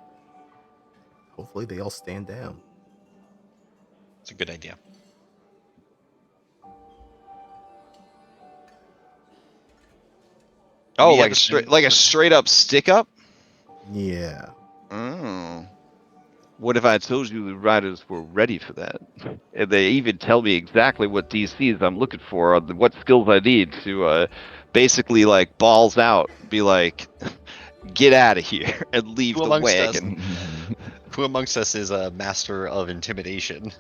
Hopefully, they all stand down. It's a good idea. Oh, like a straight up stick up? Yeah. Oh. What if I told you the riders were ready for that? And they even tell me exactly what DCs I'm looking for, what skills I need to basically like balls out, be like, get out of here and leave the wagon. Who amongst us is a master of intimidation?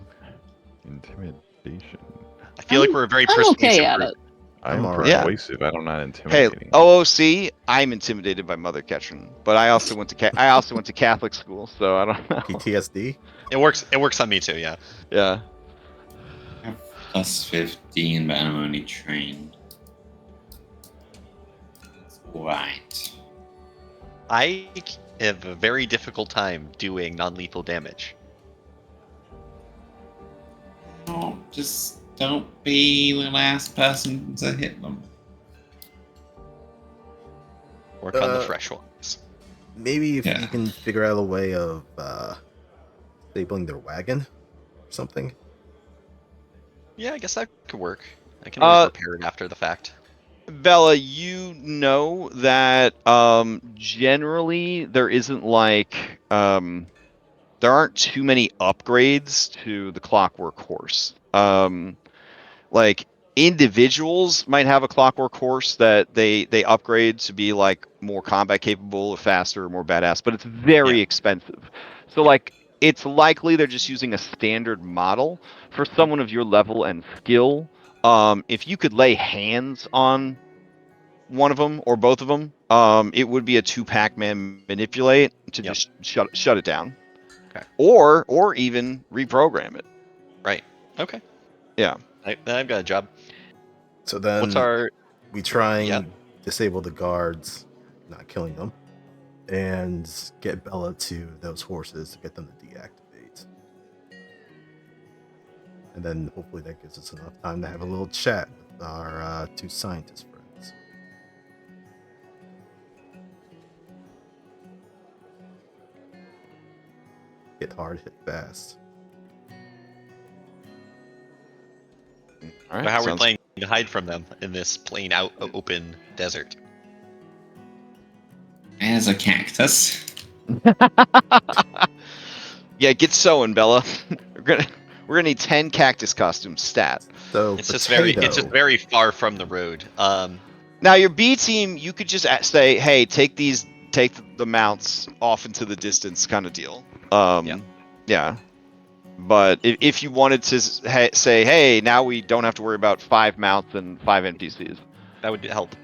Intimidation. I feel like we're a very I'm persuasive okay at group. it. I'm all right. persuasive. I don't not Hey, intimidating. OOC, I'm intimidated by Mother Ketron, but I also went to Catholic school, so I don't know. PTSD. It works on me too. Yeah. Yeah. I have plus 15, but I'm only trained. Right. I have a very difficult time doing non-lethal damage. Oh, just don't be the last person to hit them. Work on the fresh ones. Maybe if you can figure out a way of disabling their wagon or something. Yeah, I guess that could work. I can always repair it after the fact. Bella, you know that generally there isn't like there aren't too many upgrades to the Clockwork Horse. Like individuals might have a Clockwork Horse that they upgrade to be like more combat capable or faster or more badass, but it's very expensive. So like it's likely they're just using a standard model for someone of your level and skill. If you could lay hands on one of them or both of them, it would be a 2-Pac-Man manipulate to just shut it down. Okay. Or even reprogram it. Right. Okay. Yeah. I've got a job. So then we try and disable the guards, not killing them, and get Bella to those horses to get them to deactivate. And then hopefully that gives us enough time to have a little chat with our 2 scientist friends. Hit hard, hit fast. All right, But how are we playing to hide from them in this plain out open desert? As a cactus. Yeah, get sewing, Bella. We're gonna need 10 cactus costumes stat. So It's just potato. very far from the road. Now your B team, you could just say, "Hey, take the mounts off into the distance," kind of deal. Yeah. But if you wanted to say, "Hey, now we don't have to worry about 5 mounts and 5 NPCs," that would help.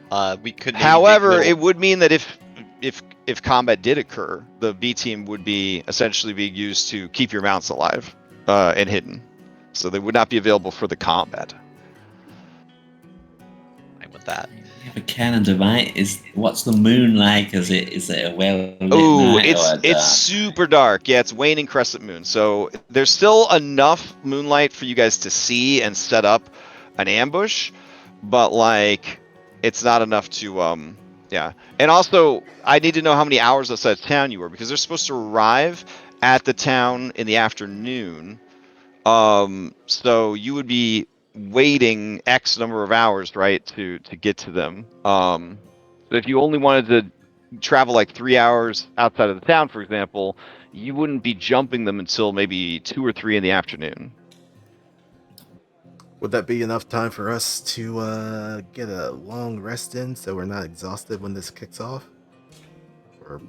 We could maybe however, dig it would mean that if combat did occur, the B team would be essentially being used to keep your mounts alive and hidden, so they would not be available for the combat. with that. Yeah, but Canada, right? What's the moon like? Is it a well lit Oh, night or a it's dark super dark. Yeah, it's waning crescent moon, so there's still enough moonlight for you guys to see and set up an ambush, but like it's not enough to yeah. And also, I need to know how many hours outside of town you were, because they're supposed to arrive at the town in the afternoon. So you would be waiting X number of hours, right, to get to them. So if you only wanted to travel like 3 hours outside of the town, for example, you wouldn't be jumping them until maybe 2 or 3 in the afternoon. Would that be enough time for us to get a long rest in so we're not exhausted when this kicks off? Or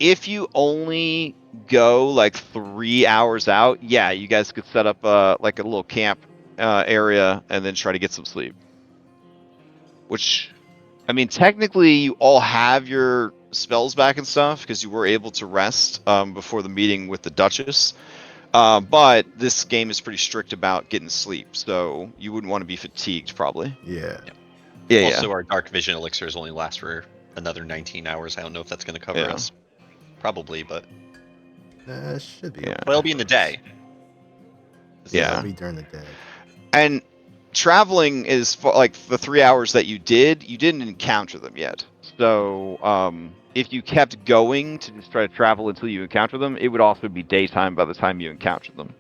If you only go like 3 hours out, yeah, you guys could set up like a little camp area and then try to get some sleep. Which, I mean, technically you all have your spells back and stuff because you were able to rest before the meeting with the Duchess. But this game is pretty strict about getting sleep, so you wouldn't want to be fatigued, probably. Yeah. Yeah, Also, our dark vision elixirs only last for another 19 hours. I don't know if that's going to cover us. Probably, but Should be. Yeah. but it'll be in the day. Yeah. It'll be during the day. And traveling is for like the 3 hours that you didn't encounter them yet. So if you kept going to just try to travel until you encounter them, it would also be daytime by the time you encounter them.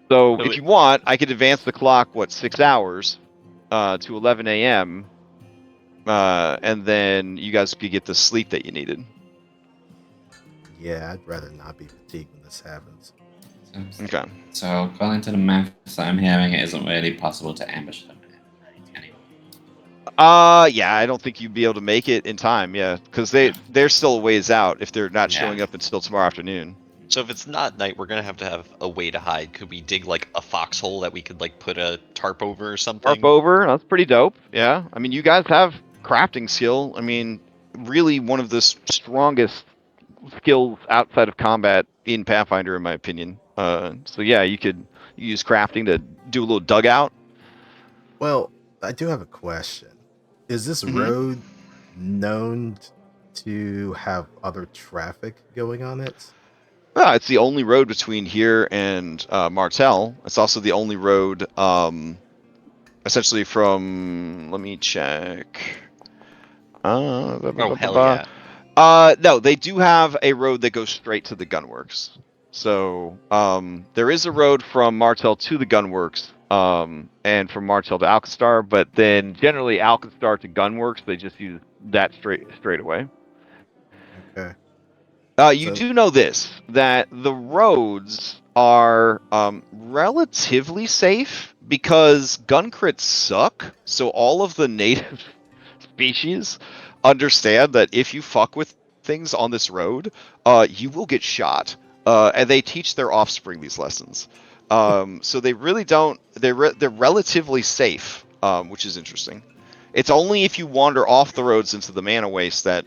So if you want, I could advance the clock 6 hours to 11 a.m. And then you guys could get the sleep that you needed. Yeah, I'd rather not be fatigued when this happens. Okay. So according to the math that I'm hearing, it isn't really possible to ambush them anymore. Yeah, I don't think you'd be able to make it in time. Yeah, because they're still a ways out if they're not showing up until tomorrow afternoon. So if it's not night, we're gonna have a way to hide. Could we dig like a foxhole that we could like put a tarp over or something? Tarp over, that's pretty dope. Yeah, I mean, you guys have crafting skill. I mean, really one of the strongest skills outside of combat in Pathfinder, in my opinion. So yeah, you could use crafting to do a little dugout. Well, I do have a question. Is this road known to have other traffic going on it? It's the only road between here and Martel. It's also the only road, essentially from. Let me check. Oh hell yeah! No, they do have a road that goes straight to the gunworks. So there is a road from Martel to the gunworks, and from Martel to Alkenstar. But then generally Alkenstar to gunworks, they just use that straight away. Okay. You do know this, that the roads are relatively safe because gun crits suck. So all of the native species understand that if you fuck with things on this road, you will get shot. And they teach their offspring these lessons. So they really don't. They're relatively safe, which is interesting. It's only if you wander off the roads into the mana waste that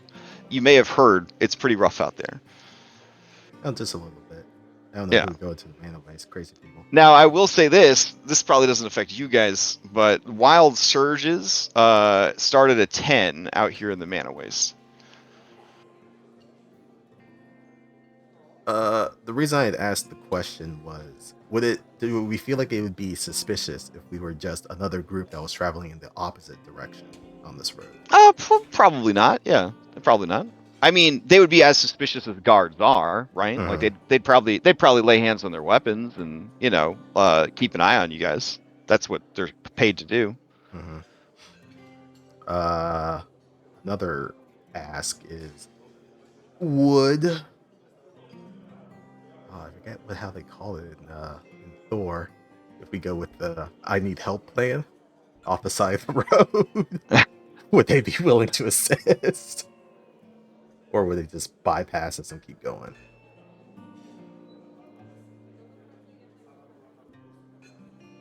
you may have heard it's pretty rough out there. Oh, just a little bit. I don't know who would go to the mana waste. Crazy people. Now, I will say this probably doesn't affect you guys, but wild surges started at 10 out here in the mana waste. The reason I had asked the question was, do we feel like it would be suspicious if we were just another group that was traveling in the opposite direction on this road? Probably not. Yeah, probably not. I mean, they would be as suspicious as guards are, right? Like they'd probably lay hands on their weapons and keep an eye on you guys. That's what they're paid to do. Another ask is, would I forget how they call it in Thor, if we go with the I need help plan off the side of the road, would they be willing to assist? Or would they just bypass us and keep going?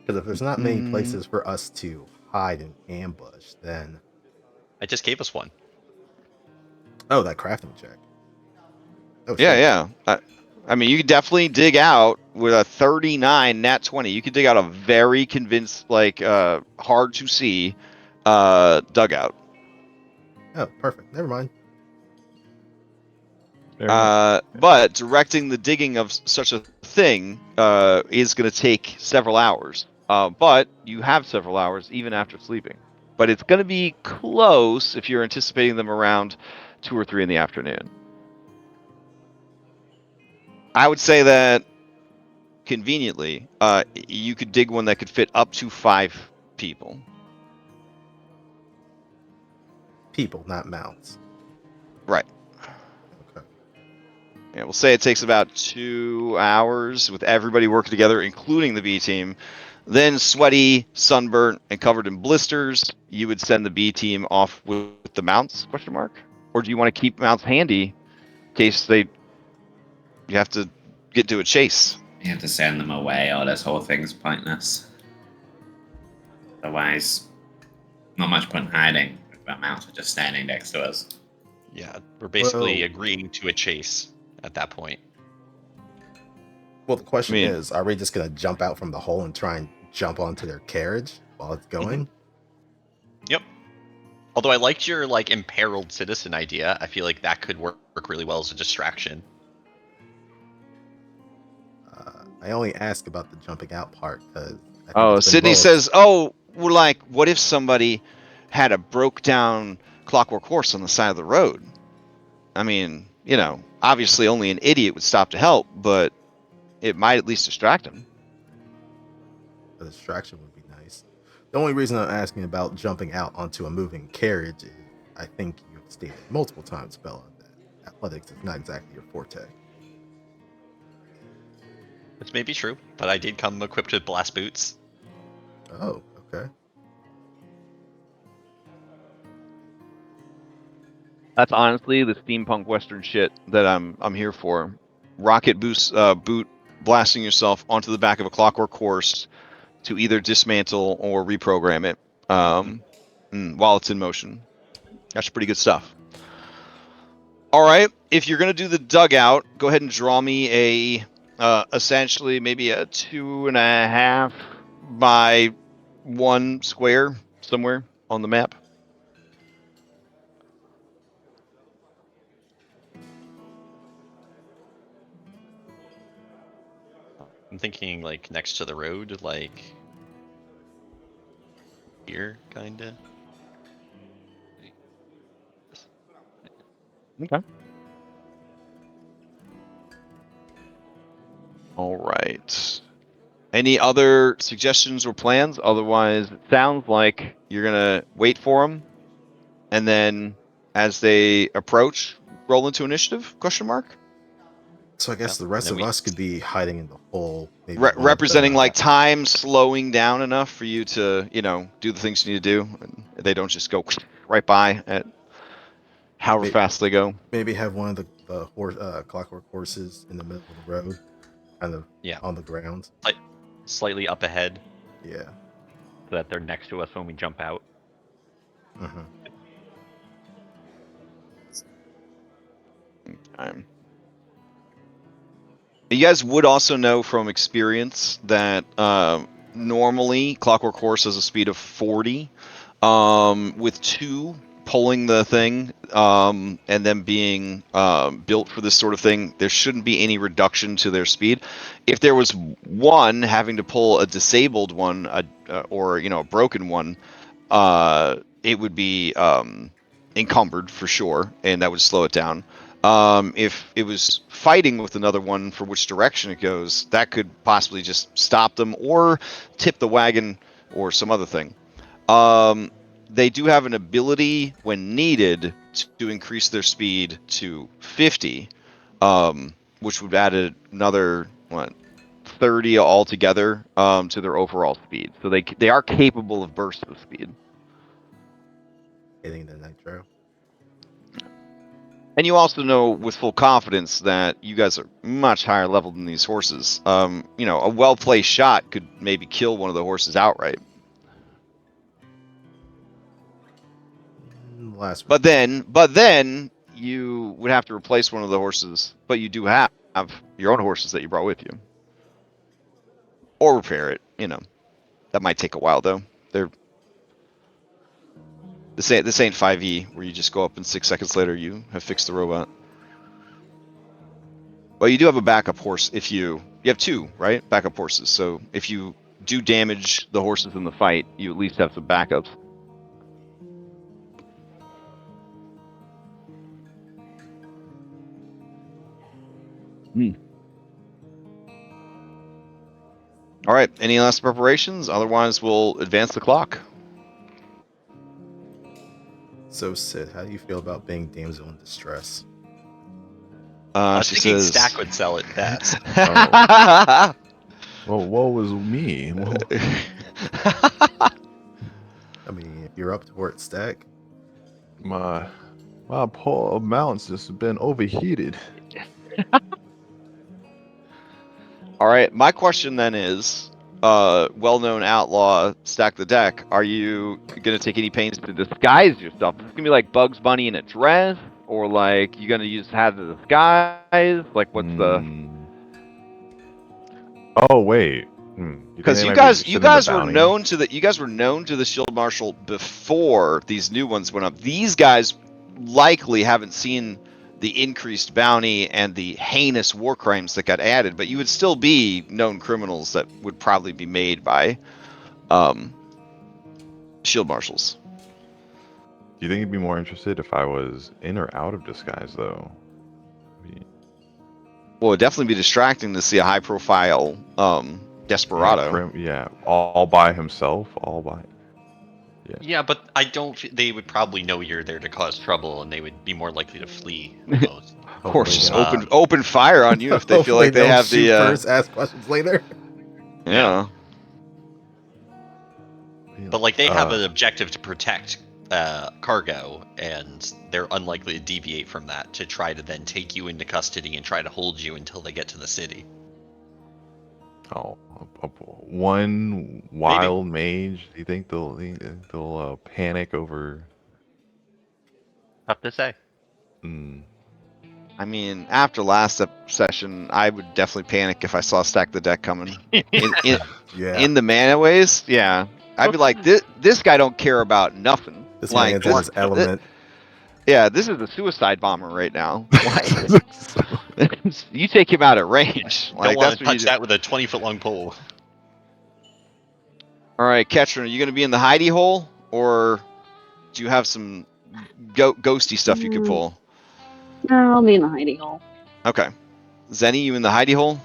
Because if there's not many places for us to hide and ambush, then I just gave us one. oh, that crafting check. Oh Yeah, shit. yeah. I mean, you could definitely dig out with a 39 nat 20. You could dig out a very hard to see dugout. Oh, perfect. Never mind. But directing the digging of such a thing is going to take several hours. But you have several hours even after sleeping. But it's going to be close if you're anticipating them around 2 or 3 in the afternoon. I would say that conveniently, you could dig one that could fit up to 5 people. People, not mounts. Right. Okay. Yeah, we'll say it takes about 2 hours with everybody working together, including the B team. Then, sweaty, sunburnt, and covered in blisters, you would send the B team off with the mounts? Question mark. Or do you want to keep mounts handy in case you have to get to a chase? You have to send them away, or this whole thing's pointless. Otherwise, not much point hiding if the mounts are just standing next to us. Yeah, we're basically Well- agreeing to a chase at that point. Well, the question I mean- is, are we just going to jump out from the hole and try and jump onto their carriage while it's going? Yep. Although I liked your imperiled citizen idea, I feel like that could work really well as a distraction. I only ask about the jumping out part because. Oh, Sydney says, what if somebody had a broke down clockwork horse on the side of the road? I mean, obviously only an idiot would stop to help, but it might at least distract him. A distraction would be nice. The only reason I'm asking about jumping out onto a moving carriage is I think you've stated multiple times, Bella, that athletics is not exactly your forte. Which may be true, but I did come equipped with blast boots. Oh, okay. That's honestly the steampunk western shit that I'm here for. Rocket boot blasting yourself onto the back of a clockwork horse to either dismantle or reprogram it while it's in motion. That's pretty good stuff. All right, if you're gonna do the dugout, go ahead and draw me essentially maybe a 2.5 by 1 square somewhere on the map. I'm thinking next to the road, here, kinda. Okay. All right. Any other suggestions or plans? Otherwise, it sounds like you're gonna wait for them, and then as they approach, roll into initiative? Question mark. So I guess Yeah, the rest and of then us could be hiding in the hole, maybe Representing time slowing down enough for you to, do the things you need to do. And they don't just go right by at however Maybe- fast they go. maybe have one of the clockwork horses in the middle of the road, kind of on the ground. Slightly up ahead, Yeah. so that they're next to us when we jump out. Mm-hmm. You guys would also know from experience that normally Clockwork Horse has a speed of 40. With 2 pulling the thing and them being built for this sort of thing, there shouldn't be any reduction to their speed. If there was 1 having to pull a disabled one or a broken one, it would be encumbered for sure, and that would slow it down. If it was fighting with another one for which direction it goes, that could possibly just stop them or tip the wagon or some other thing. They do have an ability when needed to increase their speed to 50, which would add another 30 altogether to their overall speed. So they are capable of bursts of speed. Hitting the nitro. And you also know with full confidence that you guys are much higher level than these horses. You know, a well-placed shot could maybe kill one of the horses outright. Last. But then you would have to replace one of the horses. But you do have your own horses that you brought with you, or repair it. You know, that might take a while though. This ain't 5e where you just go up and 6 seconds later you have fixed the robot. Well, you do have a backup horse if you have 2, right? Backup horses. So if you do damage the horses in the fight, you at least have some backups. All right. Any last preparations? Otherwise, we'll advance the clock. So, Sid, how do you feel about being damsel in distress? I was She thinking says, Stack would sell it best. Well, woe was me. Well, I mean, if you're up to it, Stack. my poor mount's just been overheated. All right. My question then is, well-known outlaw, Stack the Deck, are you going to take any pains to disguise yourself? Is this going to be like Bugs Bunny in a dress? Or like you going to have the disguise? Like what's the... Oh, wait. Because you guys were known to the Shield Marshal before these new ones went up. These guys likely haven't seen the increased bounty and the heinous war crimes that got added, but you would still be known criminals that would probably be made by Shield Marshals. Do you think he'd be more interested if I was in or out of disguise, though? Well, it'd definitely be distracting to see a high-profile desperado. Yeah, all by himself, all by. Yeah, but I don't. They would probably know you're there to cause trouble, and they would be more likely to flee. Most. Of course, just Uh, open fire on you if they feel like they don't have shoot the. First, ask questions later. Yeah. But like they have an objective to protect cargo, and they're unlikely to deviate from that to try to then take you into custody and try to hold you until they get to the city. Oh, one wild mage. Do you think they'll panic over? Tough to say. I mean, after last session, I would definitely panic if I saw Stack the Deck coming. In the mana ways, yeah. I'd be like, this guy don't care about nothing. This like, man's in his element. Yeah, this is the suicide bomber right now. Like, you take him out at range. Don't Like, want that's to what you touch do. that with a 20-foot long pole. All right, Ketron, are you going to be in the hidey hole, or do you have some ghosty stuff you could pull? No, I'll be in the hidey hole. Okay. Zenny, you in the hidey hole?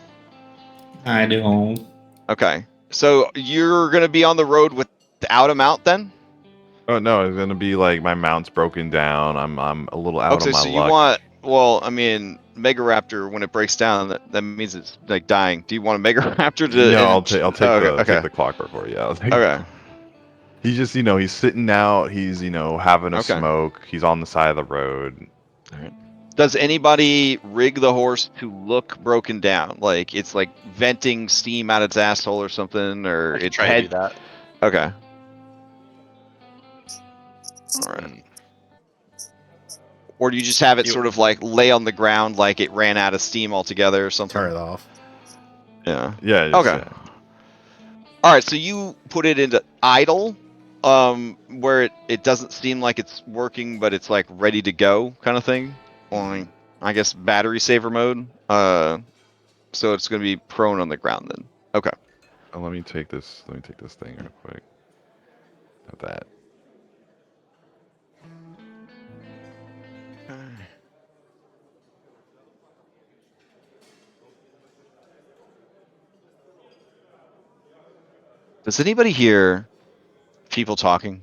Hidey hole. Okay. So you're going to be on the road without a mount then? Oh no, it's gonna be like my mount's broken down. I'm a little out of my so luck. You want? Well, I mean, Mega Raptor when it breaks down, that means it's like dying. Do you want a Mega Raptor to? No, I'll take the clockwork for you. Yeah, okay. He's just he's sitting out. He's having a smoke. He's on the side of the road. All right. Does anybody rig the horse to look broken down? Like it's like venting steam out its asshole or something, or its try head? to do that. Okay. All right. Or do you just have it sort of like lay on the ground like it ran out of steam altogether or something? Turn it off. Yeah. Yeah. Okay. Yeah. All right. So you put it into idle, where it doesn't seem like it's working, but it's like ready to go kind of thing. Only, I guess, battery saver mode. So it's going to be prone on the ground then. Okay. Let me take this thing real quick. Not that. Does anybody hear people talking?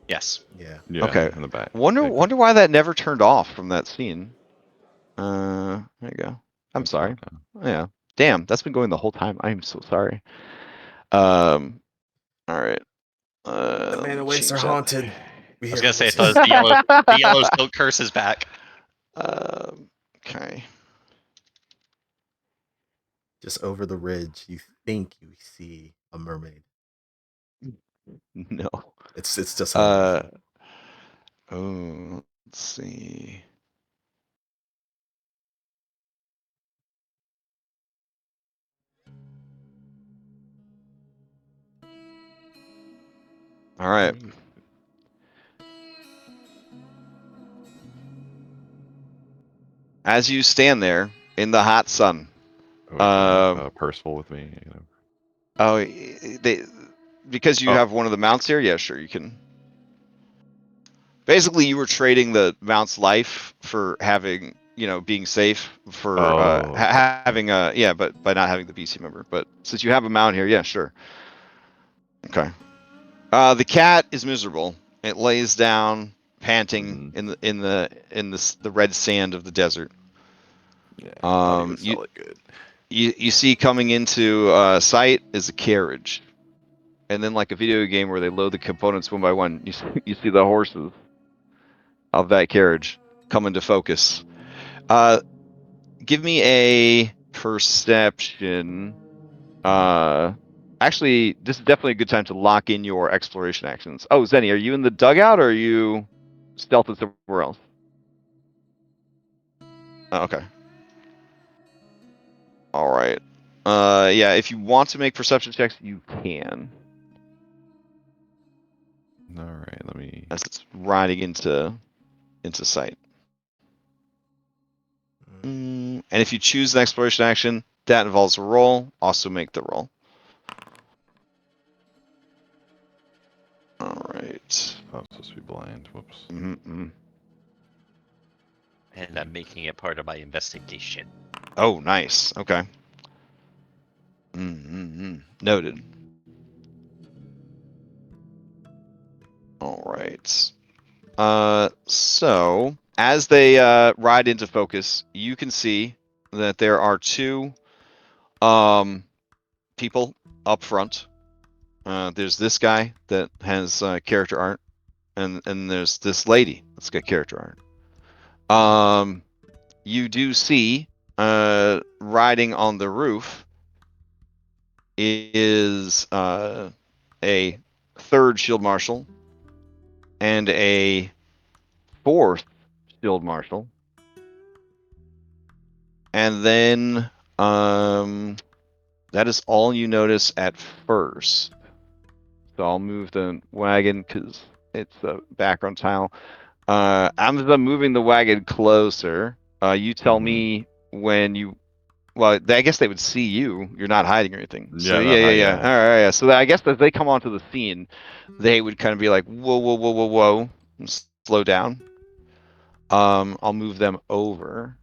Yes. Yeah. Okay. In the back. Wonder why that never turned off from that scene. There you go. I'm sorry. Yeah. Damn, that's been going the whole time. I'm so sorry. All right. The Let mana me wastes are change that. haunted. I was gonna say, I thought the yellow silk curse is back. Okay. Just over the ridge, you think you see a mermaid. No. It's just an illusion. Oh, let's see. All right. As you stand there in the hot sun. Percival with me. You know. Oh, because you Oh. have one of the mounts here. Yeah, sure, you can. Basically, you were trading the mount's life for having, being safe for having but by not having the BC member. But since you have a mount here, yeah, sure. Okay. The cat is miserable. It lays down, panting in the red sand of the desert. Yeah. Thought he would sell it good. You see coming into sight is a carriage, and then like a video game where they load the components one by one, you see the horses of that carriage come into focus. Give me a perception. Actually, this is definitely a good time to lock in your exploration actions. Oh, Zenny, are you in the dugout or are you stealthing somewhere else? Oh, okay. All right. Yeah, if you want to make perception checks, you can. All right, let me. As it's riding into sight. And if you choose an exploration action, that involves a roll. Also make the roll. All right. Oh, I'm supposed to be blind. Whoops. And I'm making it part of my investigation. Oh, nice. Okay. Noted. All right. So as they ride into focus, you can see that there are two people up front. There's this guy that has character art, and there's this lady that's got character art. You do see riding on the roof is a third shield marshal and a fourth shield marshal, and then that is all you notice at first. So I'll move the wagon because it's a background tile. I'm moving the wagon closer. You tell me when you. Well, I guess they would see you. You're not hiding or anything. So yeah. All right, yeah. So I guess as they come onto the scene, they would kind of be like, whoa, and slow down. I'll move them over.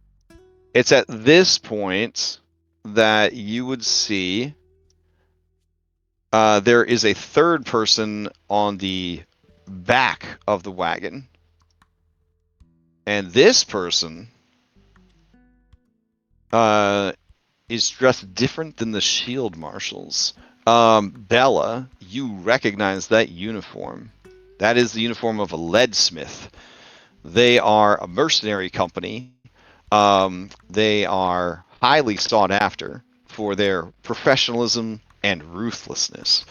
It's at this point that you would see there is a third person on the back of the wagon. And this person is dressed different than the shield marshals. Bella, you recognize that uniform. That is the uniform of a leadsmith. They are a mercenary company. They are highly sought after for their professionalism and ruthlessness.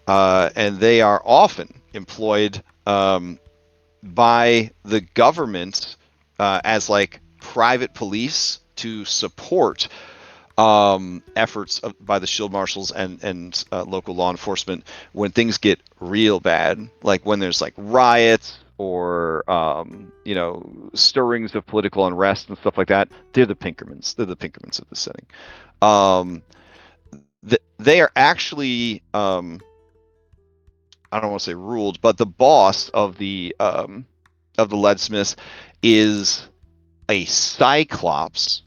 And they are often employed by the government as like private police to support efforts by the shield marshals and local law enforcement when things get real bad, like when there's like riots or stirrings of political unrest and stuff like that. They're the Pinkermans. They're the Pinkermans of the setting. They are actually I don't want to say ruled, but the boss of the leadsmiths is a Cyclops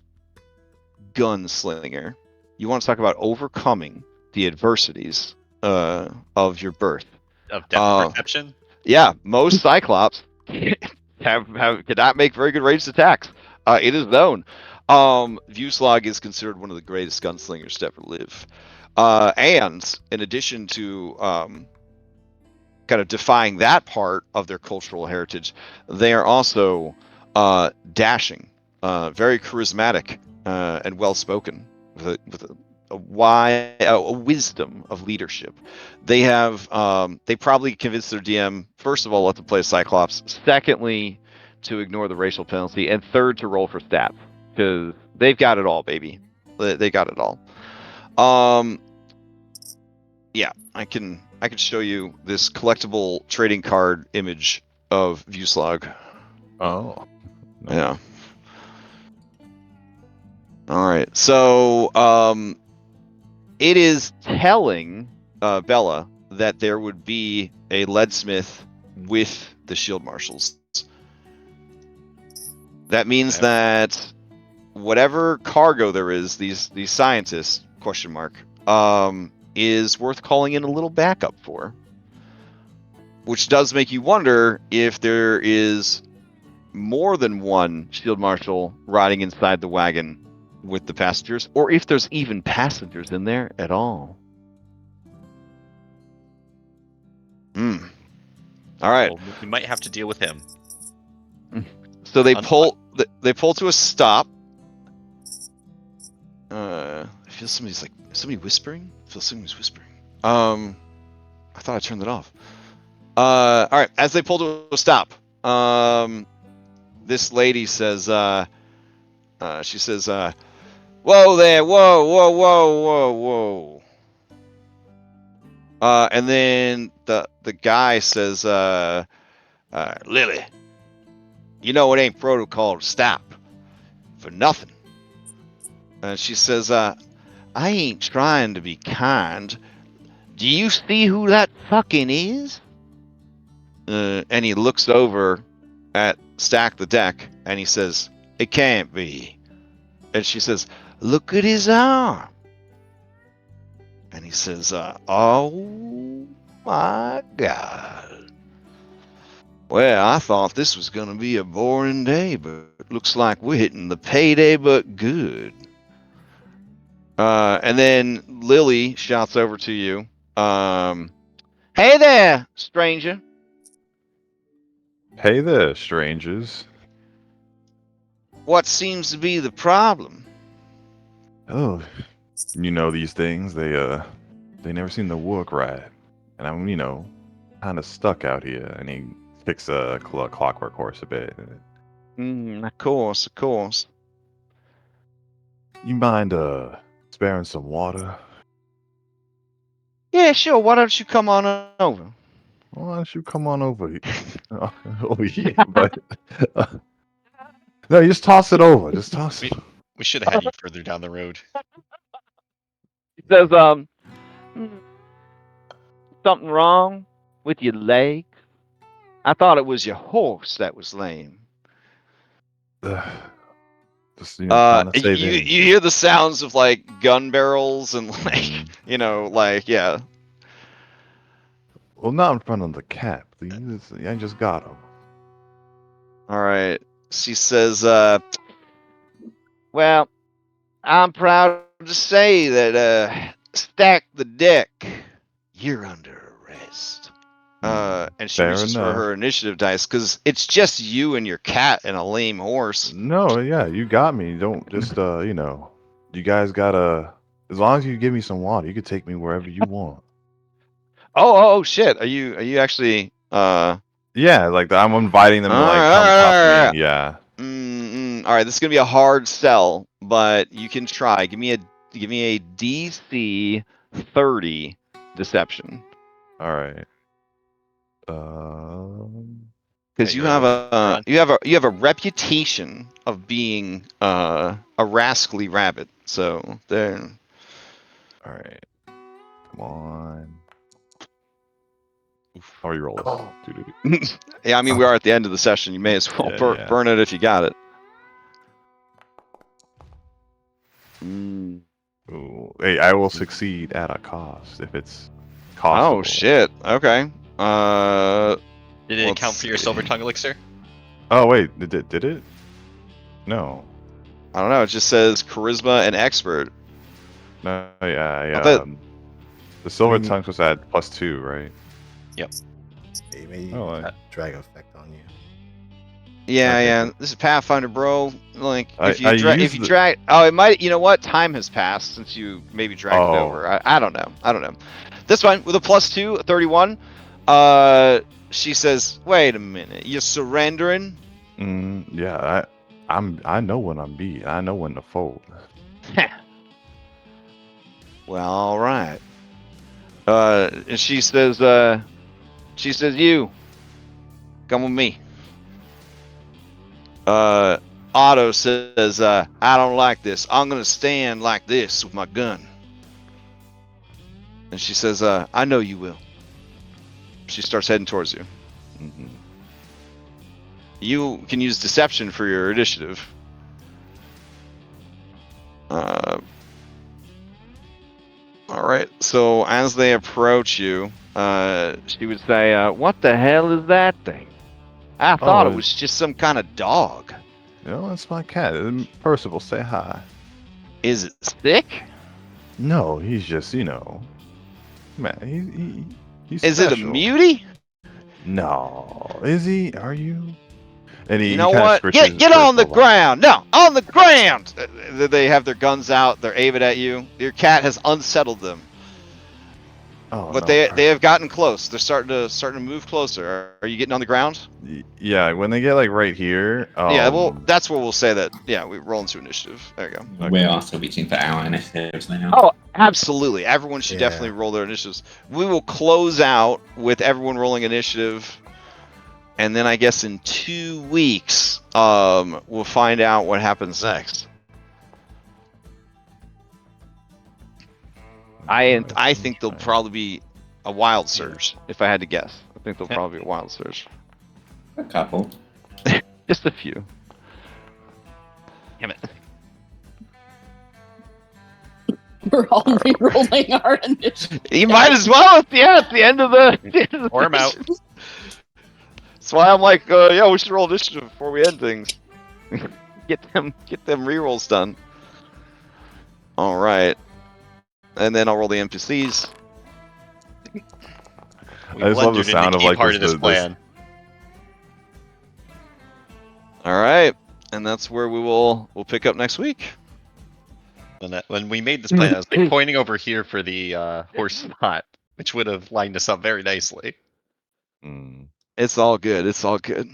gunslinger. You want to talk about overcoming the adversities of your birth. Of depth perception? Yeah, most Cyclops cannot make very good ranged attacks. It is known. Vuslag is considered one of the greatest gunslingers to ever live. And in addition to kind of defying that part of their cultural heritage, they are also dashing, very charismatic, and well-spoken, with a wisdom of leadership. They have they probably convinced their DM, first of all, let them play Cyclops. Secondly, to ignore the racial penalty, and third, to roll for stats, because they've got it all, baby. They got it all. Yeah, I can show you this collectible trading card image of Vuslag. Oh. Nice. Yeah. All right. So, it is telling Bella that there would be a leadsmith with the shield marshals. That means that whatever cargo there is, these scientists ? Is worth calling in a little backup for. Which does make you wonder if there is more than one shield marshal riding inside the wagon with the passengers, or if there's even passengers in there at all. All right. Well, we might have to deal with him. So they pull to a stop. I feel somebody whispering. I feel somebody's whispering. I thought I turned that off. All right. As they pull to a stop, this lady says, she says, "Whoa there! Whoa, whoa, whoa, whoa, whoa!" And then the guy says, "Lily, you know it ain't protocol to stop for nothing." And she says, "I ain't trying to be kind. Do you see who that fucking is?" And he looks over at Stack the Deck, and he says, "It can't be." And she says, "Look at his arm." And he says, "Oh my God. Well, I thought this was going to be a boring day, but it looks like we're hitting the payday but good." And then Lily shouts over to you, "Hey there, stranger." Hey there, strangers. "What seems to be the problem?" Oh, you know these things. They never seem to work right, and I'm kind of stuck out here. And he kicks a clockwork horse a bit. Of course, of course. You mind sparing some water? Yeah, sure. Why don't you come on over? Why don't you come on over? Oh yeah, but no, you just toss it over. Just toss it. We should have had you further down the road. He says, "Something wrong with your leg? I thought it was your horse that was lame." Just trying to save you energy. hear the sounds of like gun barrels and like yeah. Well, not in front of the cat, please. I just got him. All right. She says, "Well, I'm proud to say that Stack the Deck, you're under arrest." And she Fair reaches for enough. her initiative dice because it's just you and your cat and a lame horse. No, yeah, you got me. Don't just you guys gotta. As long as you give me some water, you can take me wherever you want. Oh shit! Are you actually Yeah, like I'm inviting them to like come talk to me. Yeah. All right, this is gonna be a hard sell, but you can try. Give me a DC 30 deception. All right. Because you have a reputation of being a rascally rabbit. So there. All right. Come on. How are you rolling? Yeah, I mean we are at the end of the session. You may as well Yeah. burn it if you got it. Ooh. Hey, I will succeed at a cost if it's costable. Oh shit. Okay. Did it count for your silver tongue elixir? Oh wait, did it? No. I don't know. It just says charisma and expert. No, yeah. I bet- The silver I mean- tongues was at +2, right? It may Oh, I- drag effect on you. Yeah, Okay, yeah. cool. This is Pathfinder, bro. Like, I if you used the- drag, oh, it might. You know what? Time has passed since you maybe dragged it Oh. over. I don't know. I don't know. That's fine. With a +2, 31. She says, "Wait a minute. You're surrendering?" Yeah, I know when I'm beat. I know when to fold. Well, all right. And she says, "You come with me." Otto says, "I don't like this. I'm gonna stand like this with my gun." And she says, "I know you will." She starts heading towards you. Mhm. You can use deception for your initiative. All right. So as they approach you, she would say, "What the hell is that thing? I thought it was just some kind of dog. You know, that's my cat. Percival, say hi. Is it sick? No, he's just, man, he's Is it a special. mutie? No, is he? Are you? And You he know kinda what? scritches Get his on the Percival up. ground! No, on the ground! They have their guns out. They're aiming at you. Your cat has unsettled them, Oh, but no, they have gotten close. They're starting to move closer. Are you getting on the ground? Yeah, when they get like right here. Yeah. Well, that's where we'll say that. Yeah, we roll into initiative. There you go. We are still reaching for our initiatives now. Oh, absolutely. Everyone should Yeah. definitely roll their initiatives. We will close out with everyone rolling initiative. And then I guess in 2 weeks, we'll find out what happens next. I think there'll probably be a wild surge, if I had to guess. I think there'll probably be a wild surge. A couple. Just a few. Damn it. We're all re-rolling our initiative. You might as well at the end of the. Or I'm out. That's why I'm like, yeah, we should roll initiative before we end things. get them rerolls done. All right, and then I'll roll the NPCs. We I just love the blundered into sound of key like part of this this plan. All right, and that's where we'll pick up next week. When we made this plan, I was like pointing over here for the horse spot, which would have lined us up very nicely. Mm. It's all good. It's all good.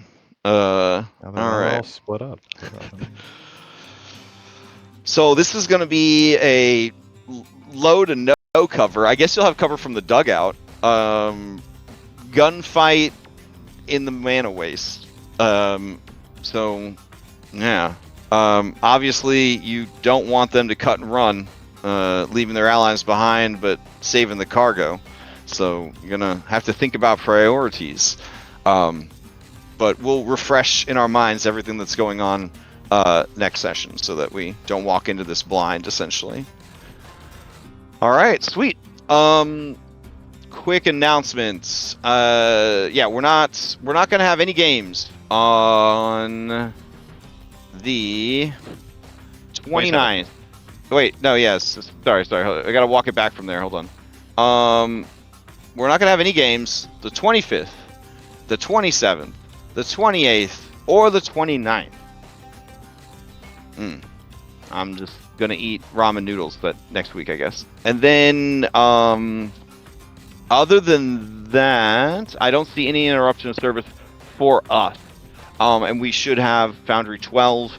Now they're All not right. all split up. So this is going to be a low to no cover. I guess you'll have cover from the dugout. Gunfight in the mana waste. So, yeah. Obviously, you don't want them to cut and run, leaving their allies behind, but saving the cargo. So you're gonna have to think about priorities. But we'll refresh in our minds everything that's going on next session, so that we don't walk into this blind, essentially. All right, sweet. Quick announcements. Yeah, we're not gonna have any games on the 29th. Wait, no, yes. Sorry. I gotta walk it back from there. Hold on. We're not gonna have any games the 25th, the 27th, the 28th, or the 29th. I'm just gonna eat ramen noodles that next week, I guess. And then, other than that, I don't see any interruption of service for us. And we should have Foundry 12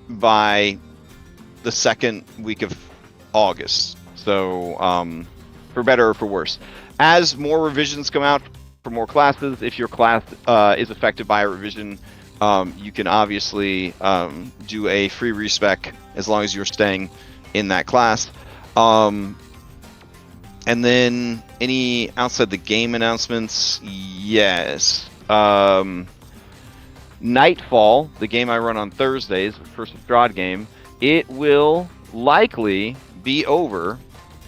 by the second week of August. So, for better or for worse. As more revisions come out for more classes, if your class is affected by a revision, you can obviously do a free respec as long as you're staying in that class. And then any outside the game announcements, yes. Nightfall, the game I run on Thursdays, the first Strahd game, it will likely be over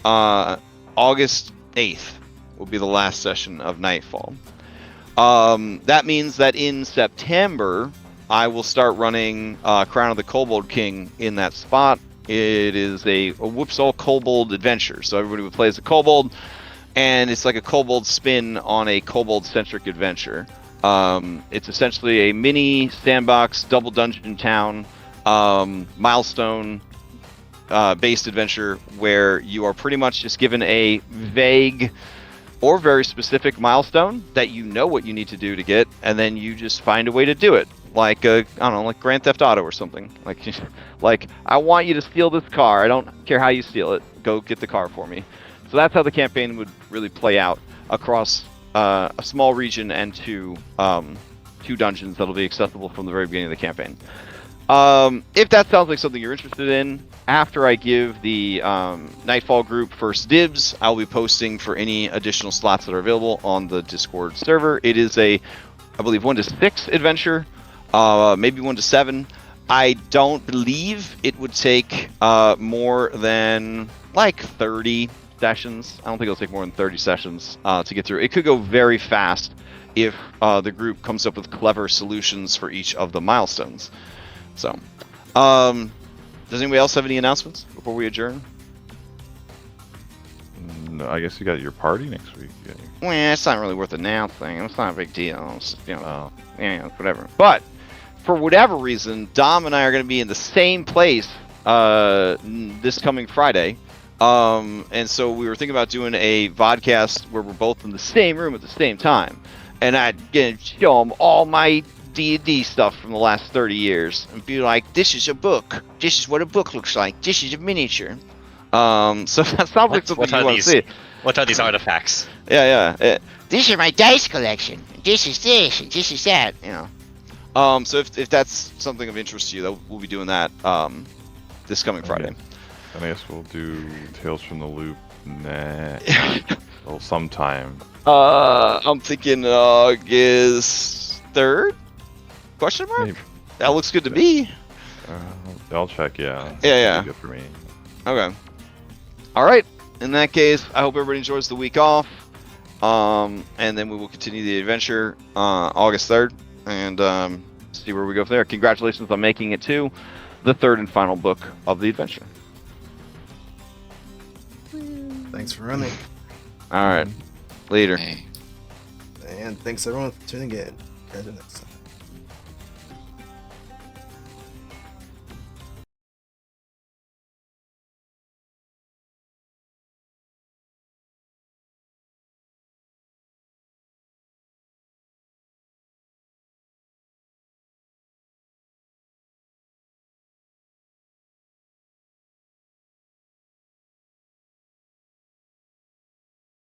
August 8th will be the last session of Nightfall. That means that in September, I will start running Crown of the Kobold King in that spot. It is a Whoops All Kobold adventure, so everybody would play as a kobold, and it's like a kobold spin on a kobold-centric adventure. It's essentially a mini sandbox, double dungeon town, milestone based adventure where you are pretty much just given a vague or very specific milestone that you know what you need to do to get, and then you just find a way to do it. Like I don't know, like Grand Theft Auto or something. Like I want you to steal this car. I don't care how you steal it. Go get the car for me. So that's how the campaign would really play out across a small region and two dungeons that'll be accessible from the very beginning of the campaign. If that sounds like something you're interested in, after I give the Nightfall group first dibs, I'll be posting for any additional slots that are available on the Discord server. It is a, I believe, 1 to 6 adventure, maybe 1 to 7. I don't believe it would take more than like 30 sessions. I don't think it'll take more than 30 sessions to get through. It could go very fast if the group comes up with clever solutions for each of the milestones. So, does anybody else have any announcements before we adjourn? No, I guess you got your party next week. Yeah. Well, it's not really worth announcing. It's not a big deal. It's, you know, yeah, whatever. But for whatever reason, Dom and I are going to be in the same place this coming Friday. And so we were thinking about doing a vodcast where we're both in the same room at the same time. And I'd show them all my D&D stuff from the last 30 years and be like, this is a book. This is what a book looks like. This is a miniature. So that sounds like something you want to see. What are these artifacts? Yeah. This is my dice collection. This is this, and this is that. You know. So if that's something of interest to you, we'll be doing that this coming Friday. And I guess we'll do Tales from the Loop well, sometime. I'm thinking August 3rd? Question mark? Maybe. That looks good to me. I'll check, yeah. Yeah. Good for me. Okay. All right. In that case, I hope everybody enjoys the week off. And then we will continue the adventure August 3rd and see where we go from there. Congratulations on making it to the 3rd and final book of the adventure. Thanks for running. All right. Later. Hey. And thanks everyone for tuning in. Catch you next time.